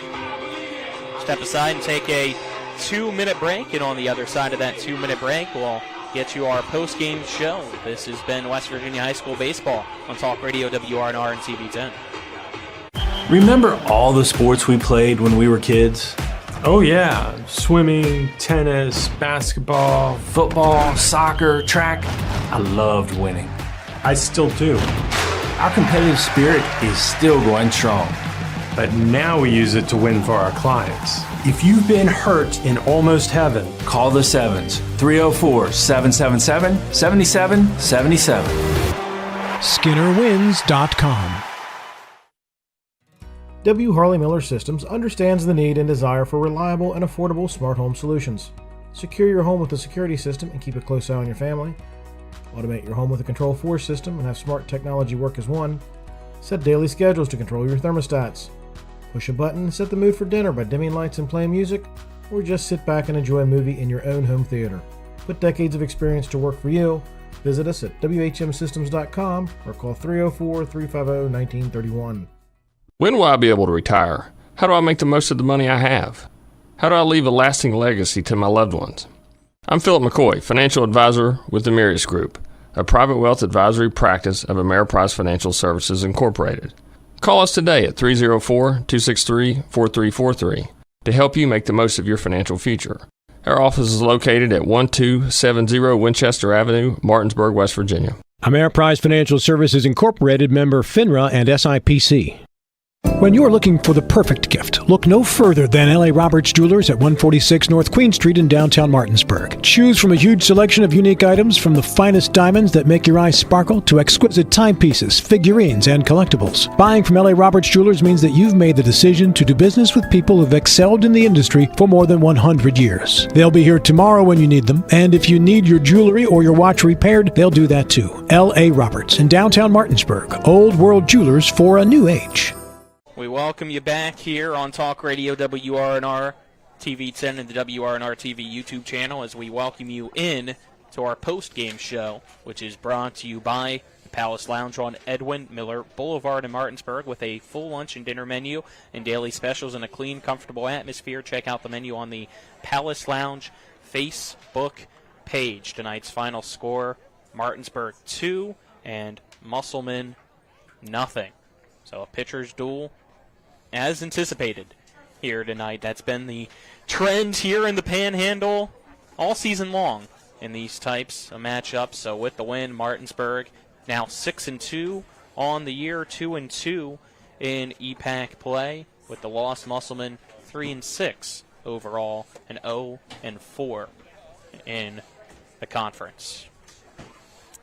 Step aside and take a 2-minute break, and on the other side of that 2-minute break, we'll get you our post-game show. This has been West Virginia High School Baseball on Talk Radio WRNR and TV10. Remember all the sports we played when we were kids? Oh yeah, swimming, tennis, basketball, Football, soccer, track. I loved winning. I still do. Our competitive spirit is still going strong. But now we use it to win for our clients. If you've been hurt in almost heaven, call the Sevens, 304-777-7777. SkinnerWins.com. W. Harley Miller Systems understands the need and desire for reliable and affordable smart home solutions. Secure your home with a security system and keep a close eye on your family. Automate your home with a Control4 system and have smart technology work as one. Set daily schedules to control your thermostats. Push a button and set the mood for dinner by dimming lights and playing music, or just sit back and enjoy a movie in your own home theater. Put decades of experience to work for you. Visit us at WHMsystems.com or call 304-350-1931. When will I be able to retire? How do I make the most of the money I have? How do I leave a lasting legacy to my loved ones? I'm Philip McCoy, financial advisor with the Mirius Group, a private wealth advisory practice of Ameriprise Financial Services Incorporated. Call us today at 304-263-4343 to help you make the most of your financial future. Our office is located at 1270 Winchester Avenue, Martinsburg, West Virginia. Ameriprise Financial Services Incorporated, member FINRA and SIPC. When you're looking for the perfect gift, look no further than L.A. Roberts Jewelers at 146 North Queen Street in downtown Martinsburg. Choose from a huge selection of unique items, from the finest diamonds that make your eyes sparkle to exquisite timepieces, figurines, and collectibles. Buying from L.A. Roberts Jewelers means that you've made the decision to do business with people who've excelled in the industry for more than 100 years. They'll be here tomorrow when you need them, and if you need your jewelry or your watch repaired, they'll do that too. L.A. Roberts in downtown Martinsburg. Old World Jewelers for a new age. We welcome you back here on Talk Radio WRNR TV10 and the WRNR TV YouTube channel as we welcome you in to our post-game show, which is brought to you by the Palace Lounge on Edwin Miller Boulevard in Martinsburg with a full lunch and dinner menu and daily specials in a clean, comfortable atmosphere. Check out the menu on the Palace Lounge Facebook page. Tonight's final score, Martinsburg 2 and Musselman nothing. So a pitcher's duel as anticipated here tonight. That's been the trend here in the Panhandle all season long in these types of matchups. So with the win, Martinsburg now 6-2 on the year, 2-2 in EPAC play, with the loss. Musselman 3-6 overall and 0-4 in the conference.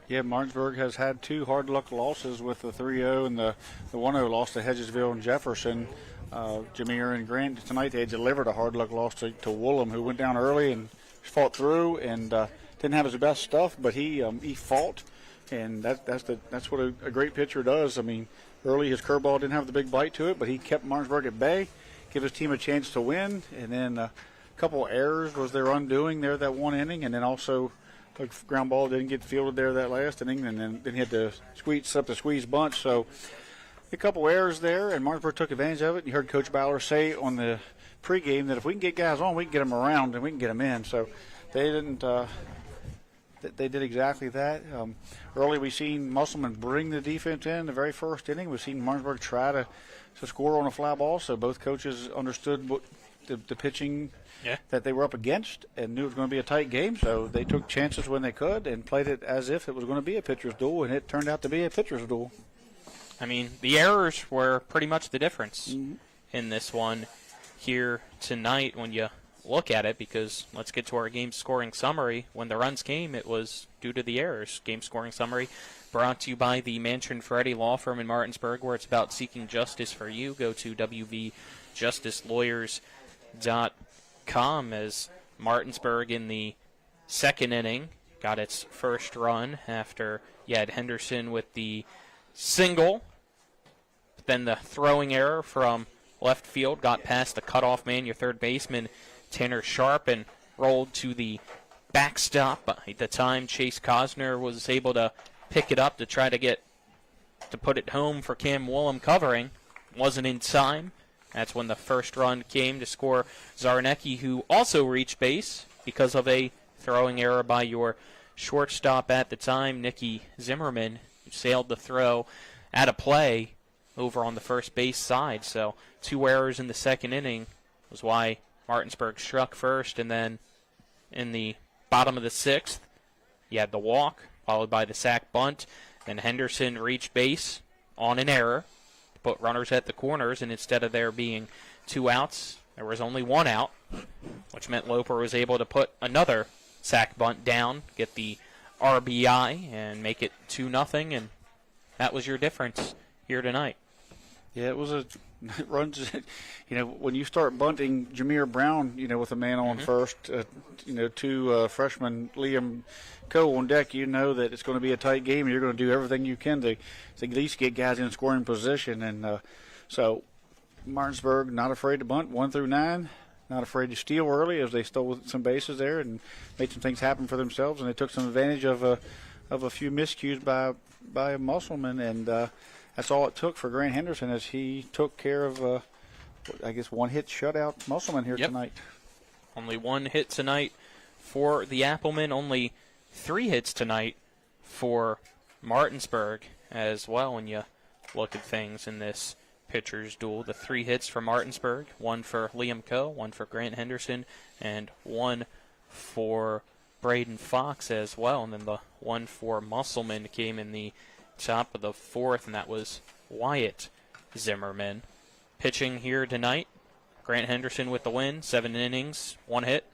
Yeah, Martinsburg has had 2 hard luck losses with the 3-0 and the 1-0 loss to Hedgesville and Jefferson. Jameer and Grant tonight, they delivered a hard luck loss to Woolham, who went down early and fought through and didn't have his best stuff, but he fought, and that's what a great pitcher does. I mean, early his curveball didn't have the big bite to it, but he kept Martinsburg at bay, give his team a chance to win, and then a couple errors was their undoing there that one inning, and then also the ground ball didn't get fielded there that last inning, and then he had to squeeze bunch. So a couple errors there, and Martinsburg took advantage of it. You heard Coach Bowler say on the pregame that if we can get guys on, we can get them around and we can get them in. So they didn't. They did exactly that. Early, we seen Musselman bring the defense in the very first inning. We've seen Martinsburg try to score on a fly ball. So both coaches understood what the pitching that they were up against and knew it was going to be a tight game. So they took chances when they could and played it as if it was going to be a pitcher's duel, and it turned out to be a pitcher's duel. I mean, the errors were pretty much the difference in this one here tonight when you look at it, because let's get to our game scoring summary. When the runs came, it was due to the errors. Game scoring summary brought to you by the Mansion Ferretti Law Firm in Martinsburg, where it's about seeking justice for you. Go to wvjusticelawyers.com, as Martinsburg in the second inning got its first run after you had Henderson with the single. Then the throwing error from left field got past the cutoff man, your third baseman, Tanner Sharp, and rolled to the backstop. At the time, Chase Cosner was able to pick it up to try to put it home for Cam Woolham covering. Wasn't in time. That's when the first run came to score Zarnecki, who also reached base because of a throwing error by your shortstop at the time, Nicky Zimmerman, who sailed the throw out of play over on the first base side. So 2 errors in the second inning was why Martinsburg struck first, and then in the bottom of the 6th, you had the walk, followed by the sac bunt. Then Henderson reached base on an error to put runners at the corners, and instead of there being 2 outs, there was only 1 out, which meant Loper was able to put another sac bunt down, get the RBI, and make it 2-0, and that was your difference here tonight. Yeah, it was runs. When you start bunting Jameer Brown, with a man on first, 2 freshmen, Liam Coe on deck, you know that it's going to be a tight game, and you're going to do everything you can to at least get guys in scoring position. And so Martinsburg not afraid to bunt 1 through 9, not afraid to steal early, as they stole some bases there and made some things happen for themselves, and they took some advantage of a few miscues by Musselman, and that's all it took for Grant Henderson, as he took care of, 1-hit shutout Musselman here tonight. Only 1 hit tonight for the Applemen, only 3 hits tonight for Martinsburg as well. When you look at things in this pitcher's duel, the 3 hits for Martinsburg, 1 for Liam Coe, 1 for Grant Henderson, and 1 for Braden Fox as well. And then the 1 for Musselman came in the top of the 4th, and that was Wyatt Zimmerman. Pitching here tonight, Grant Henderson with the win, 7 innings, 1 hit,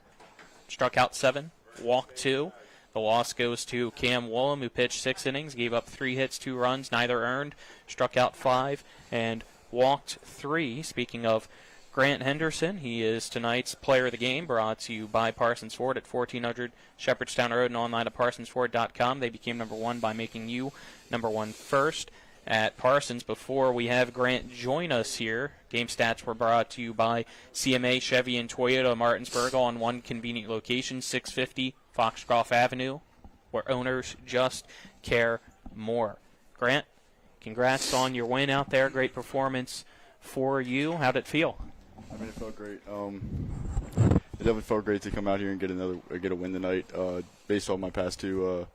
struck out 7, walked 2. The loss goes to Cam Woolham, who pitched 6 innings, gave up 3 hits, 2 runs, neither earned, struck out 5, and walked 3. Speaking of Grant Henderson, he is tonight's player of the game, brought to you by Parsons Ford at 1400 Shepherdstown Road and online at parsonsford.com. They became number 1 by making you number 1 first at Parsons. Before we have Grant join us here, game stats were brought to you by CMA Chevy and Toyota Martinsburg, all in one convenient location, 650 Foxcroft Avenue, where owners just care more. Grant, congrats on your win out there. Great performance for you. How'd it feel? I mean, it felt great. It definitely felt great to come out here and get a win tonight, based on my past 2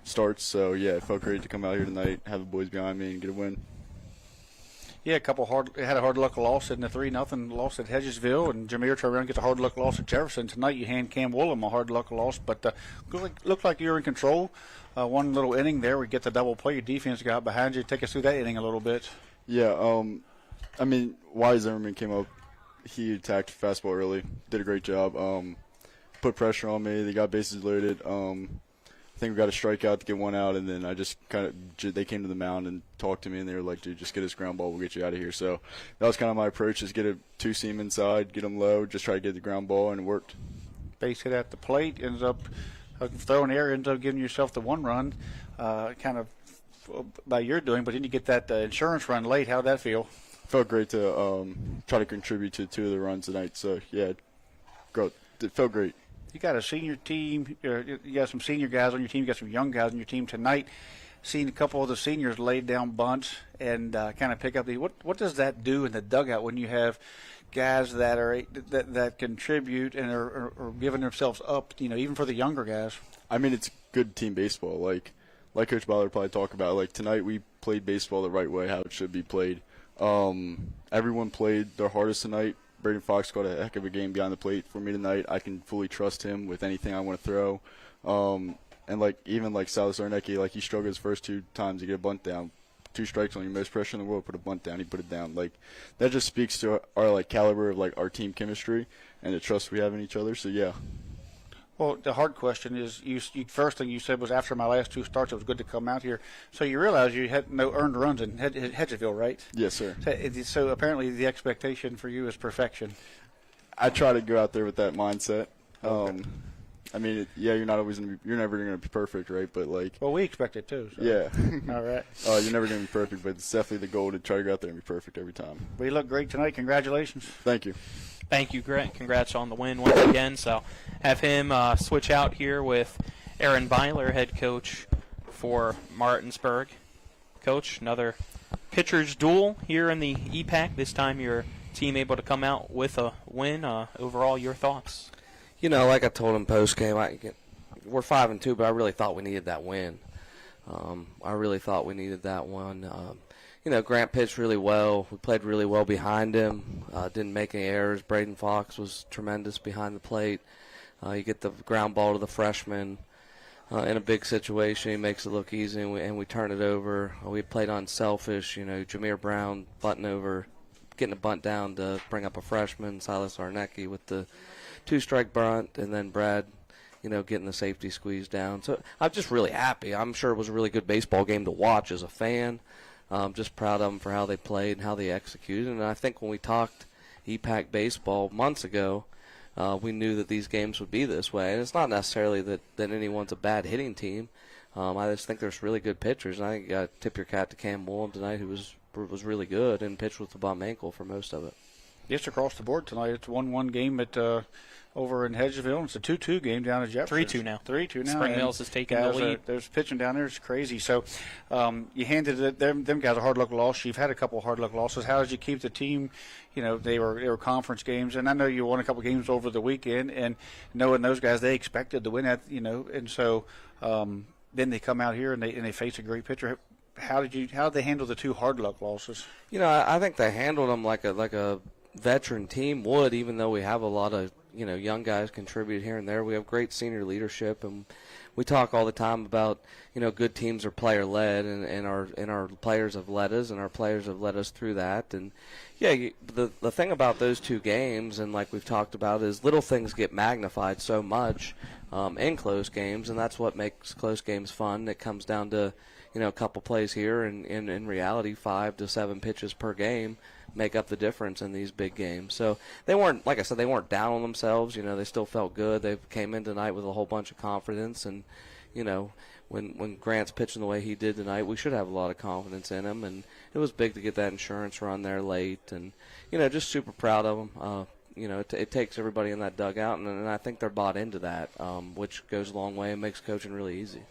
starts. So yeah, it felt great to come out here tonight, have the boys behind me, and get a win. Yeah, had a hard luck loss in the 3-0 loss at Hedgesville, and Jameer turned around and gets a hard luck loss at Jefferson. Tonight you hand Cam Woolham a hard luck loss, but looked like you were in control. One little inning there, we get the double play. Your defense got behind you. Take us through that inning a little bit. Yeah, I mean, Wise Zimmerman came up. He attacked fastball early, did a great job. Put pressure on me. They got bases loaded. I think we got a strikeout to get one out, and then I just they came to the mound and talked to me, and they were like, dude, just get this ground ball. We'll get you out of here. So that was kind of my approach, is get a two-seam inside, get them low, just try to get the ground ball, and it worked. Base hit at the plate, ends up throwing air, ends up giving yourself the one run, kind of by your doing, but then you get that insurance run late. How'd that feel? Felt great to try to contribute to 2 of the runs tonight. So, yeah, it felt great. You got a senior team. You got some senior guys on your team. You got some young guys on your team tonight. Seen a couple of the seniors laid down bunts and kind of pick up the. What does that do in the dugout when you have guys that are that contribute and are giving themselves up? Even for the younger guys. I mean, it's good team baseball. Like Coach Ballard probably talked about. Like tonight, we played baseball the right way, how it should be played. Everyone played their hardest tonight. Braden Fox got a heck of a game behind the plate for me tonight. I can fully trust him with anything I want to throw. And even Silas Arnecki, he struggled his first 2 times to get a bunt down. 2 strikes on you, most pressure in the world, put a bunt down, he put it down. That just speaks to our caliber of our team chemistry and the trust we have in each other. So yeah. Well, the hard question is, you first thing you said was after my last 2 starts, it was good to come out here. So you realize you had no earned runs in Hedgesville, right? Yes, sir. So apparently the expectation for you is perfection. I try to go out there with that mindset. Okay. I mean, you're not always you're never going to be perfect, right? But well, we expect it too. So. Yeah. All right. You're never going to be perfect, but it's definitely the goal to try to go out there and be perfect every time. Well, you look great tonight. Congratulations. Thank you. Thank you, Grant. Congrats on the win once again. So have him switch out here with Aaron Byler, head coach for Martinsburg. Coach, another pitcher's duel here in the EPAC. This time your team able to come out with a win. Overall, your thoughts? Like I told him post-game, we're 5-2, but I really thought we needed that win. I really thought we needed that one. Grant pitched really well. We played really well behind him. Didn't make any errors. Braden Fox was tremendous behind the plate. You get the ground ball to the freshman in a big situation. He makes it look easy, and we turn it over. We played unselfish. Jameer Brown butting over, getting a bunt down to bring up a freshman, Silas Arnecki with the 2-strike bunt, and then Brad, getting the safety squeeze down. So I'm just really happy. I'm sure it was a really good baseball game to watch as a fan. Just proud of them for how they played and how they executed. And I think when we talked EPAC baseball months ago, we knew that these games would be this way. And it's not necessarily that anyone's a bad hitting team. I just think there's really good pitchers. And I think you got to tip your cap to Cam Woolham tonight, who was really good and pitched with the bum ankle for most of it. It's across the board tonight. It's 1-1 game at over in Hedgesville. It's a 2-2 game down at Jefferson. 3-2 now. 3-2 now. Spring Mills is taking the lead. There's pitching down there. It's crazy. So you handed them guys a hard luck loss. You've had a couple of hard luck losses. How did you keep the team? They were conference games, and I know you won a couple games over the weekend. And knowing those guys, they expected to win that. And so then they come out here and they face a great pitcher. How did they handle the 2 hard luck losses? I think they handled them like a veteran team would, even though we have a lot of young guys contribute here and there. We have great senior leadership, and we talk all the time about good teams are player led, and our players have led us, and our players have led us through that. And the thing about those 2 games, and like we've talked about, is little things get magnified so much in close games, and that's what makes close games fun. It comes down to a couple plays here, and in reality 5 to 7 pitches per game make up the difference in these big games. So they weren't, like I said, they weren't down on themselves. They still felt good. They came in tonight with a whole bunch of confidence, and when Grant's pitching the way he did tonight, we should have a lot of confidence in him, and it was big to get that insurance run there late, and just super proud of them. It takes everybody in that dugout, and I think they're bought into that, which goes a long way and makes coaching really easy.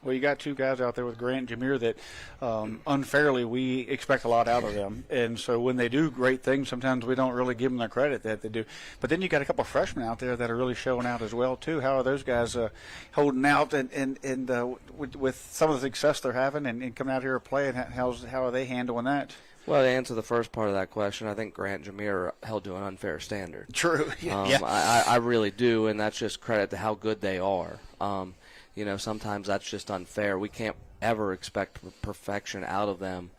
Well, you got two guys out there with Grant and Jameer that unfairly we expect a lot out of them. And so when they do great things, sometimes we don't really give them the credit that they do. But then you got a couple of freshmen out there that are really showing out as well, too. How are those guys holding out and with some of the success they're having and coming out here and playing? How are they handling that? Well, to answer the first part of that question, I think Grant and Jameer are held to an unfair standard. True. I really do, and that's just credit to how good they are. Sometimes that's just unfair. We can't ever expect perfection out of them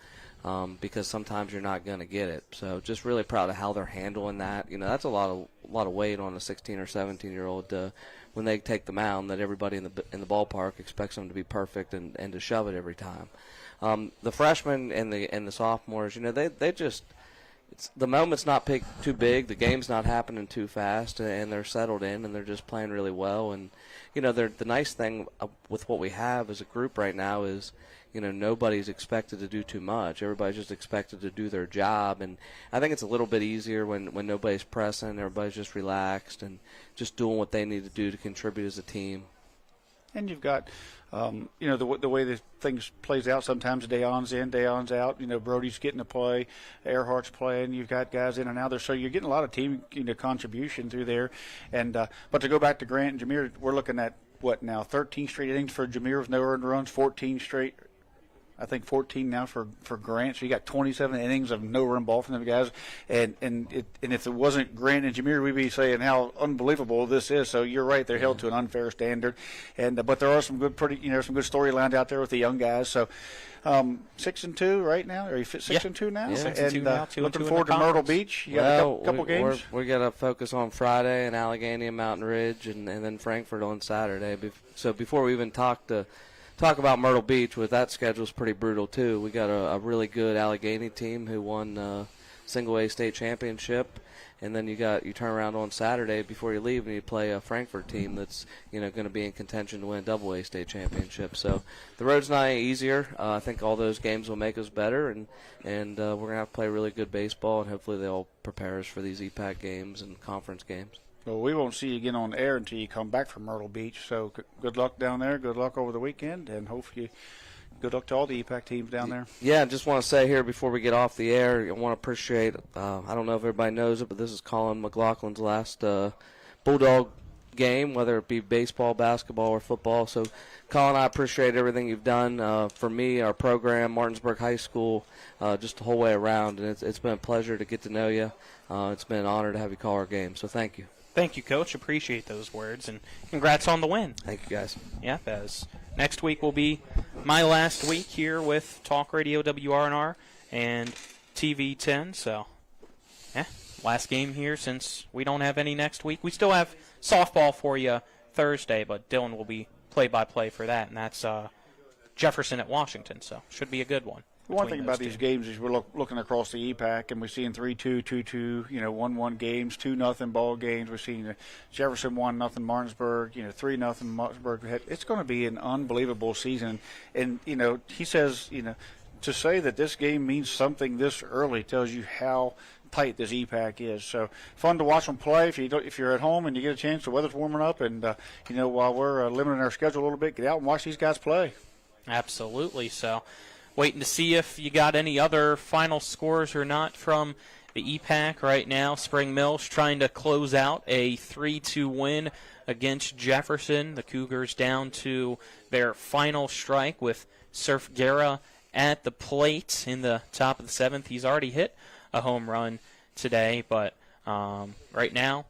because sometimes you're not going to get it. So just really proud of how they're handling that. That's a lot of weight on a 16 or 17-year-old when they take the mound. That everybody in the ballpark expects them to be perfect and to shove it every time. The freshmen and the sophomores, they just. The moment's not too big, the game's not happening too fast, and they're settled in, and they're just playing really well. And the nice thing with what we have as a group right now is, nobody's expected to do too much. Everybody's just expected to do their job, and I think it's a little bit easier when nobody's pressing, everybody's just relaxed and just doing what they need to do to contribute as a team. And you've got, the way that things plays out. Sometimes Dayon's in, Dayon's out. Brody's getting to play, Earhart's playing. You've got guys in and out there, so you're getting a lot of team, contribution through there. And but to go back to Grant and Jameer, we're looking at what now? 13 straight innings for Jameer with no earned runs, 14 straight. I think 14 now for Grant. So you got 27 innings of no run ball from them guys. And if it wasn't Grant and Jameer, we'd be saying how unbelievable this is. So you're right, they're held to an unfair standard. And but there are some good some good storylines out there with the young guys. So 6-2 right now. Are you 6-2 now? Yeah. 6-2 now. Looking forward to Myrtle Beach. You got a couple games. We got to focus on Friday and Allegheny and Mountain Ridge, and then Frankfort on Saturday. So before we even talk about Myrtle Beach, with that schedule is pretty brutal too. We got a really good Allegheny team who won single A state championship, and then you turn around on Saturday before you leave and you play a Frankfort team that's going to be in contention to win a double A state championship. So the road's not any easier. I think all those games will make us better, and we're gonna have to play really good baseball, and hopefully they'll prepare us for these EPAC games and conference games. Well, we won't see you again on air until you come back from Myrtle Beach. So good luck down there. Good luck over the weekend, and hopefully good luck to all the EPAC teams down there. Yeah, I just want to say here before we get off the air, I want to appreciate, I don't know if everybody knows it, but this is Colin McLaughlin's last Bulldog game, whether it be baseball, basketball, or football. So, Colin, I appreciate everything you've done for me, our program, Martinsburg High School, just the whole way around. And it's been a pleasure to get to know you. It's been an honor to have you call our game. So thank you. Thank you, Coach. Appreciate those words, and congrats on the win. Thank you, guys. Yeah, as next week will be my last week here with Talk Radio WRNR and TV 10. So, last game here since we don't have any next week. We still have softball for you Thursday, but Dylan will be play-by-play for that, and that's Jefferson at Washington. So, should be a good one. One thing about these games is we're looking across the EPAC, and we're seeing 3-2, 2-2, 1-1 games, 2-0 ball games. We're seeing Jefferson 1-0 Martinsburg, 3-0 Martinsburg. It's going to be an unbelievable season. And, he says, to say that this game means something this early tells you how tight this EPAC is. So fun to watch them play. If you're at home and you get a chance, the weather's warming up, and, while we're limiting our schedule a little bit, get out and watch these guys play. Absolutely. So, waiting to see if you got any other final scores or not from the EPAC right now. Spring Mills trying to close out a 3-2 win against Jefferson. The Cougars down to their final strike with Surf Guerra at the plate in the top of the seventh. He's already hit a home run today, but right now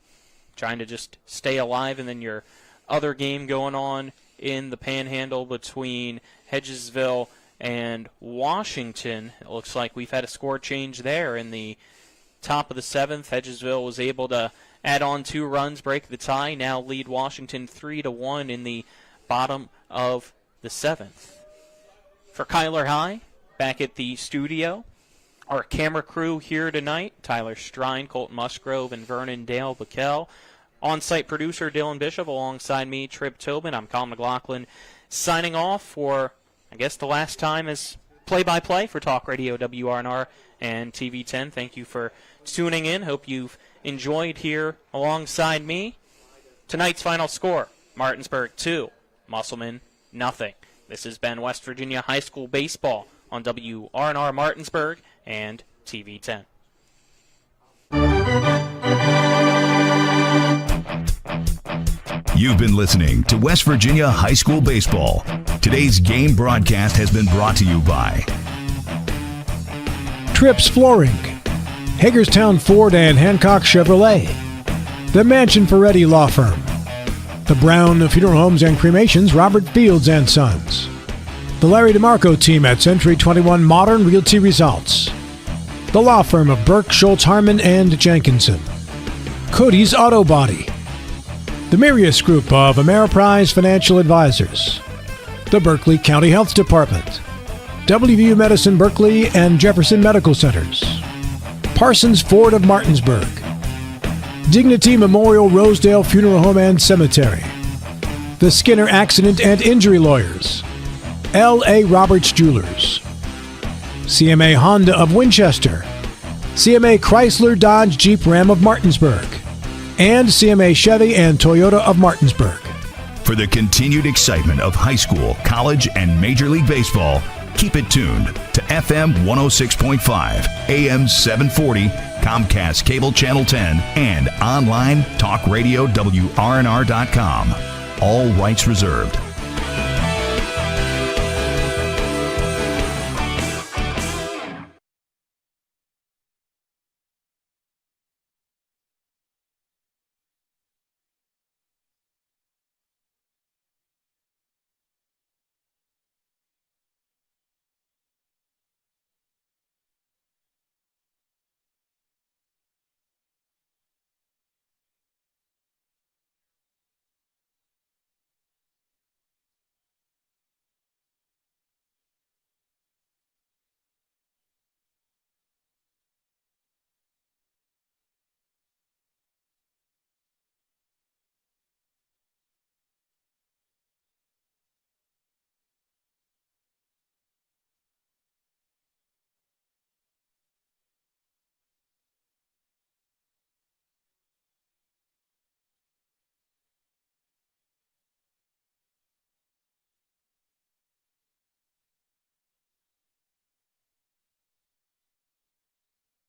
trying to just stay alive. And then your other game going on in the Panhandle between Hedgesville and Washington. It looks like we've had a score change there in the top of the seventh. Hedgesville was able to add on 2 runs, break the tie, now lead Washington 3-1 in the bottom of the seventh. For Kyler High, back at the studio, our camera crew here tonight, Tyler Strine, Colton Musgrove, and Vernon Dale Backel. On-site producer Dylan Bishop alongside me, Trip Tobin. I'm Colin McLaughlin signing off for, I guess, the last time as play-by-play for Talk Radio WRNR and TV 10. Thank you for tuning in. Hope you've enjoyed here alongside me. Tonight's final score, Martinsburg 2, Musselman 0. This has been West Virginia High School Baseball on WRNR Martinsburg and TV 10. You've been listening to West Virginia High School Baseball. Today's game broadcast has been brought to you by Trips Flooring, Hagerstown Ford and Hancock Chevrolet, the Mansion Ferretti Law Firm, the Brown Funeral Homes and Cremations, Robert Fields and Sons, the Larry DeMarco team at Century 21 Modern Realty Results, the law firm of Burke, Schultz, Harmon, and Jenkinson, Cody's Auto Body, the Mirius Group of Ameriprise Financial Advisors, the Berkeley County Health Department, WVU Medicine Berkeley and Jefferson Medical Centers, Parsons Ford of Martinsburg, Dignity Memorial Rosedale Funeral Home and Cemetery, the Skinner Accident and Injury Lawyers, L.A. Roberts Jewelers, CMA Honda of Winchester, CMA Chrysler Dodge Jeep Ram of Martinsburg, and CMA Chevy and Toyota of Martinsburg. For the continued excitement of high school, college, and Major League Baseball, keep it tuned to FM 106.5, AM 740, Comcast Cable Channel 10, and online talk radio WRNR.com. All rights reserved.